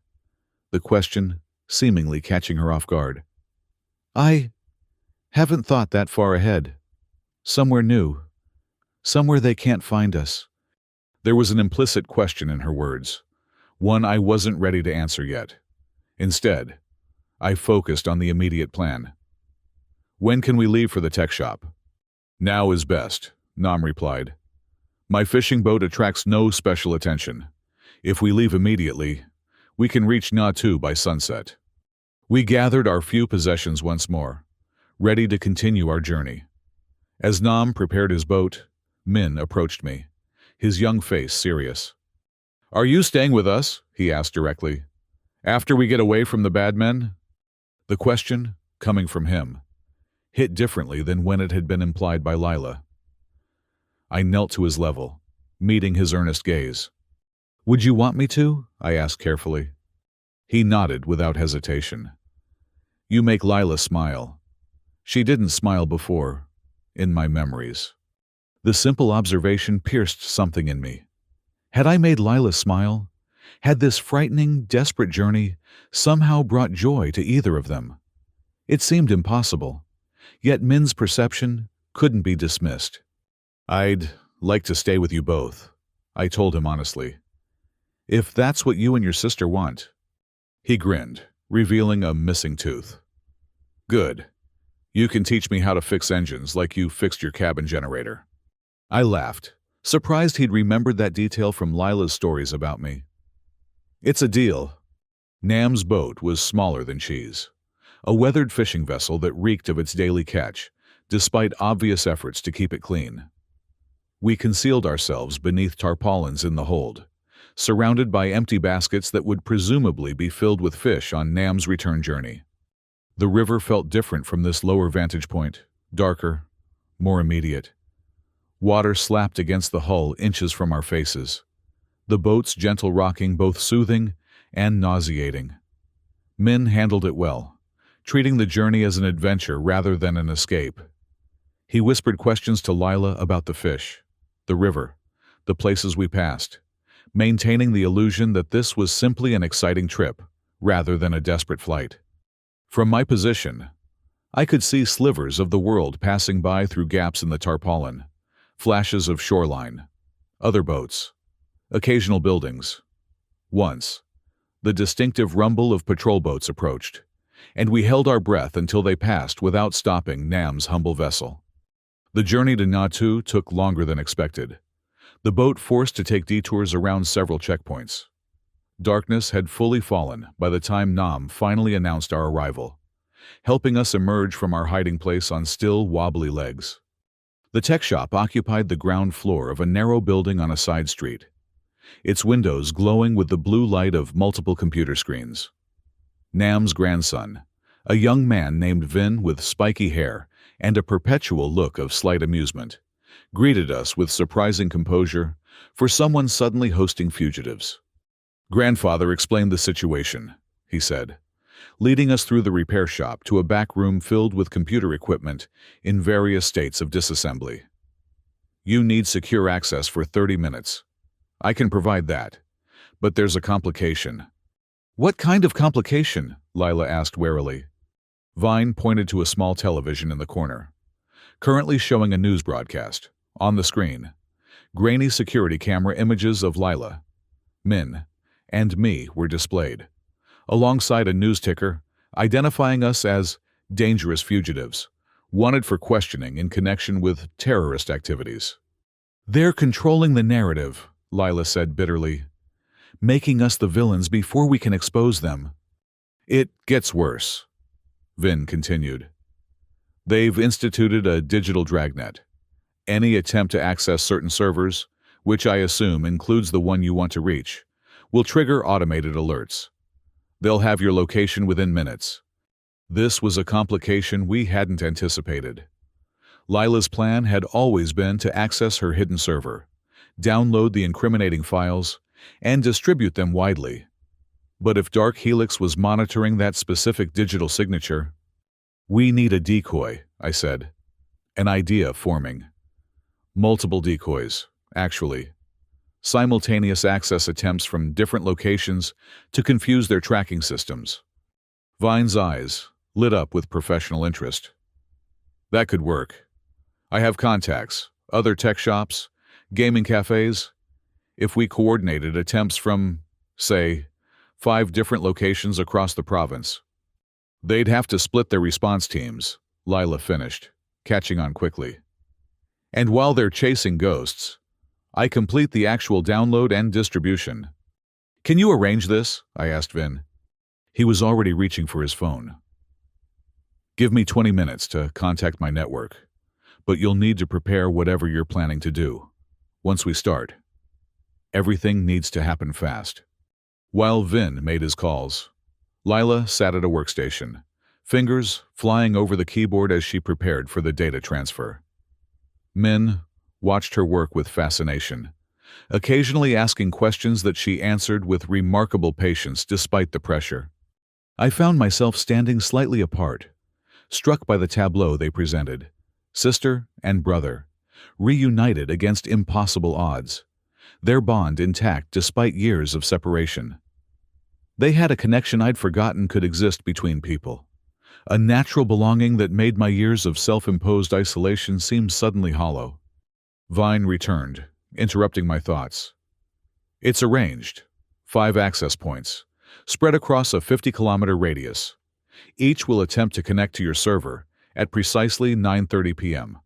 the question seemingly catching her off guard. I haven't thought that far ahead. Somewhere new. Somewhere they can't find us. There was an implicit question in her words, one I wasn't ready to answer yet. Instead, I focused on the immediate plan. When can we leave for the tech shop? Now is best, Nam replied. My fishing boat attracts no special attention. If we leave immediately, we can reach Ngatu by sunset. We gathered our few possessions once more, ready to continue our journey. As Nam prepared his boat, Min approached me, his young face serious. Are you staying with us? He asked directly. After we get away from the bad men? The question, coming from him, hit differently than when it had been implied by Lila. I knelt to his level, meeting his earnest gaze. Would you want me to? I asked carefully. He nodded without hesitation. You make Lila smile. She didn't smile before, in my memories. The simple observation pierced something in me. Had I made Lila smile? Had this frightening, desperate journey somehow brought joy to either of them? It seemed impossible, yet Min's perception couldn't be dismissed. I'd like to stay with you both, I told him honestly. If that's what you and your sister want. He grinned, revealing a missing tooth. Good. You can teach me how to fix engines like you fixed your cabin generator. I laughed, surprised he'd remembered that detail from Lila's stories about me. It's a deal. Nam's boat was smaller than Chi's, a weathered fishing vessel that reeked of its daily catch, despite obvious efforts to keep it clean. We concealed ourselves beneath tarpaulins in the hold, surrounded by empty baskets that would presumably be filled with fish on Nam's return journey. The river felt different from this lower vantage point, darker, more immediate. Water slapped against the hull inches from our faces, the boat's gentle rocking both soothing and nauseating. Min handled it well, treating the journey as an adventure rather than an escape. He whispered questions to Lila about the fish, the river, the places we passed, maintaining the illusion that this was simply an exciting trip rather than a desperate flight. From my position, I could see slivers of the world passing by through gaps in the tarpaulin, flashes of shoreline, other boats, occasional buildings. Once, the distinctive rumble of patrol boats approached, and we held our breath until they passed without stopping Nam's humble vessel. The journey to Natu took longer than expected, the boat forced to take detours around several checkpoints. Darkness had fully fallen by the time Nam finally announced our arrival, helping us emerge from our hiding place on still wobbly legs. The tech shop occupied the ground floor of a narrow building on a side street, its windows glowing with the blue light of multiple computer screens. Nam's grandson, a young man named Vin with spiky hair and a perpetual look of slight amusement, greeted us with surprising composure for someone suddenly hosting fugitives. "Grandfather explained the situation," he said, leading us through the repair shop to a back room filled with computer equipment in various states of disassembly. "You need secure access for 30 minutes. I can provide that, but there's a complication." "What kind of complication?" Lila asked warily. Vine pointed to a small television in the corner, currently showing a news broadcast. On the screen, grainy security camera images of Lila, Min, and me were displayed, alongside a news ticker identifying us as dangerous fugitives, wanted for questioning in connection with terrorist activities. "They're controlling the narrative," Lila said bitterly, "making us the villains before we can expose them." "It gets worse," Vin continued. "They've instituted a digital dragnet. Any attempt to access certain servers, which I assume includes the one you want to reach, will trigger automated alerts. They'll have your location within minutes." This was a complication we hadn't anticipated. Lila's plan had always been to access her hidden server, download the incriminating files, and distribute them widely. But if Dark Helix was monitoring that specific digital signature, "We need a decoy," I said, an idea forming. Multiple decoys, actually. Simultaneous access attempts from different locations to confuse their tracking systems. Vine's eyes lit up with professional interest. "That could work. I have contacts, other tech shops, gaming cafes. If we coordinated attempts from, say, 5 different locations across the province." "They'd have to split their response teams," Lila finished, catching on quickly. "And while they're chasing ghosts, I complete the actual download and distribution." "Can you arrange this?" I asked Vin. He was already reaching for his phone. "Give me 20 minutes to contact my network, but you'll need to prepare whatever you're planning to do. Once we start, everything needs to happen fast." While Vin made his calls, Lila sat at a workstation, fingers flying over the keyboard as she prepared for the data transfer. Min watched her work with fascination, occasionally asking questions that she answered with remarkable patience despite the pressure. I found myself standing slightly apart, struck by the tableau they presented: sister and brother, reunited against impossible odds, their bond intact despite years of separation. They had a connection I'd forgotten could exist between people, a natural belonging that made my years of self-imposed isolation seem suddenly hollow. Vine returned, interrupting my thoughts. "It's arranged. 5 access points, spread across a 50-kilometer radius. Each will attempt to connect to your server at precisely 9:30 p.m.,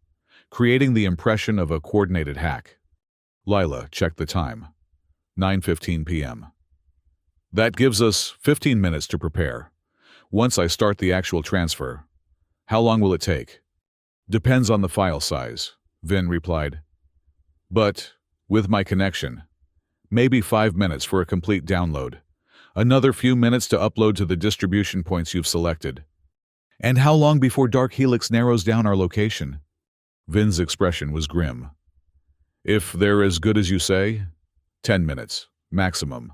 creating the impression of a coordinated hack." Lila checked the time. 9:15 p.m. "That gives us 15 minutes to prepare. Once I start the actual transfer, how long will it take?" "Depends on the file size," Vin replied. "But, with my connection, maybe 5 minutes for a complete download. Another few minutes to upload to the distribution points you've selected." "And how long before Dark Helix narrows down our location?" Vin's expression was grim. "If they're as good as you say, 10 minutes, maximum.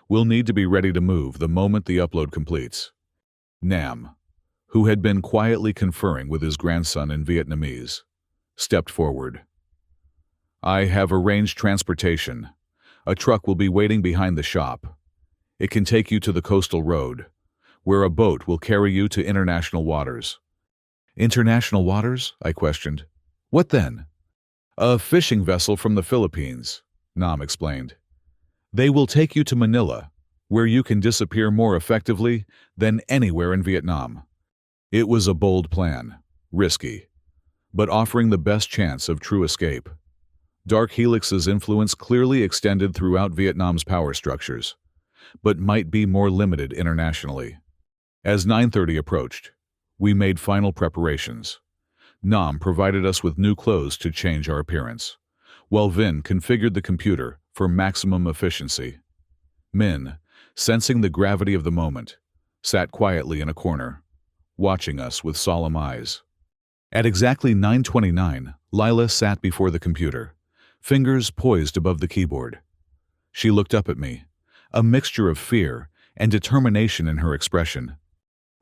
We'll need to be ready to move the moment the upload completes. Nam, who had been quietly conferring with his grandson in Vietnamese, stepped forward. I have arranged transportation. A truck will be waiting behind the shop. It can take you to the coastal road, where a boat will carry you to international waters. International waters? I questioned. What then? A fishing vessel from the Philippines, Nam explained. They will take you to Manila, where you can disappear more effectively than anywhere in Vietnam. It was a bold plan, risky, but offering the best chance of true escape. Dark Helix's influence clearly extended throughout Vietnam's power structures, but might be more limited internationally. As 9:30 approached, we made final preparations. Nam provided us with new clothes to change our appearance, while Vin configured the computer for maximum efficiency. Min, sensing the gravity of the moment, sat quietly in a corner, watching us with solemn eyes. At exactly 9:29, Lila sat before the computer, fingers poised above the keyboard. She looked up at me, a mixture of fear and determination in her expression.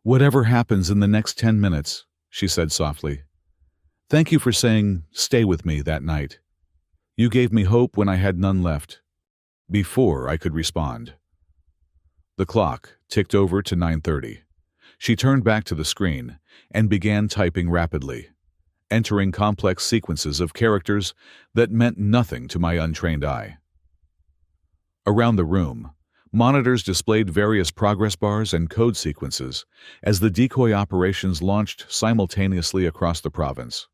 "Whatever happens in the next 10 minutes," she said softly. "Thank you for saying, 'stay with me' that night. You gave me hope when I had none left." Before I could respond, the clock ticked over to 9:30. She turned back to the screen and began typing rapidly, entering complex sequences of characters that meant nothing to my untrained eye. Around the room, monitors displayed various progress bars and code sequences as the decoy operations launched simultaneously across the province.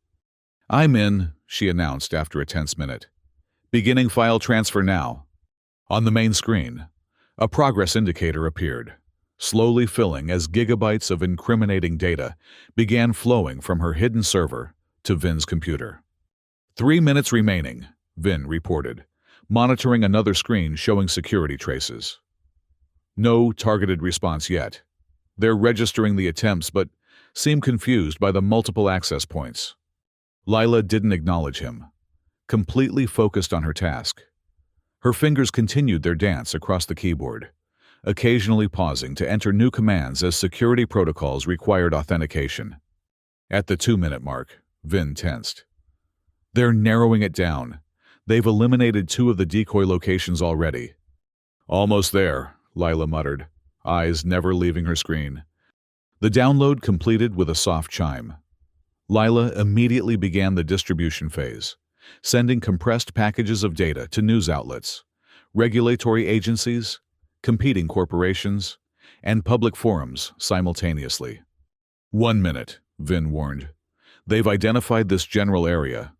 "I'm in," she announced after a tense minute. "Beginning file transfer now." On the main screen, a progress indicator appeared, slowly filling as gigabytes of incriminating data began flowing from her hidden server to Vin's computer. 3 minutes remaining, Vin reported, monitoring another screen showing security traces. No targeted response yet. They're registering the attempts but seem confused by the multiple access points. Lila didn't acknowledge him, completely focused on her task. Her fingers continued their dance across the keyboard, occasionally pausing to enter new commands as security protocols required authentication. At the 2-minute mark, Vin tensed. "They're narrowing it down. They've eliminated 2 of the decoy locations already." "Almost there," Lila muttered, eyes never leaving her screen. The download completed with a soft chime. Lila immediately began the distribution phase, sending compressed packages of data to news outlets, regulatory agencies, competing corporations, and public forums simultaneously. 1 minute, Vin warned. "They've identified this general area."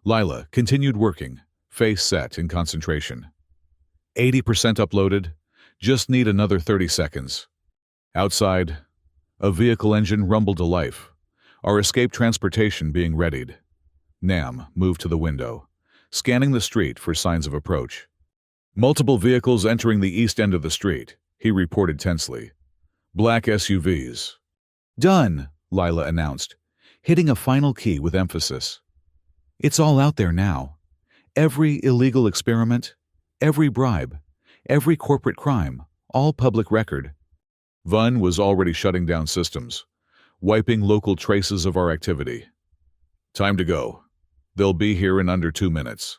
Lila continued working, face set in concentration. 80% uploaded. Just need another 30 seconds. Outside, a vehicle engine rumbled to life, our escape transportation being readied. Nam moved to the window, scanning the street for signs of approach. "Multiple vehicles entering the east end of the street," he reported tensely. "Black SUVs." "Done," Lila announced, hitting a final key with emphasis. "It's all out there now. Every illegal experiment, every bribe, every corporate crime, all public record." Vun was already shutting down systems, wiping local traces of our activity. "Time to go. They'll be here in under 2 minutes."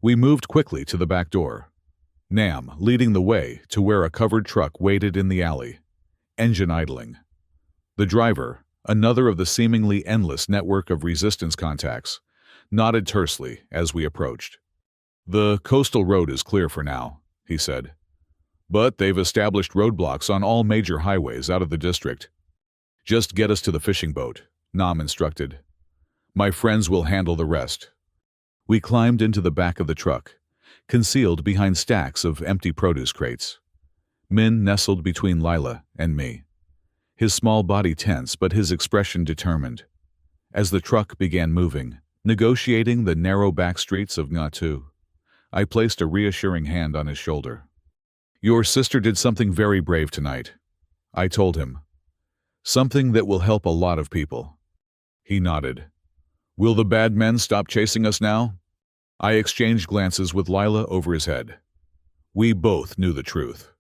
We moved quickly to the back door, Nam leading the way to where a covered truck waited in the alley, engine idling. The driver, another of the seemingly endless network of resistance contacts, nodded tersely as we approached. "The coastal road is clear for now," he said. "But they've established roadblocks on all major highways out of the district. Just get us to the fishing boat," Nam instructed. "My friends will handle the rest." We climbed into the back of the truck, concealed behind stacks of empty produce crates. Min nestled between Lila and me, his small body tense but his expression determined. As the truck began moving, negotiating the narrow back streets of Ngatu, I placed a reassuring hand on his shoulder. "Your sister did something very brave tonight," I told him. "Something that will help a lot of people." He nodded. "Will the bad men stop chasing us now?" I exchanged glances with Lila over his head. We both knew the truth.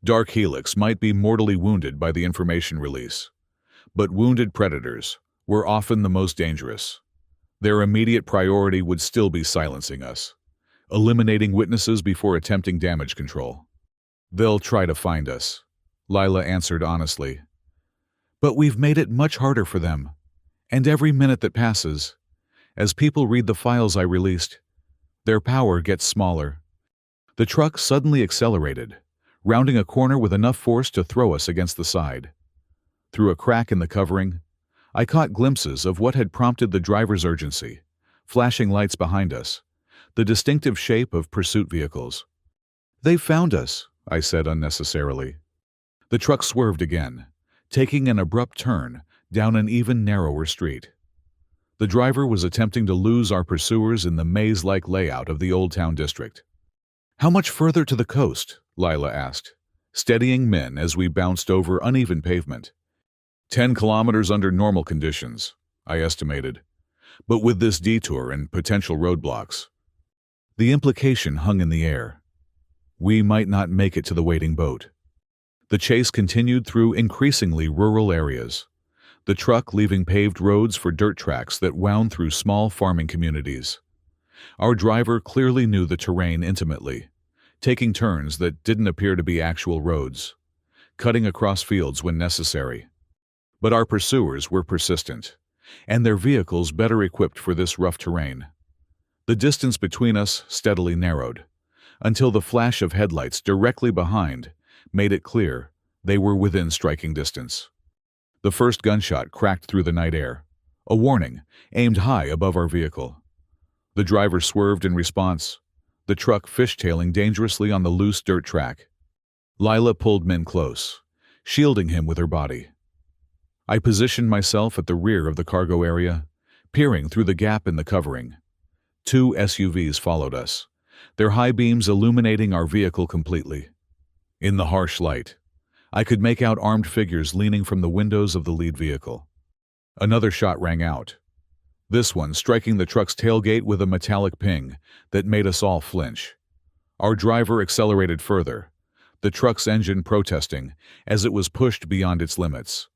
Dark Helix might be mortally wounded by the information release, but wounded predators were often the most dangerous. Their immediate priority would still be silencing us, eliminating witnesses before attempting damage control. "They'll try to find us," Lila answered honestly. "But we've made it much harder for them. And every minute that passes, as people read the files I released, their power gets smaller." The truck suddenly accelerated, rounding a corner with enough force to throw us against the side. Through a crack in the covering, I caught glimpses of what had prompted the driver's urgency: flashing lights behind us, the distinctive shape of pursuit vehicles. "They found us," I said unnecessarily. The truck swerved again, taking an abrupt turn down an even narrower street. The driver was attempting to lose our pursuers in the maze-like layout of the Old Town district. "How much further to the coast?" Lila asked, steadying Min as we bounced over uneven pavement. 10 kilometers under normal conditions, I estimated, but with this detour and potential roadblocks. The implication hung in the air. We might not make it to the waiting boat. The chase continued through increasingly rural areas, the truck leaving paved roads for dirt tracks that wound through small farming communities. Our driver clearly knew the terrain intimately, taking turns that didn't appear to be actual roads, cutting across fields when necessary. But our pursuers were persistent, and their vehicles better equipped for this rough terrain. The distance between us steadily narrowed, until the flash of headlights directly behind made it clear they were within striking distance. The first gunshot cracked through the night air, a warning aimed high above our vehicle. The driver swerved in response, the truck fishtailing dangerously on the loose dirt track. Lila pulled Min close, shielding him with her body. I positioned myself at the rear of the cargo area, peering through the gap in the covering. 2 SUVs followed us, their high beams illuminating our vehicle completely. In the harsh light, I could make out armed figures leaning from the windows of the lead vehicle. Another shot rang out, this one striking the truck's tailgate with a metallic ping that made us all flinch. Our driver accelerated further, the truck's engine protesting as it was pushed beyond its limits.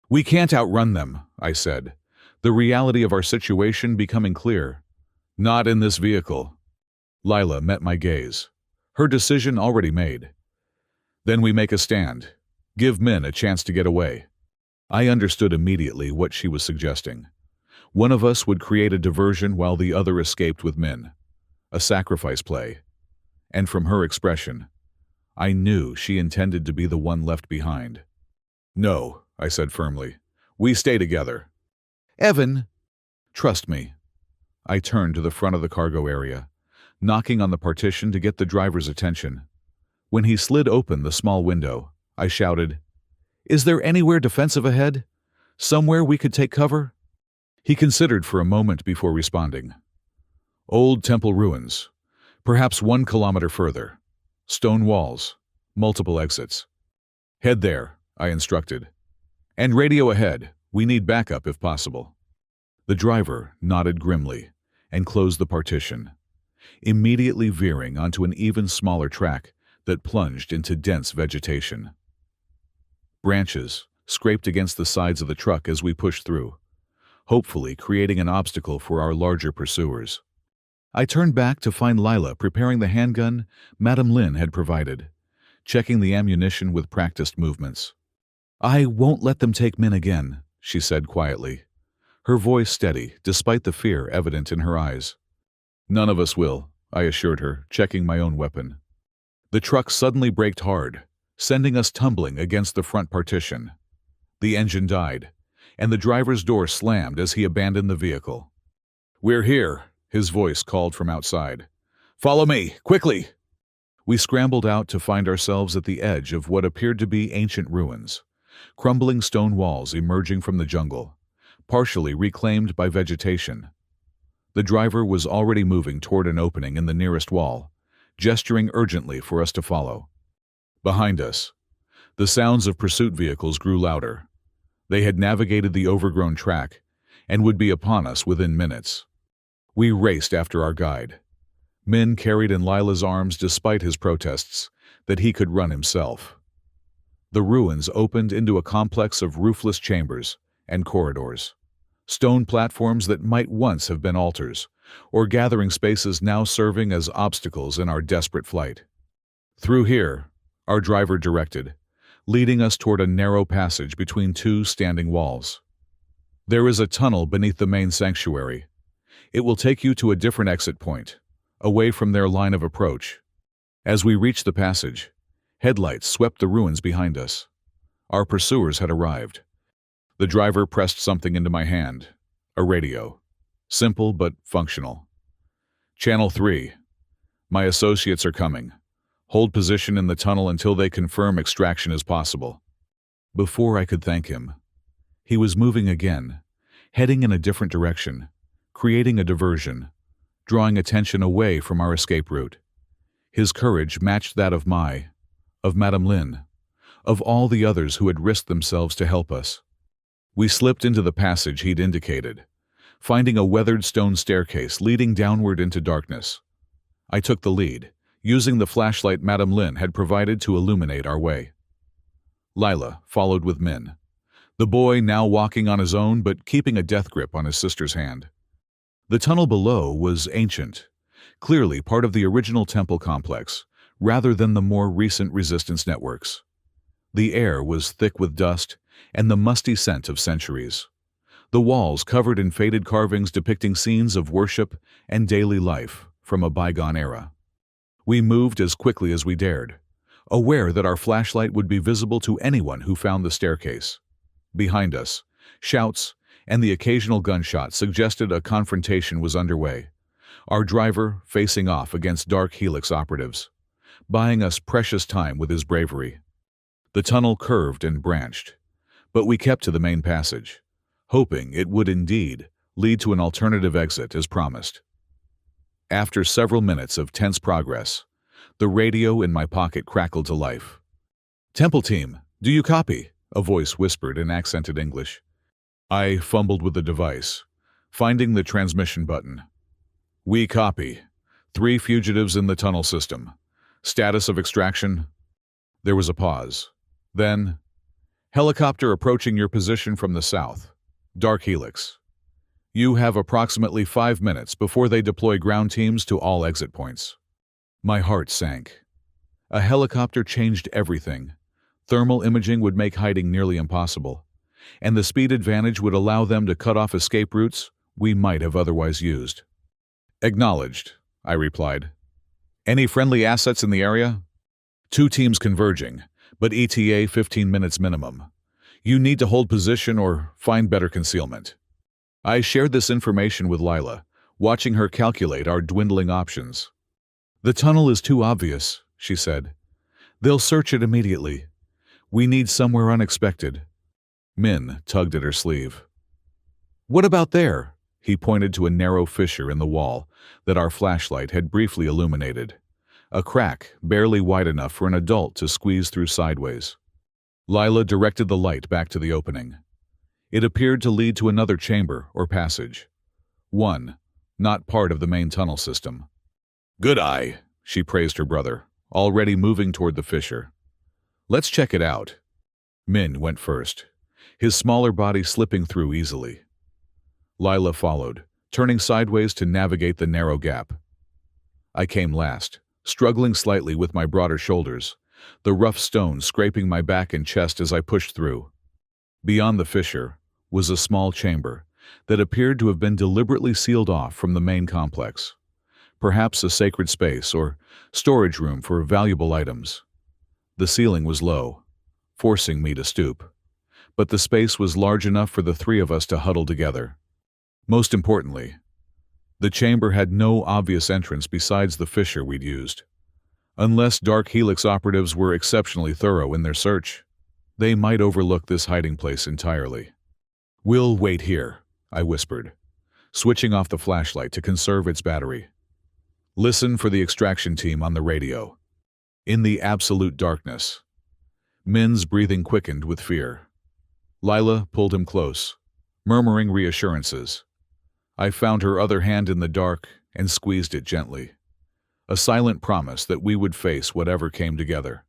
"We can't outrun them," I said, the reality of our situation becoming clear. "Not in this vehicle." Lila met my gaze, her decision already made. "Then we make a stand. Give Min a chance to get away." I understood immediately what she was suggesting. One of us would create a diversion while the other escaped with Min. A sacrifice play. And from her expression, I knew she intended to be the one left behind. "No," I said firmly. "We stay together." "Evan, trust me." I turned to the front of the cargo area, knocking on the partition to get the driver's attention. When he slid open the small window, I shouted, "Is there anywhere defensive ahead? Somewhere we could take cover?" He considered for a moment before responding. "Old temple ruins, perhaps 1 kilometer further. Stone walls, multiple exits." "Head there," I instructed. "And radio ahead, we need backup if possible." The driver nodded grimly and closed the partition, immediately veering onto an even smaller track that plunged into dense vegetation. Branches scraped against the sides of the truck as we pushed through, hopefully creating an obstacle for our larger pursuers. I turned back to find Lila preparing the handgun Madame Lin had provided, checking the ammunition with practiced movements. "I won't let them take Min again," she said quietly, her voice steady despite the fear evident in her eyes. "None of us will," I assured her, checking my own weapon. The truck suddenly braked hard, sending us tumbling against the front partition. The engine died, and the driver's door slammed as he abandoned the vehicle. "We're here," his voice called from outside. "Follow me, quickly!" We scrambled out to find ourselves at the edge of what appeared to be ancient ruins, crumbling stone walls emerging from the jungle, partially reclaimed by vegetation. The driver was already moving toward an opening in the nearest wall, gesturing urgently for us to follow. Behind us, the sounds of pursuit vehicles grew louder. They had navigated the overgrown track and would be upon us within minutes. We raced after our guide. Min carried in Lila's arms despite his protests that he could run himself. The ruins opened into a complex of roofless chambers and corridors, stone platforms that might once have been altars, or gathering spaces now serving as obstacles in our desperate flight. Through here, our driver directed, leading us toward a narrow passage between two standing walls. There is a tunnel beneath the main sanctuary. It will take you to a different exit point, away from their line of approach. As we reached the passage, headlights swept the ruins behind us. Our pursuers had arrived. The driver pressed something into my hand, a radio. Simple but functional. Channel 3. My associates are coming. Hold position in the tunnel until they confirm extraction is possible. Before I could thank him, he was moving again, heading in a different direction, creating a diversion, drawing attention away from our escape route. His courage matched that of Madame Lin, of all the others who had risked themselves to help us. We slipped into the passage he'd indicated, finding a weathered stone staircase leading downward into darkness. I took the lead, using the flashlight Madame Lin had provided to illuminate our way. Lila followed with Min, the boy now walking on his own but keeping a death grip on his sister's hand. The tunnel below was ancient, clearly part of the original temple complex, rather than the more recent resistance networks. The air was thick with dust and the musty scent of centuries. The walls covered in faded carvings depicting scenes of worship and daily life from a bygone era. We moved as quickly as we dared, aware that our flashlight would be visible to anyone who found the staircase. Behind us, shouts and the occasional gunshot suggested a confrontation was underway, our driver facing off against Dark Helix operatives, buying us precious time with his bravery. The tunnel curved and branched, but we kept to the main passage, hoping it would indeed lead to an alternative exit as promised. After several minutes of tense progress, the radio in my pocket crackled to life. "Temple team, do you copy?" a voice whispered in accented English. I fumbled with the device, finding the transmission button. "We copy. 3 fugitives in the tunnel system. Status of extraction?" There was a pause. Then, "Helicopter approaching your position from the south. Dark Helix. You have approximately 5 minutes before they deploy ground teams to all exit points." My heart sank. A helicopter changed everything. Thermal imaging would make hiding nearly impossible, and the speed advantage would allow them to cut off escape routes we might have otherwise used. "Acknowledged," I replied. "Any friendly assets in the area?" 2 teams converging, but ETA 15 minutes minimum. You need to hold position or find better concealment. I shared this information with Lila, watching her calculate our dwindling options. "The tunnel is too obvious," she said. "They'll search it immediately. We need somewhere unexpected." Min tugged at her sleeve. "What about there?" He pointed to a narrow fissure in the wall that our flashlight had briefly illuminated, a crack barely wide enough for an adult to squeeze through sideways. Lila directed the light back to the opening. It appeared to lead to another chamber or passage. One, not part of the main tunnel system. "Good eye," she praised her brother, already moving toward the fissure. "Let's check it out." Min went first, his smaller body slipping through easily. Lila followed, turning sideways to navigate the narrow gap. I came last, struggling slightly with my broader shoulders, the rough stone scraping my back and chest as I pushed through. Beyond the fissure was a small chamber that appeared to have been deliberately sealed off from the main complex, perhaps a sacred space or storage room for valuable items. The ceiling was low, forcing me to stoop, but the space was large enough for the 3 of us to huddle together. Most importantly, the chamber had no obvious entrance besides the fissure we'd used. Unless Dark Helix operatives were exceptionally thorough in their search, they might overlook this hiding place entirely. "We'll wait here," I whispered, switching off the flashlight to conserve its battery. "Listen for the extraction team on the radio." In the absolute darkness, Min's breathing quickened with fear. Lila pulled him close, murmuring reassurances. I found her other hand in the dark and squeezed it gently, a silent promise that we would face whatever came together.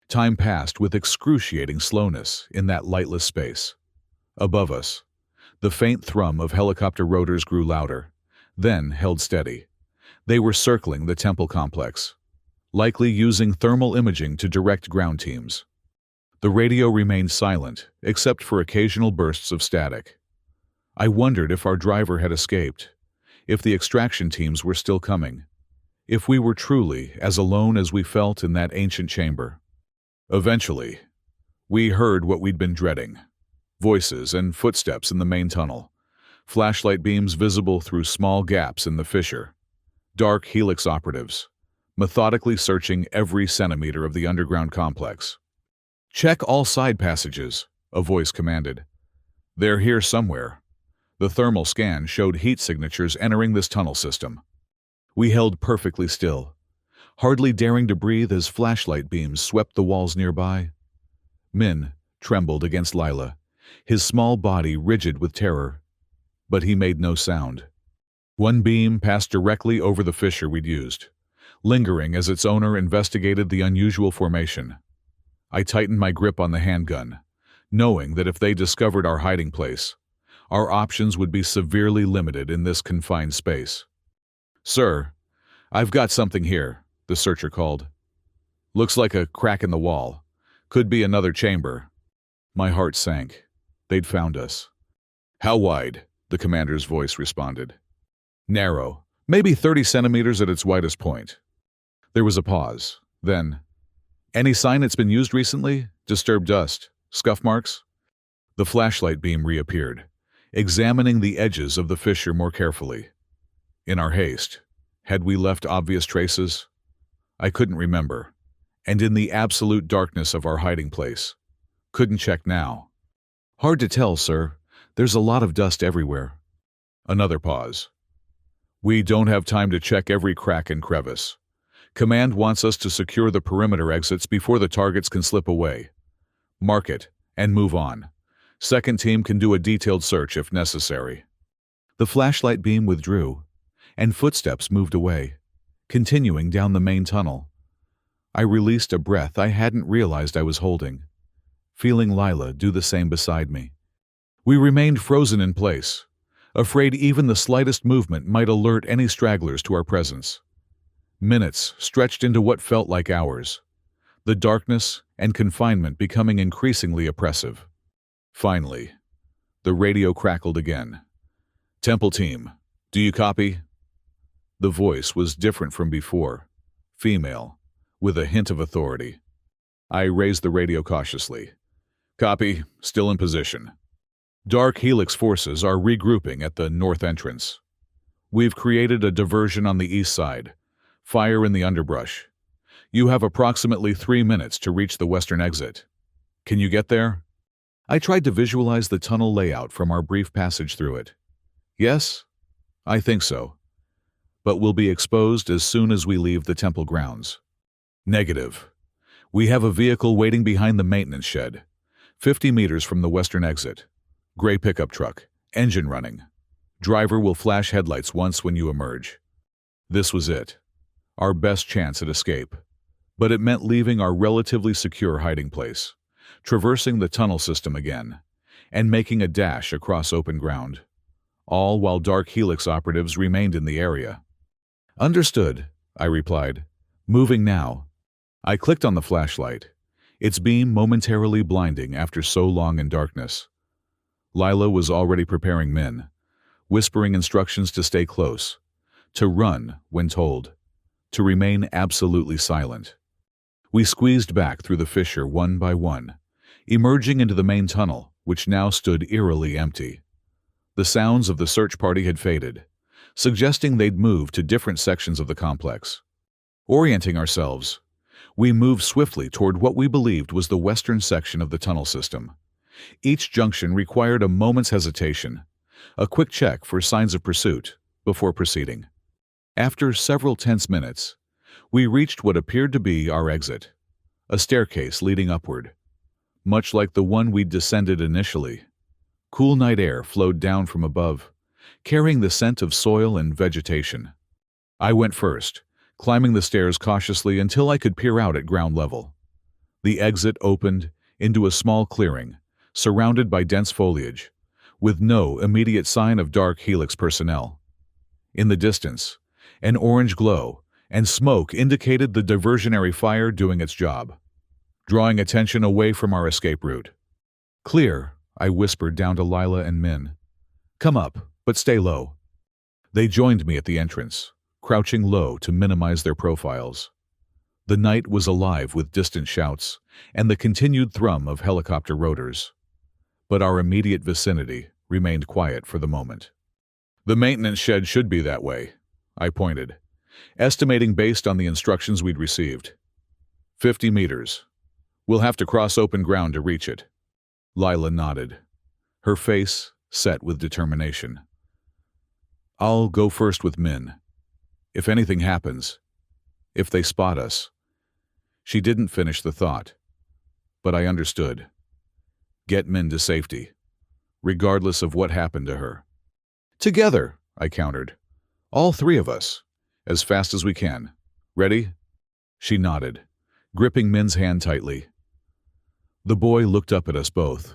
Time passed with excruciating slowness in that lightless space. Above us, the faint thrum of helicopter rotors grew louder, then held steady. They were circling the temple complex, likely using thermal imaging to direct ground teams. The radio remained silent, except for occasional bursts of static. I wondered if our driver had escaped, if the extraction teams were still coming, if we were truly as alone as we felt in that ancient chamber. Eventually, we heard what we'd been dreading: voices and footsteps in the main tunnel, flashlight beams visible through small gaps in the fissure, dark helix operatives, methodically searching every centimeter of the underground complex. "Check all side passages," a voice commanded. "They're here somewhere." The thermal scan showed heat signatures entering this tunnel system. We held perfectly still, hardly daring to breathe as flashlight beams swept the walls nearby. Min trembled against Lila, his small body rigid with terror, but he made no sound. One beam passed directly over the fissure we'd used, lingering as its owner investigated the unusual formation. I tightened my grip on the handgun, knowing that if they discovered our hiding place, our options would be severely limited in this confined space. "Sir, I've got something here," the searcher called. "Looks like a crack in the wall. Could be another chamber." My heart sank. They'd found us. "How wide?" the commander's voice responded. "Narrow, maybe 30 centimeters at its widest point." There was a pause. Then, "Any sign it's been used recently? Disturbed dust? Scuff marks?" The flashlight beam reappeared, examining the edges of the fissure more carefully. In our haste, had we left obvious traces? I couldn't remember, and in the absolute darkness of our hiding place, couldn't check now. "Hard to tell, sir. There's a lot of dust everywhere." Another pause. "We don't have time to check every crack and crevice. Command wants us to secure the perimeter exits before the targets can slip away. Mark it and move on. Second team can do a detailed search if necessary." The flashlight beam withdrew, and footsteps moved away, continuing down the main tunnel. I released a breath I hadn't realized I was holding, feeling Lila do the same beside me. We remained frozen in place, afraid even the slightest movement might alert any stragglers to our presence. Minutes stretched into what felt like hours, the darkness and confinement becoming increasingly oppressive. Finally, the radio crackled again. "Temple team, do you copy?" The voice was different from before, female, with a hint of authority. I raised the radio cautiously. "Copy, still in position. Dark Helix forces are regrouping at the north entrance. We've created a diversion on the east side. Fire in the underbrush. You have approximately 3 minutes to reach the western exit. Can you get there?" I tried to visualize the tunnel layout from our brief passage through it. "Yes, I think so. But we'll be exposed as soon as we leave the temple grounds." "Negative. We have a vehicle waiting behind the maintenance shed, 50 meters from the western exit. Gray pickup truck, engine running. Driver will flash headlights once when you emerge." This was it. Our best chance at escape. But it meant leaving our relatively secure hiding place, traversing the tunnel system again, and making a dash across open ground, all while Dark Helix operatives remained in the area. "Understood," I replied. "Moving now." I clicked on the flashlight, its beam momentarily blinding after so long in darkness. Lila was already preparing Min, whispering instructions to stay close, to run when told, to remain absolutely silent. We squeezed back through the fissure one by one, emerging into the main tunnel, which now stood eerily empty. The sounds of the search party had faded, suggesting they'd moved to different sections of the complex. Orienting ourselves, we moved swiftly toward what we believed was the western section of the tunnel system. Each junction required a moment's hesitation, a quick check for signs of pursuit, before proceeding. After several tense minutes, we reached what appeared to be our exit, a staircase leading upward. Much like the one we'd descended initially, cool night air flowed down from above, carrying the scent of soil and vegetation. I went first, climbing the stairs cautiously until I could peer out at ground level. The exit opened into a small clearing, surrounded by dense foliage, with no immediate sign of Dark Helix personnel. In the distance, an orange glow and smoke indicated the diversionary fire doing its job, drawing attention away from our escape route. "Clear," I whispered down to Lila and Min. "Come up, but stay low." They joined me at the entrance, crouching low to minimize their profiles. The night was alive with distant shouts and the continued thrum of helicopter rotors. But our immediate vicinity remained quiet for the moment. "The maintenance shed should be that way," I pointed, estimating based on the instructions we'd received. 50 meters. We'll have to cross open ground to reach it." Lila nodded, her face set with determination. "I'll go first with Min. If anything happens, if they spot us." She didn't finish the thought, but I understood. Get Min to safety, regardless of what happened to her. "Together," I countered. "All three of us, as fast as we can. Ready?" She nodded, gripping Min's hand tightly. The boy looked up at us both,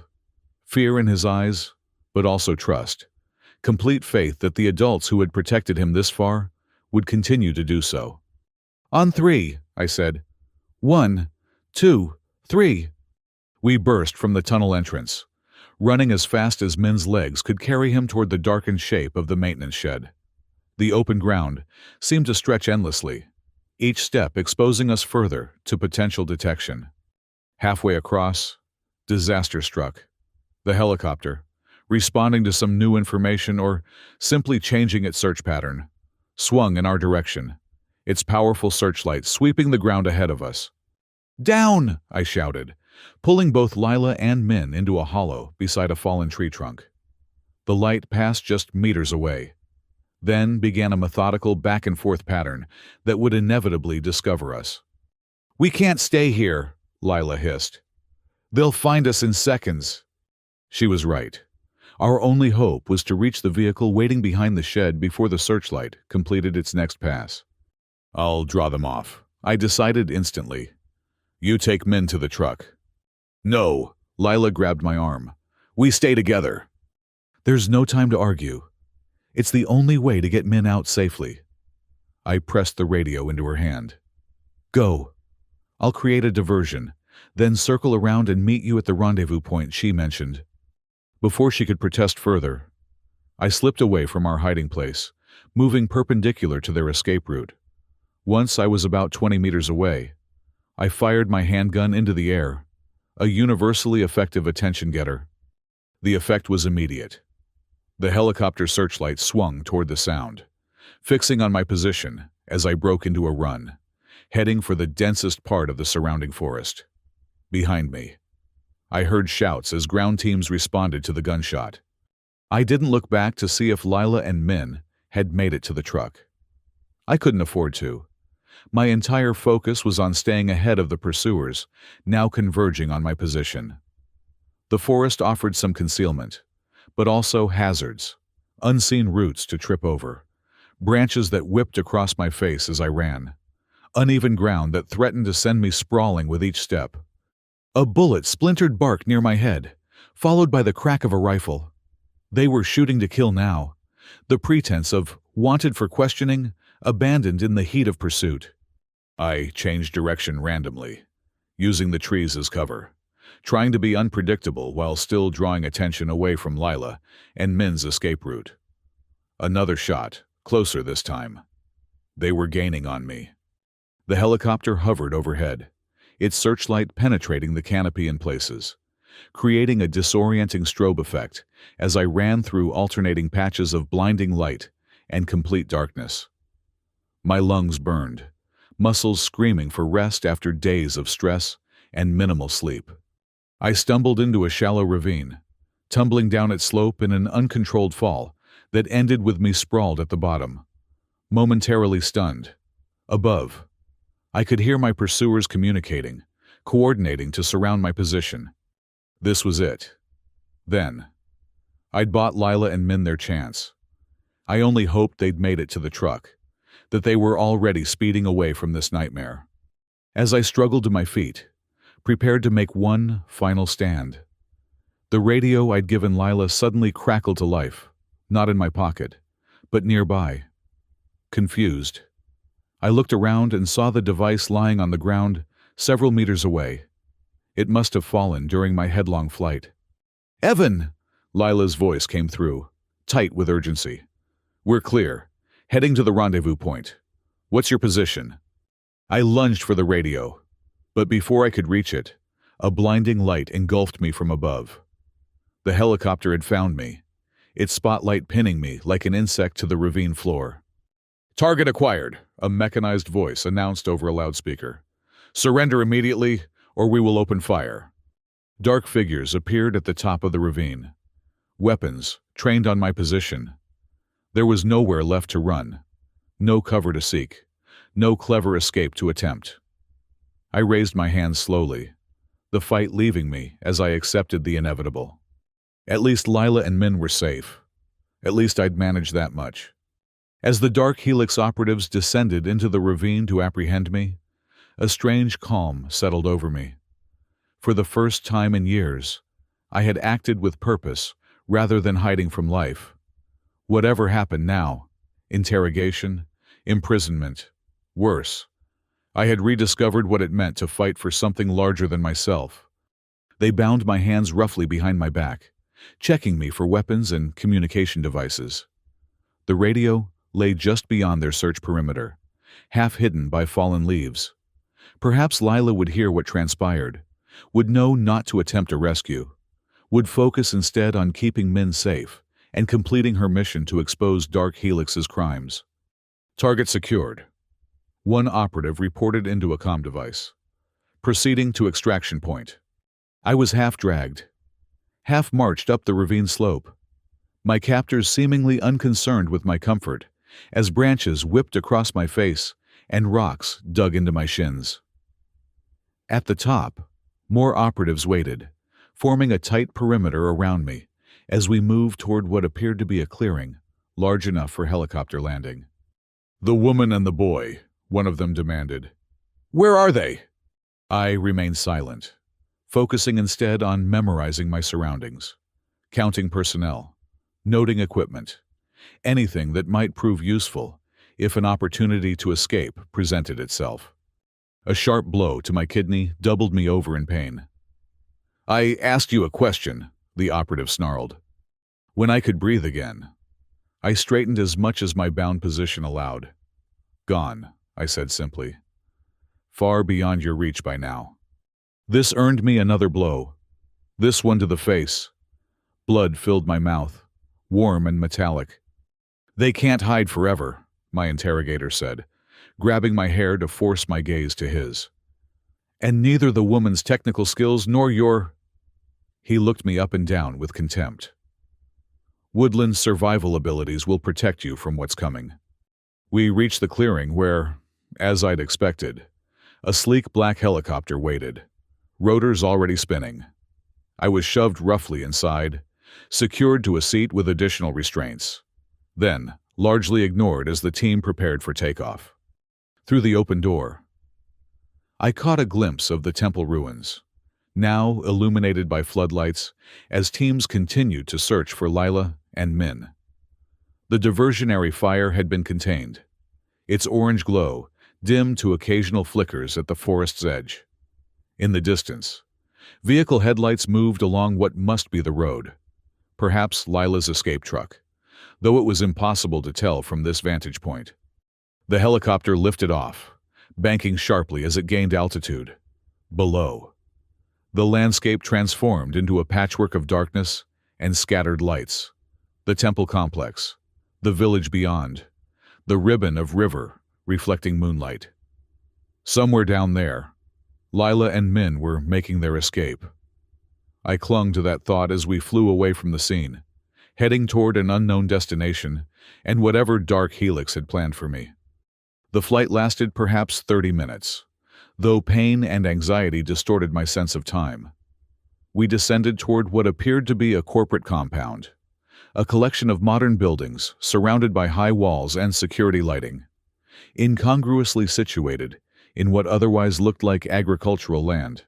fear in his eyes, but also trust, complete faith that the adults who had protected him this far would continue to do so. "On three," I said. 1, 2, 3. We burst from the tunnel entrance, running as fast as Min's legs could carry him toward the darkened shape of the maintenance shed. The open ground seemed to stretch endlessly, each step exposing us further to potential detection. Halfway across, disaster struck. The helicopter, responding to some new information or simply changing its search pattern, swung in our direction, its powerful searchlight sweeping the ground ahead of us. "Down!" I shouted, pulling both Lila and Min into a hollow beside a fallen tree trunk. The light passed just meters away, then began a methodical back-and-forth pattern that would inevitably discover us. "We can't stay here," Lila hissed. "They'll find us in seconds." She was right. Our only hope was to reach the vehicle waiting behind the shed before the searchlight completed its next pass. "I'll draw them off," I decided instantly. "You take Min to the truck." "No," Lila grabbed my arm. "We stay together." "There's no time to argue. It's the only way to get Min out safely." I pressed the radio into her hand. "Go. I'll create a diversion, then circle around and meet you at the rendezvous point she mentioned." Before she could protest further, I slipped away from our hiding place, moving perpendicular to their escape route. Once I was about 20 meters away, I fired my handgun into the air, a universally effective attention-getter. The effect was immediate. The helicopter searchlight swung toward the sound, fixing on my position as I broke into a run, heading for the densest part of the surrounding forest. Behind me, I heard shouts as ground teams responded to the gunshot. I didn't look back to see if Lila and Min had made it to the truck. I couldn't afford to. My entire focus was on staying ahead of the pursuers, now converging on my position. The forest offered some concealment, but also hazards, unseen roots to trip over, branches that whipped across my face as I ran, uneven ground that threatened to send me sprawling with each step. A bullet splintered bark near my head, followed by the crack of a rifle. They were shooting to kill now, the pretense of wanted for questioning abandoned in the heat of pursuit. I changed direction randomly, using the trees as cover, trying to be unpredictable while still drawing attention away from Lila and Min's escape route. Another shot, closer this time. They were gaining on me. The helicopter hovered overhead, its searchlight penetrating the canopy in places, creating a disorienting strobe effect as I ran through alternating patches of blinding light and complete darkness. My lungs burned, muscles screaming for rest after days of stress and minimal sleep. I stumbled into a shallow ravine, tumbling down its slope in an uncontrolled fall that ended with me sprawled at the bottom, momentarily stunned. Above, I could hear my pursuers communicating, coordinating to surround my position. This was it. Then, I'd bought Lila and Min their chance. I only hoped they'd made it to the truck, that they were already speeding away from this nightmare. As I struggled to my feet, prepared to make one final stand. The radio I'd given Lila suddenly crackled to life, not in my pocket, but nearby. Confused, I looked around and saw the device lying on the ground several meters away. It must have fallen during my headlong flight. "Evan!" Lila's voice came through, tight with urgency. "We're clear. Heading to the rendezvous point. What's your position?" I lunged for the radio, but before I could reach it, a blinding light engulfed me from above. The helicopter had found me, its spotlight pinning me like an insect to the ravine floor. "Target acquired," a mechanized voice announced over a loudspeaker. "Surrender immediately, or we will open fire." Dark figures appeared at the top of the ravine. Weapons trained on my position. There was nowhere left to run, no cover to seek, no clever escape to attempt. I raised my hands slowly, the fight leaving me as I accepted the inevitable. At least Lila and Min were safe. At least I'd managed that much. As the Dark Helix operatives descended into the ravine to apprehend me, a strange calm settled over me. For the first time in years, I had acted with purpose rather than hiding from life. Whatever happened now, interrogation, imprisonment, worse, I had rediscovered what it meant to fight for something larger than myself. They bound my hands roughly behind my back, checking me for weapons and communication devices. The radio lay just beyond their search perimeter, half hidden by fallen leaves. Perhaps Lila would hear what transpired, would know not to attempt a rescue, would focus instead on keeping Min safe and completing her mission to expose Dark Helix's crimes. Target secured. One operative reported into a comm device. Proceeding to extraction point. I was half-dragged, half-marched up the ravine slope, my captors seemingly unconcerned with my comfort, as branches whipped across my face and rocks dug into my shins. At the top, more operatives waited, forming a tight perimeter around me as we moved toward what appeared to be a clearing, large enough for helicopter landing. "The woman and the boy," one of them demanded. "Where are they?" I remained silent, focusing instead on memorizing my surroundings, counting personnel, noting equipment, anything that might prove useful if an opportunity to escape presented itself. A sharp blow to my kidney doubled me over in pain. "I asked you a question," the operative snarled. When I could breathe again, I straightened as much as my bound position allowed. "Gone," I said simply. "Far beyond your reach by now." This earned me another blow, this one to the face. Blood filled my mouth, warm and metallic. "They can't hide forever," my interrogator said, grabbing my hair to force my gaze to his. "And neither the woman's technical skills nor your—" He looked me up and down with contempt. "Woodland's survival abilities will protect you from what's coming." We reached the clearing where, as I'd expected, a sleek black helicopter waited, rotors already spinning. I was shoved roughly inside, secured to a seat with additional restraints, then largely ignored as the team prepared for takeoff. Through the open door, I caught a glimpse of the temple ruins, now illuminated by floodlights as teams continued to search for Lila and Min. The diversionary fire had been contained, its orange glow dimmed to occasional flickers at the forest's edge. In the distance, vehicle headlights moved along what must be the road, perhaps Lila's escape truck, though it was impossible to tell from this vantage point. The helicopter lifted off, banking sharply as it gained altitude. Below, the landscape transformed into a patchwork of darkness and scattered lights. The temple complex, the village beyond, the ribbon of river reflecting moonlight. Somewhere down there, Lila and Min were making their escape. I clung to that thought as we flew away from the scene, heading toward an unknown destination and whatever Dark Helix had planned for me. The flight lasted perhaps 30 minutes, though pain and anxiety distorted my sense of time. We descended toward what appeared to be a corporate compound, a collection of modern buildings surrounded by high walls and security lighting, incongruously situated in what otherwise looked like agricultural land.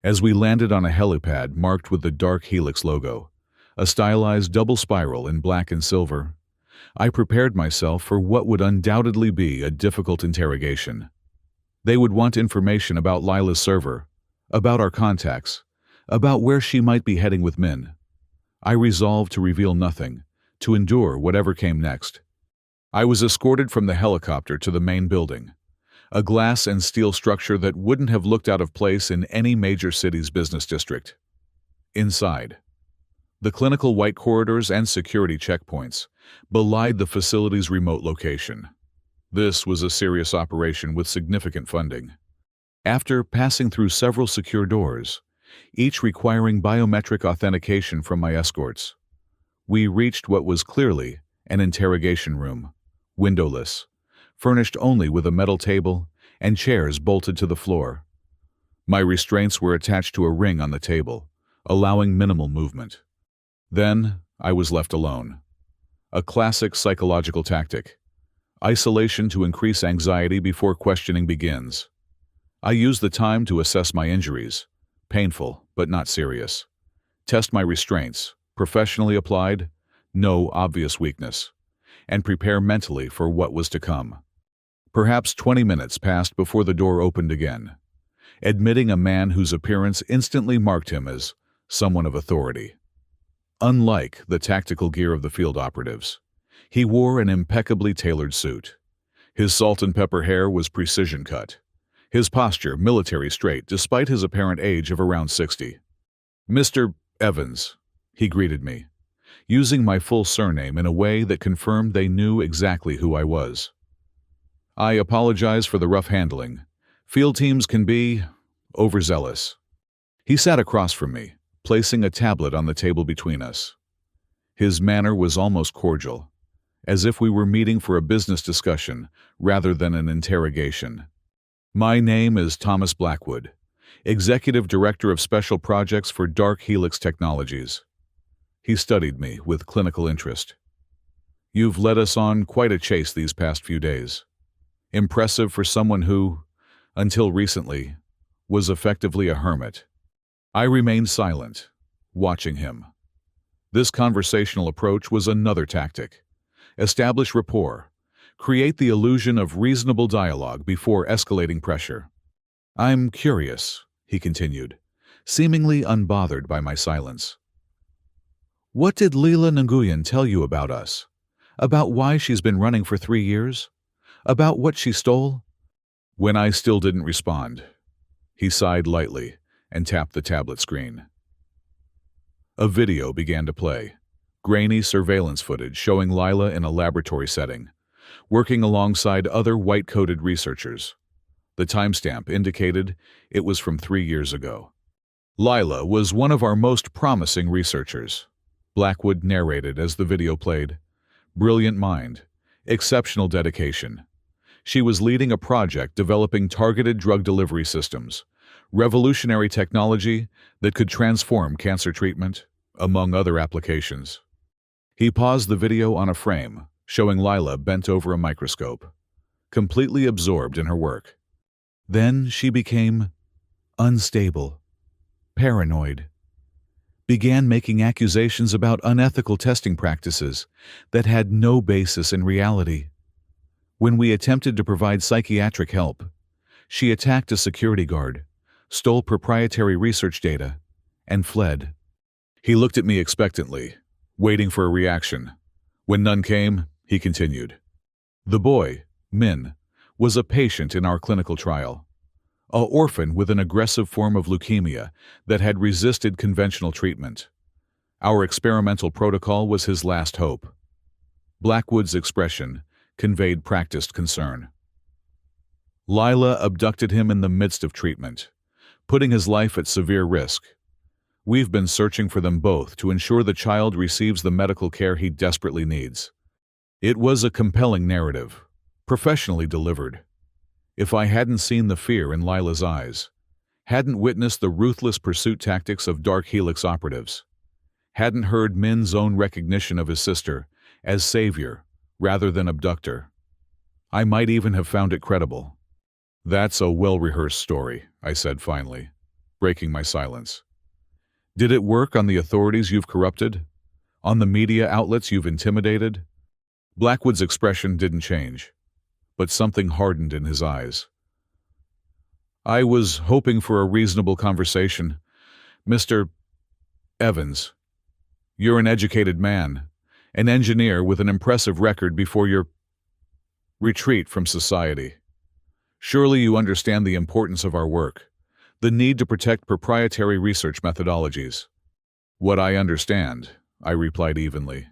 As we landed on a helipad marked with the Dark Helix logo, a stylized double spiral in black and silver, I prepared myself for what would undoubtedly be a difficult interrogation. They would want information about Lila's server, about our contacts, about where she might be heading with Min. I resolved to reveal nothing, to endure whatever came next. I was escorted from the helicopter to the main building, a glass and steel structure that wouldn't have looked out of place in any major city's business district. Inside, the clinical white corridors and security checkpoints belied the facility's remote location. This was a serious operation with significant funding. After passing through several secure doors, each requiring biometric authentication from my escorts, we reached what was clearly an interrogation room, windowless, furnished only with a metal table and chairs bolted to the floor. My restraints were attached to a ring on the table, allowing minimal movement. Then I was left alone. A classic psychological tactic. Isolation to increase anxiety before questioning begins. I used the time to assess my injuries, painful but not serious. Test my restraints, professionally applied, no obvious weakness, and prepare mentally for what was to come. Perhaps 20 minutes passed before the door opened again, admitting a man whose appearance instantly marked him as someone of authority. Unlike the tactical gear of the field operatives, he wore an impeccably tailored suit. His salt and pepper hair was precision cut, his posture military straight despite his apparent age of around 60. "Mr. Evans," he greeted me, using my full surname in a way that confirmed they knew exactly who I was. "I apologize for the rough handling. Field teams can be overzealous." He sat across from me, placing a tablet on the table between us. His manner was almost cordial, as if we were meeting for a business discussion rather than an interrogation. "My name is Thomas Blackwood, Executive Director of Special Projects for Dark Helix Technologies." He studied me with clinical interest. "You've led us on quite a chase these past few days. Impressive for someone who, until recently, was effectively a hermit." I remained silent, watching him. This conversational approach was another tactic. Establish rapport. Create the illusion of reasonable dialogue before escalating pressure. "I'm curious," he continued, seemingly unbothered by my silence. "What did Leela Nguyen tell you about us? About why she's been running for 3 years? About what she stole?" When I still didn't respond, he sighed lightly and tapped the tablet screen. A video began to play, grainy surveillance footage showing Lila in a laboratory setting, working alongside other white-coated researchers. The timestamp indicated it was from 3 years ago. "Lila was one of our most promising researchers," Blackwood narrated as the video played. "Brilliant mind, exceptional dedication. She was leading a project developing targeted drug delivery systems, revolutionary technology that could transform cancer treatment, among other applications." He paused the video on a frame, showing Lila bent over a microscope, completely absorbed in her work. "Then she became unstable, paranoid, began making accusations about unethical testing practices that had no basis in reality. When we attempted to provide psychiatric help, she attacked a security guard, stole proprietary research data, and fled." He looked at me expectantly, waiting for a reaction. When none came, he continued. "The boy, Min, was a patient in our clinical trial, an orphan with an aggressive form of leukemia that had resisted conventional treatment. Our experimental protocol was his last hope." Blackwood's expression conveyed practiced concern. "Lila abducted him in the midst of treatment, putting his life at severe risk. We've been searching for them both to ensure the child receives the medical care he desperately needs." It was a compelling narrative, professionally delivered. If I hadn't seen the fear in Lila's eyes, hadn't witnessed the ruthless pursuit tactics of Dark Helix operatives, hadn't heard Min's own recognition of his sister as savior rather than abductor, I might even have found it credible. "That's a well-rehearsed story," I said finally. breaking my silence. Did it work on the authorities you've corrupted? On the media outlets you've intimidated? Blackwood's expression didn't change, but something hardened in his eyes. I was hoping for a reasonable conversation. Mr. Evans, you're an educated man, an engineer with an impressive record before your retreat from society. Surely you understand the importance of our work, the need to protect proprietary research methodologies. What I understand, I replied evenly,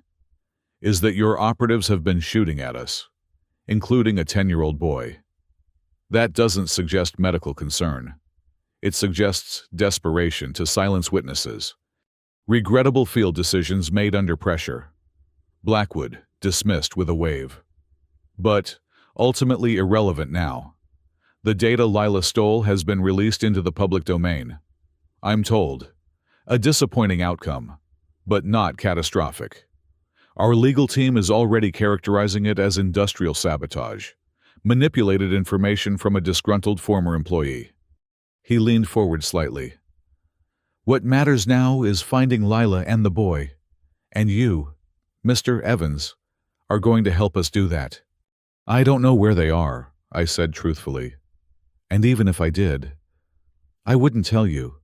is that your operatives have been shooting at us, including a 10-year-old boy. That doesn't suggest medical concern. It suggests desperation to silence witnesses. Regrettable field decisions made under pressure. Blackwood dismissed with a wave. But ultimately irrelevant now. The data Lila stole has been released into the public domain. I'm told. A disappointing outcome, but not catastrophic. Our legal team is already characterizing it as industrial sabotage, manipulated information from a disgruntled former employee. He leaned forward slightly. What matters now is finding Lila and the boy, and you, Mr. Evans, are going to help us do that. I don't know where they are, I said truthfully. And even if I did, I wouldn't tell you.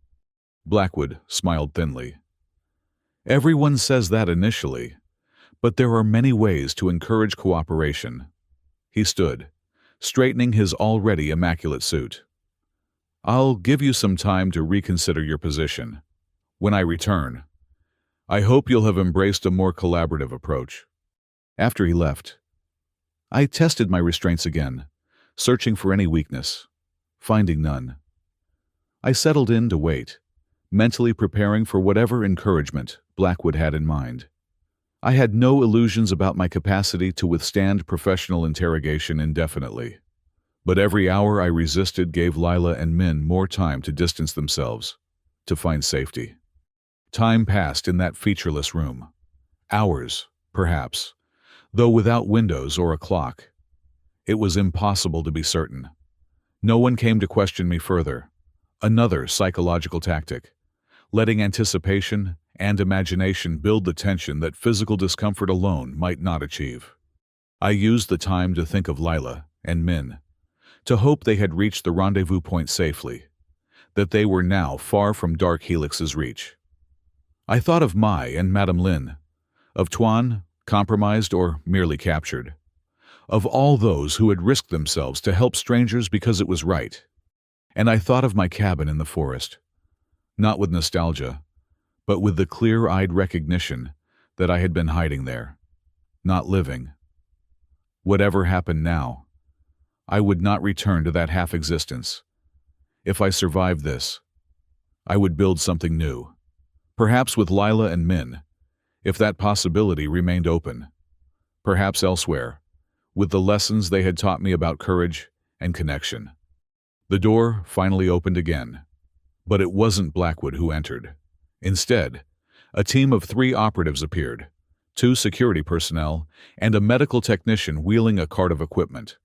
Blackwood smiled thinly. Everyone says that initially, but there are many ways to encourage cooperation. He stood, straightening his already immaculate suit. I'll give you some time to reconsider your position. When I return, I hope you'll have embraced a more collaborative approach. After he left, I tested my restraints again, searching for any weakness, finding none. I settled in to wait, mentally preparing for whatever encouragement Blackwood had in mind. I had no illusions about my capacity to withstand professional interrogation indefinitely, but every hour I resisted gave Lila and Min more time to distance themselves, to find safety. Time passed in that featureless room. Hours, perhaps, though without windows or a clock. It was impossible to be certain. No one came to question me further. Another psychological tactic, letting anticipation and imagination build the tension that physical discomfort alone might not achieve. I used the time to think of Lila and Min, to hope they had reached the rendezvous point safely, that they were now far from Dark Helix's reach. I thought of Mai and Madame Lin, of Tuan, compromised or merely captured, of all those who had risked themselves to help strangers because it was right. And I thought of my cabin in the forest, not with nostalgia, but with the clear-eyed recognition that I had been hiding there, not living. Whatever happened now, I would not return to that half-existence. If I survived this, I would build something new, perhaps with Lila and Min, if that possibility remained open, perhaps elsewhere, with the lessons they had taught me about courage and connection. The door finally opened again, but it wasn't Blackwood who entered. Instead, a team of 3 operatives appeared, 2 security personnel, and a medical technician wheeling a cart of equipment.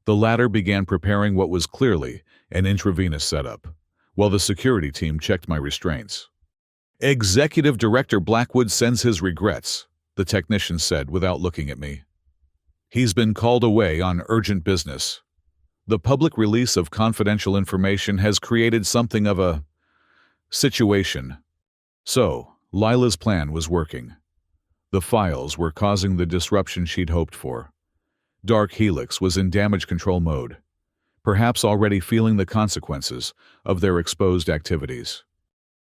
The latter began preparing what was clearly an intravenous setup, while the security team checked my restraints. Executive Director Blackwood sends his regrets, the technician said without looking at me. He's been called away on urgent business. The public release of confidential information has created something of a situation. So, Lila's plan was working. The files were causing the disruption she'd hoped for. Dark Helix was in damage control mode, perhaps already feeling the consequences of their exposed activities.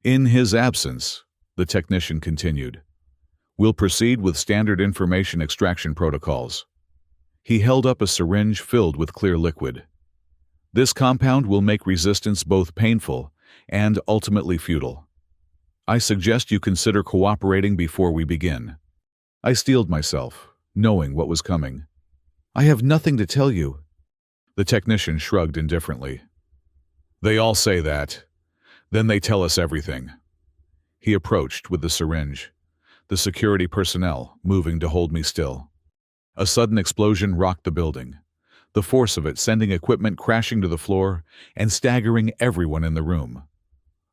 In his absence, the technician continued, we'll proceed with standard information extraction protocols. He held up a syringe filled with clear liquid. This compound will make resistance both painful and ultimately futile. I suggest you consider cooperating before we begin. I steeled myself, knowing what was coming. I have nothing to tell you. The technician shrugged indifferently. They all say that. Then they tell us everything. He approached with the syringe, the security personnel moving to hold me still. A sudden explosion rocked the building, the force of it sending equipment crashing to the floor and staggering everyone in the room.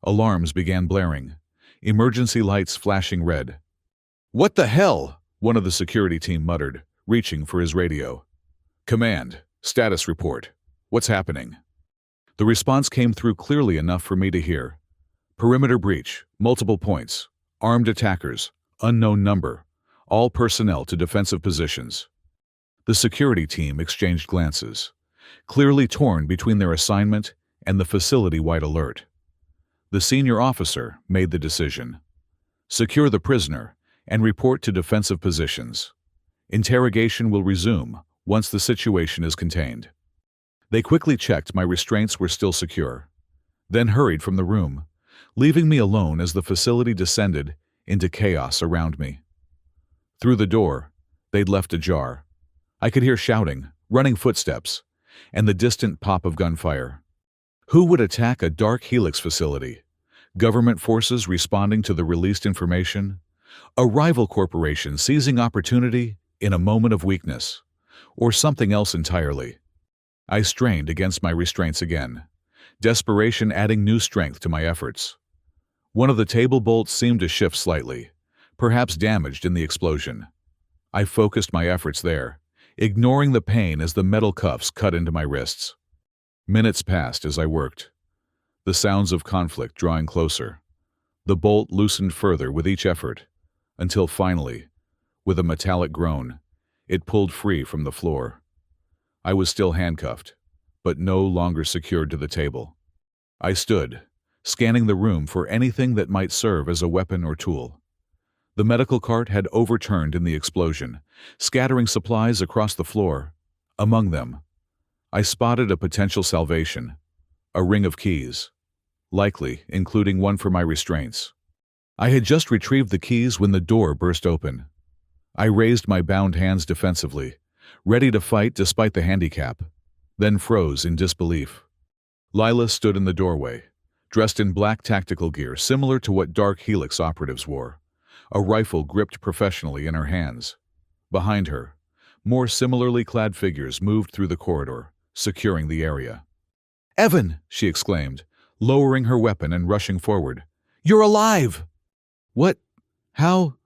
Alarms began blaring, emergency lights flashing red. "What the hell?" one of the security team muttered, reaching for his radio. "Command, status report. What's happening?" The response came through clearly enough for me to hear. "Perimeter breach, multiple points, armed attackers, unknown number, all personnel to defensive positions." The security team exchanged glances, clearly torn between their assignment and the facility-wide alert. The senior officer made the decision. "Secure the prisoner and report to defensive positions. Interrogation will resume once the situation is contained." They quickly checked my restraints were still secure, then hurried from the room, leaving me alone as the facility descended into chaos around me. Through the door, they'd left ajar, I could hear shouting, running footsteps, and the distant pop of gunfire. Who would attack a Dark Helix facility? Government forces responding to the released information? A rival corporation seizing opportunity in a moment of weakness? Or something else entirely? I strained against my restraints again, desperation adding new strength to my efforts. One of the table bolts seemed to shift slightly, perhaps damaged in the explosion. I focused my efforts there, ignoring the pain as the metal cuffs cut into my wrists. Minutes passed as I worked, the sounds of conflict drawing closer. The bolt loosened further with each effort, until finally, with a metallic groan, it pulled free from the floor. I was still handcuffed, but no longer secured to the table. I stood, scanning the room for anything that might serve as a weapon or tool. The medical cart had overturned in the explosion, scattering supplies across the floor. Among them, I spotted a potential salvation, a ring of keys, likely including one for my restraints. I had just retrieved the keys when the door burst open. I raised my bound hands defensively, ready to fight despite the handicap, then froze in disbelief. Lila stood in the doorway, dressed in black tactical gear similar to what Dark Helix operatives wore, a rifle gripped professionally in her hands. Behind her, more similarly clad figures moved through the corridor, securing the area. "Evan!" she exclaimed, lowering her weapon and rushing forward. "You're alive!" "What? How?"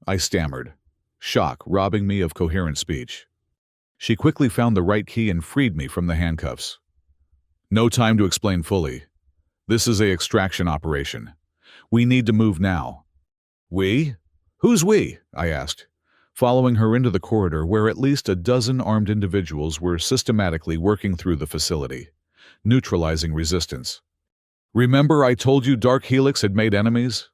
I stammered, shock robbing me of coherent speech. She quickly found the right key and freed me from the handcuffs. "No time to explain fully. This is an extraction operation. We need to move now." "We? Who's we?" I asked, following her into the corridor where at least a dozen armed individuals were systematically working through the facility, neutralizing resistance. "Remember I told you Dark Helix had made enemies?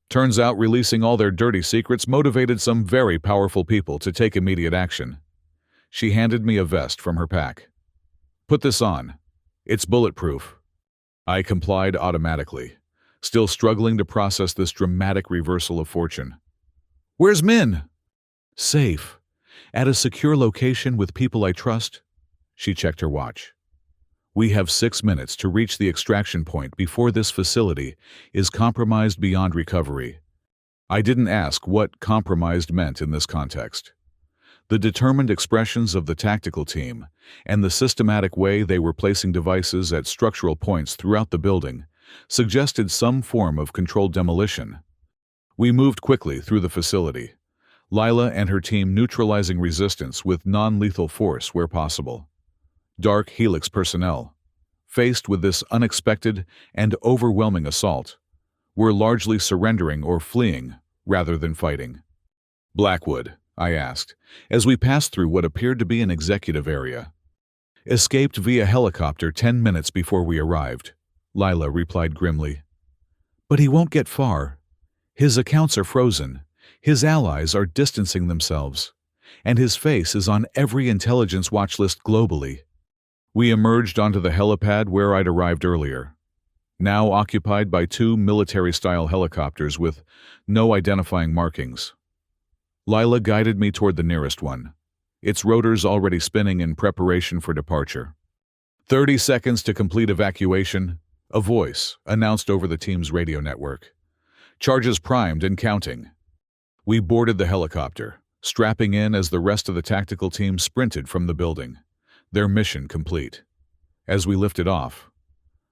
Turns out releasing all their dirty secrets motivated some very powerful people to take immediate action." She handed me a vest from her pack. "Put this on. It's bulletproof." I complied automatically, still struggling to process this dramatic reversal of fortune. "Where's Min?" "Safe. At a secure location with people I trust." She checked her watch. "We have 6 minutes to reach the extraction point before this facility is compromised beyond recovery." I didn't ask what compromised meant in this context. The determined expressions of the tactical team and the systematic way they were placing devices at structural points throughout the building suggested some form of controlled demolition. We moved quickly through the facility, Lila and her team neutralizing resistance with non-lethal force where possible. Dark Helix personnel, faced with this unexpected and overwhelming assault, were largely surrendering or fleeing rather than fighting. "Blackwood?" I asked, as we passed through what appeared to be an executive area. "Escaped via helicopter 10 minutes before we arrived," Lila replied grimly. "But he won't get far. His accounts are frozen, his allies are distancing themselves, and his face is on every intelligence watch list globally." We emerged onto the helipad where I'd arrived earlier, now occupied by 2 military-style helicopters with no identifying markings. Lila guided me toward the nearest one, its rotors already spinning in preparation for departure. 30 seconds to complete evacuation, a voice announced over the team's radio network. "Charges primed and counting." We boarded the helicopter, strapping in as the rest of the tactical team sprinted from the building, their mission complete. As we lifted off,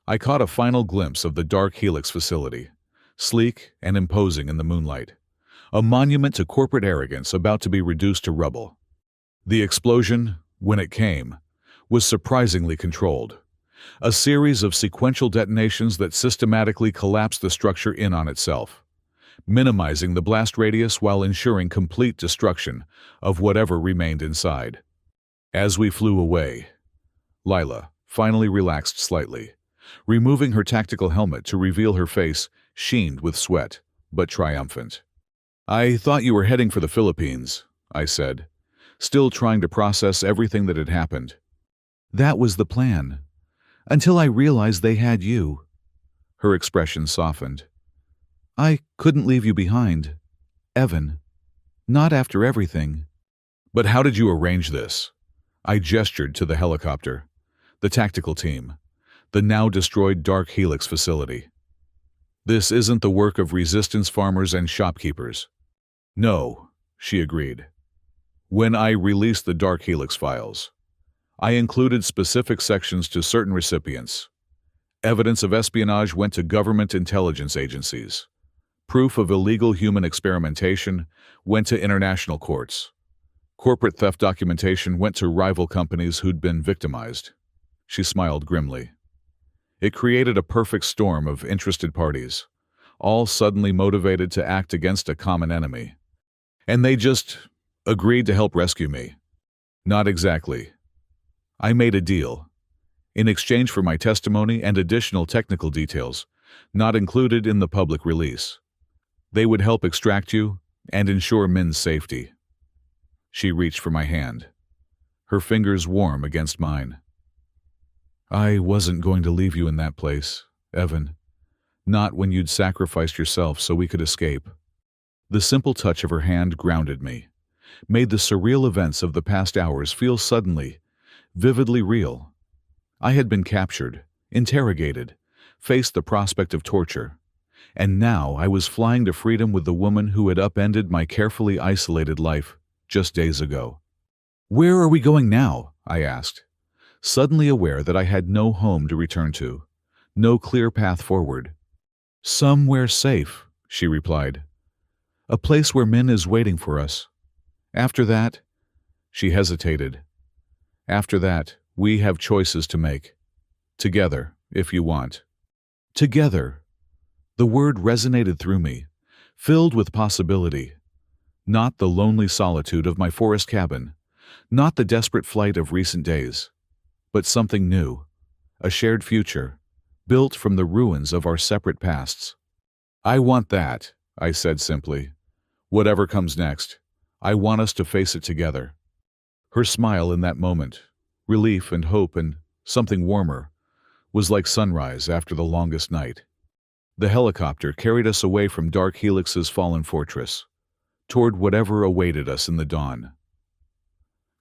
I caught a final glimpse of the dark Helix facility, sleek and imposing in the moonlight, a monument to corporate arrogance about to be reduced to rubble. The explosion, when it came, was surprisingly controlled. A series of sequential detonations that systematically collapsed the structure in on itself, minimizing the blast radius while ensuring complete destruction of whatever remained inside. As we flew away, Lila finally relaxed slightly, removing her tactical helmet to reveal her face sheened with sweat, but triumphant. "I thought you were heading for the Philippines," I said, still trying to process everything that had happened. "That was the plan. Until I realized they had you." Her expression softened. "I couldn't leave you behind, Evan. Not after everything." "But how did you arrange this?" I gestured to the helicopter, the tactical team, the now destroyed Dark Helix facility. "This isn't the work of resistance farmers and shopkeepers." "No," she agreed. "When I released the Dark Helix files, I included specific sections to certain recipients. Evidence of espionage went to government intelligence agencies. Proof of illegal human experimentation went to international courts. Corporate theft documentation went to rival companies who'd been victimized." She smiled grimly. "It created a perfect storm of interested parties, all suddenly motivated to act against a common enemy. And they just agreed to help rescue me." "Not exactly. I made a deal. In exchange for my testimony and additional technical details, not included in the public release. They would help extract you and ensure Min's safety." She reached for my hand, her fingers warm against mine. "I wasn't going to leave you in that place, Evan. Not when you'd sacrificed yourself so we could escape." The simple touch of her hand grounded me, made the surreal events of the past hours feel suddenly, vividly real. I had been captured, interrogated, faced the prospect of torture, and now I was flying to freedom with the woman who had upended my carefully isolated life just days ago. "Where are we going now?" I asked, suddenly aware that I had no home to return to, no clear path forward. "Somewhere safe," she replied. "A place where Min is waiting for us. After that," she hesitated, "after that, we have choices to make. Together, if you want." Together. The word resonated through me, filled with possibility. Not the lonely solitude of my forest cabin, not the desperate flight of recent days, but something new, a shared future, built from the ruins of our separate pasts. "I want that," I said simply. "Whatever comes next, I want us to face it together." Her smile in that moment, relief and hope and something warmer, was like sunrise after the longest night. The helicopter carried us away from Dark Helix's fallen fortress, toward whatever awaited us in the dawn.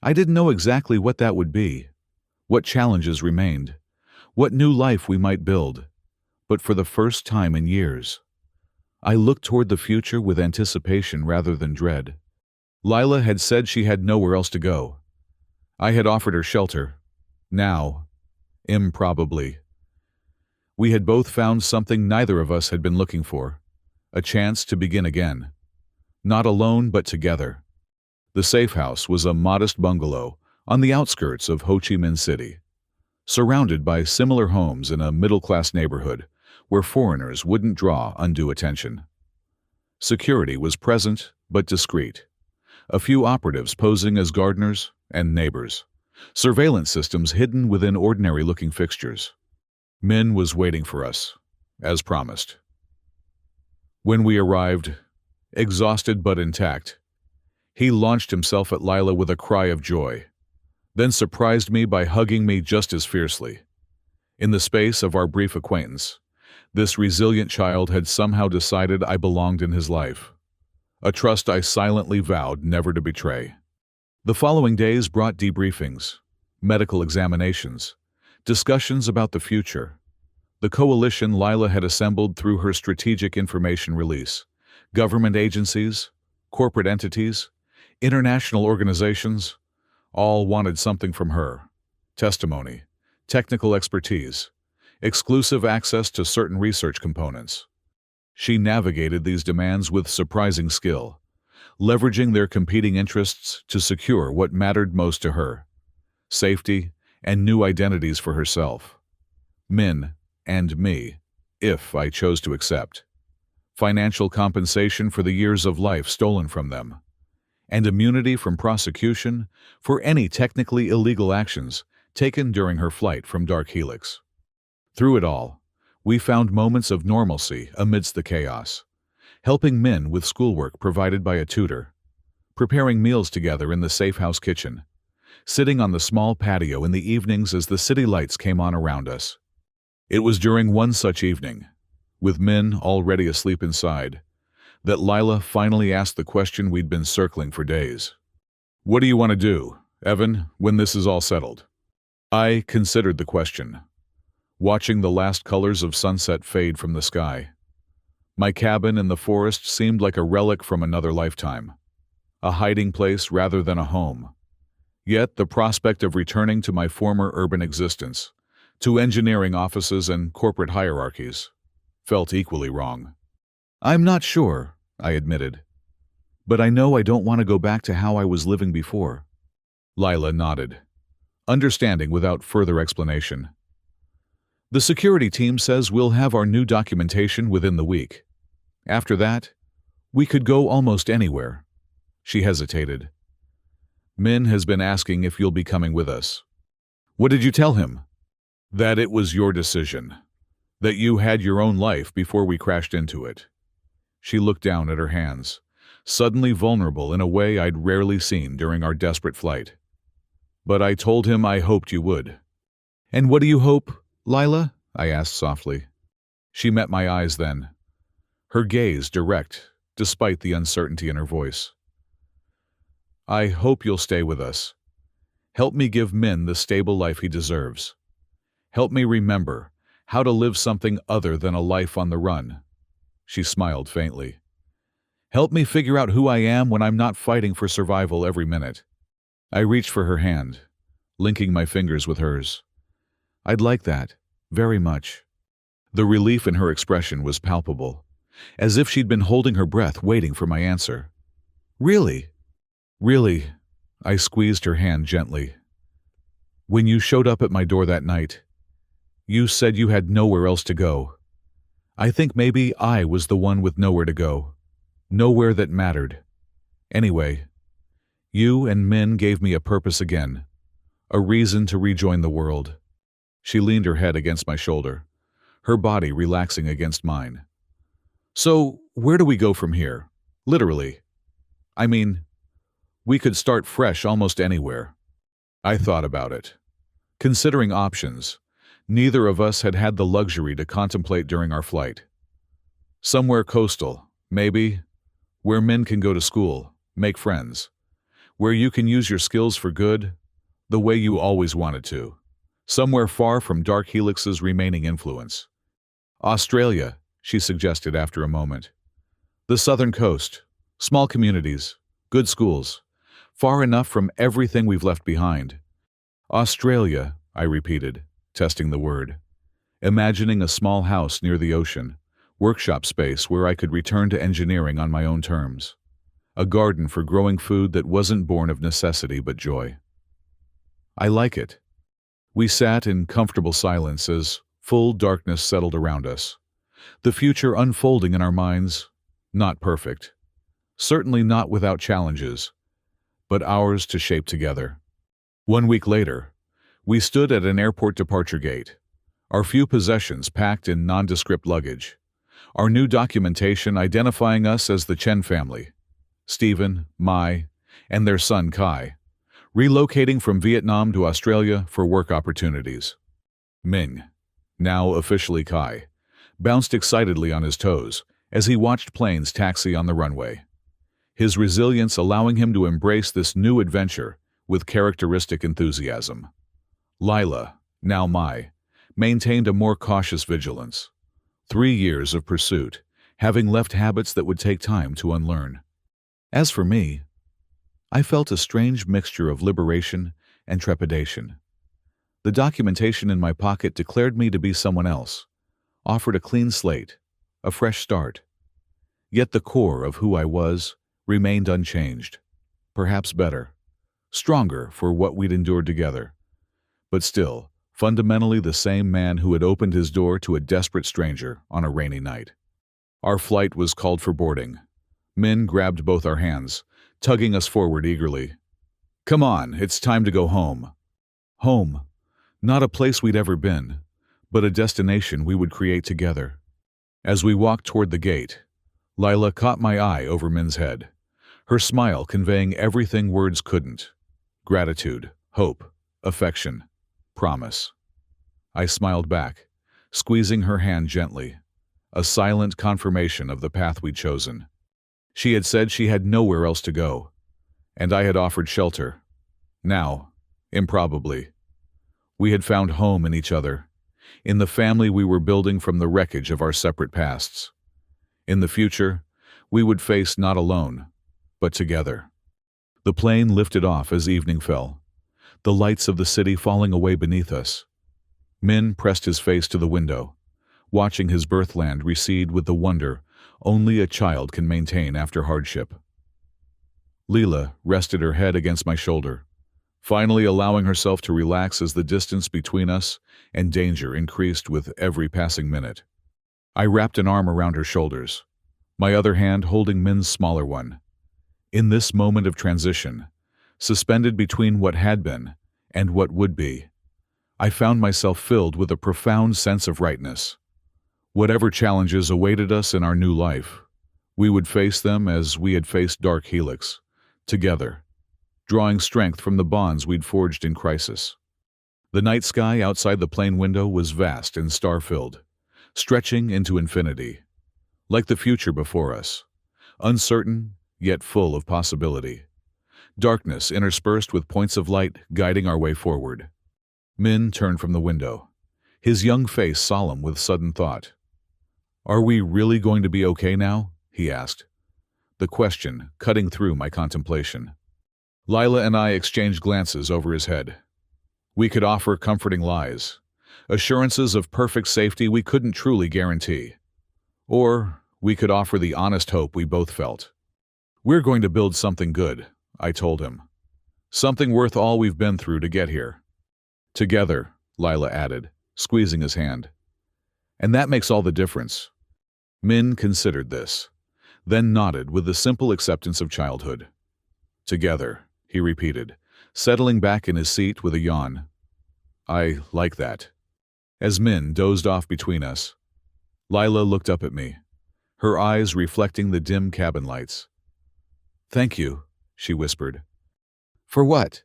I didn't know exactly what that would be, what challenges remained, what new life we might build, but for the first time in years, I looked toward the future with anticipation rather than dread. Lila had said she had nowhere else to go. I had offered her shelter. Now, improbably, we had both found something neither of us had been looking for, a chance to begin again. Not alone, but together. The safe house was a modest bungalow on the outskirts of Ho Chi Minh City, surrounded by similar homes in a middle-class neighborhood where foreigners wouldn't draw undue attention. Security was present but discreet. A few operatives posing as gardeners and neighbors. Surveillance systems hidden within ordinary-looking fixtures. Min was waiting for us, as promised. When we arrived, exhausted but intact, he launched himself at Lila with a cry of joy, then surprised me by hugging me just as fiercely. In the space of our brief acquaintance, this resilient child had somehow decided I belonged in his life, a trust I silently vowed never to betray. The following days brought debriefings, medical examinations, discussions about the future. The coalition Lila had assembled through her strategic information release, government agencies, corporate entities, international organizations, all wanted something from her: testimony, technical expertise, exclusive access to certain research components. She navigated these demands with surprising skill, leveraging their competing interests to secure what mattered most to her: safety and new identities for herself, Min, and me, if I chose to accept, financial compensation for the years of life stolen from them, and immunity from prosecution for any technically illegal actions taken during her flight from Dark Helix. Through it all, we found moments of normalcy amidst the chaos, helping Min with schoolwork provided by a tutor, preparing meals together in the safe house kitchen, sitting on the small patio in the evenings as the city lights came on around us. It was during one such evening, with Min already asleep inside, that Lila finally asked the question we'd been circling for days. "What do you want to do, Evan, when this is all settled?" I considered the question, watching the last colors of sunset fade from the sky. My cabin in the forest seemed like a relic from another lifetime, a hiding place rather than a home. Yet the prospect of returning to my former urban existence, to engineering offices and corporate hierarchies, felt equally wrong. "I'm not sure," I admitted, "but I know I don't want to go back to how I was living before." Lila nodded, understanding without further explanation. "The security team says we'll have our new documentation within the week. After that, we could go almost anywhere." She hesitated. "Min has been asking if you'll be coming with us." "What did you tell him?" "That it was your decision. That you had your own life before we crashed into it." She looked down at her hands, suddenly vulnerable in a way I'd rarely seen during our desperate flight. "But I told him I hoped you would." "And what do you hope, Lila?" I asked softly. She met my eyes then, her gaze direct, despite the uncertainty in her voice. "I hope you'll stay with us. Help me give Min the stable life he deserves. Help me remember how to live something other than a life on the run." She smiled faintly. "Help me figure out who I am when I'm not fighting for survival every minute." I reached for her hand, linking my fingers with hers. "I'd like that, very much." The relief in her expression was palpable, as if she'd been holding her breath waiting for my answer. "Really?" "Really." I squeezed her hand gently. "When you showed up at my door that night, you said you had nowhere else to go. I think maybe I was the one with nowhere to go. Nowhere that mattered. Anyway, you and Min gave me a purpose again, a reason to rejoin the world." She leaned her head against my shoulder, her body relaxing against mine. "So, where do we go from here? Literally. I mean, we could start fresh almost anywhere." I thought about it. Considering options, neither of us had had the luxury to contemplate during our flight. Somewhere coastal, maybe, where Min can go to school, make friends, where you can use your skills for good, the way you always wanted to. Somewhere far from Dark Helix's remaining influence. "Australia," she suggested after a moment. "The southern coast, small communities, good schools, far enough from everything we've left behind." "Australia," I repeated, testing the word, imagining a small house near the ocean, workshop space where I could return to engineering on my own terms, a garden for growing food that wasn't born of necessity but joy. "I like it." We sat in comfortable silence as full darkness settled around us, the future unfolding in our minds, not perfect, certainly not without challenges, but ours to shape together. 1 week later, we stood at an airport departure gate, our few possessions packed in nondescript luggage, our new documentation identifying us as the Chen family, Stephen, Mai, and their son Kai, relocating from Vietnam to Australia for work opportunities. Ming, now officially Kai, bounced excitedly on his toes as he watched planes taxi on the runway, his resilience allowing him to embrace this new adventure with characteristic enthusiasm. Lila, now Mai, maintained a more cautious vigilance. 3 years of pursuit, having left habits that would take time to unlearn. As for me, I felt a strange mixture of liberation and trepidation. The documentation in my pocket declared me to be someone else, offered a clean slate, a fresh start. Yet the core of who I was remained unchanged. Perhaps better, stronger for what we'd endured together. But still, fundamentally the same man who had opened his door to a desperate stranger on a rainy night. Our flight was called for boarding. Min grabbed both our hands, tugging us forward eagerly. "Come on, it's time to go home." Home. Not a place we'd ever been, but a destination we would create together. As we walked toward the gate, Lila caught my eye over Min's head, her smile conveying everything words couldn't. Gratitude, hope, affection, promise. I smiled back, squeezing her hand gently, a silent confirmation of the path we'd chosen. She had said she had nowhere else to go, and I had offered shelter. Now, improbably, we had found home in each other, in the family we were building from the wreckage of our separate pasts. In the future, we would face not alone, but together. The plane lifted off as evening fell, the lights of the city falling away beneath us. Min pressed his face to the window, watching his birthland recede with the wonder only a child can maintain after hardship. Leela rested her head against my shoulder, finally allowing herself to relax as the distance between us and danger increased with every passing minute. I wrapped an arm around her shoulders, my other hand holding Min's smaller one. In this moment of transition, suspended between what had been and what would be, I found myself filled with a profound sense of rightness. Whatever challenges awaited us in our new life, we would face them as we had faced Dark Helix, together, drawing strength from the bonds we'd forged in crisis. The night sky outside the plane window was vast and star-filled, stretching into infinity, like the future before us, uncertain yet full of possibility. Darkness interspersed with points of light guiding our way forward. Min turned from the window, his young face solemn with sudden thought. "Are we really going to be okay now?" he asked, the question cutting through my contemplation. Lila and I exchanged glances over his head. We could offer comforting lies, assurances of perfect safety we couldn't truly guarantee. Or we could offer the honest hope we both felt. "We're going to build something good," I told him. "Something worth all we've been through to get here." "Together," Lila added, squeezing his hand. "And that makes all the difference." Min considered this, then nodded with the simple acceptance of childhood. "Together," he repeated, settling back in his seat with a yawn. "I like that." As Min dozed off between us, Lila looked up at me, her eyes reflecting the dim cabin lights. "Thank you," she whispered. "For what?"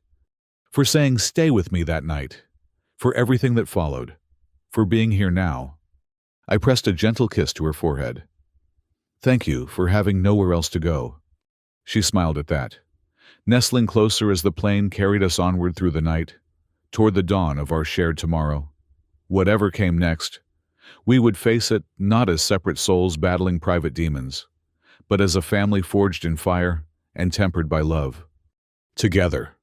"For saying stay with me that night, for everything that followed, for being here now." I pressed a gentle kiss to her forehead. "Thank you for having nowhere else to go." She smiled at that, nestling closer as the plane carried us onward through the night, toward the dawn of our shared tomorrow. Whatever came next, we would face it not as separate souls battling private demons, but as a family forged in fire and tempered by love. Together.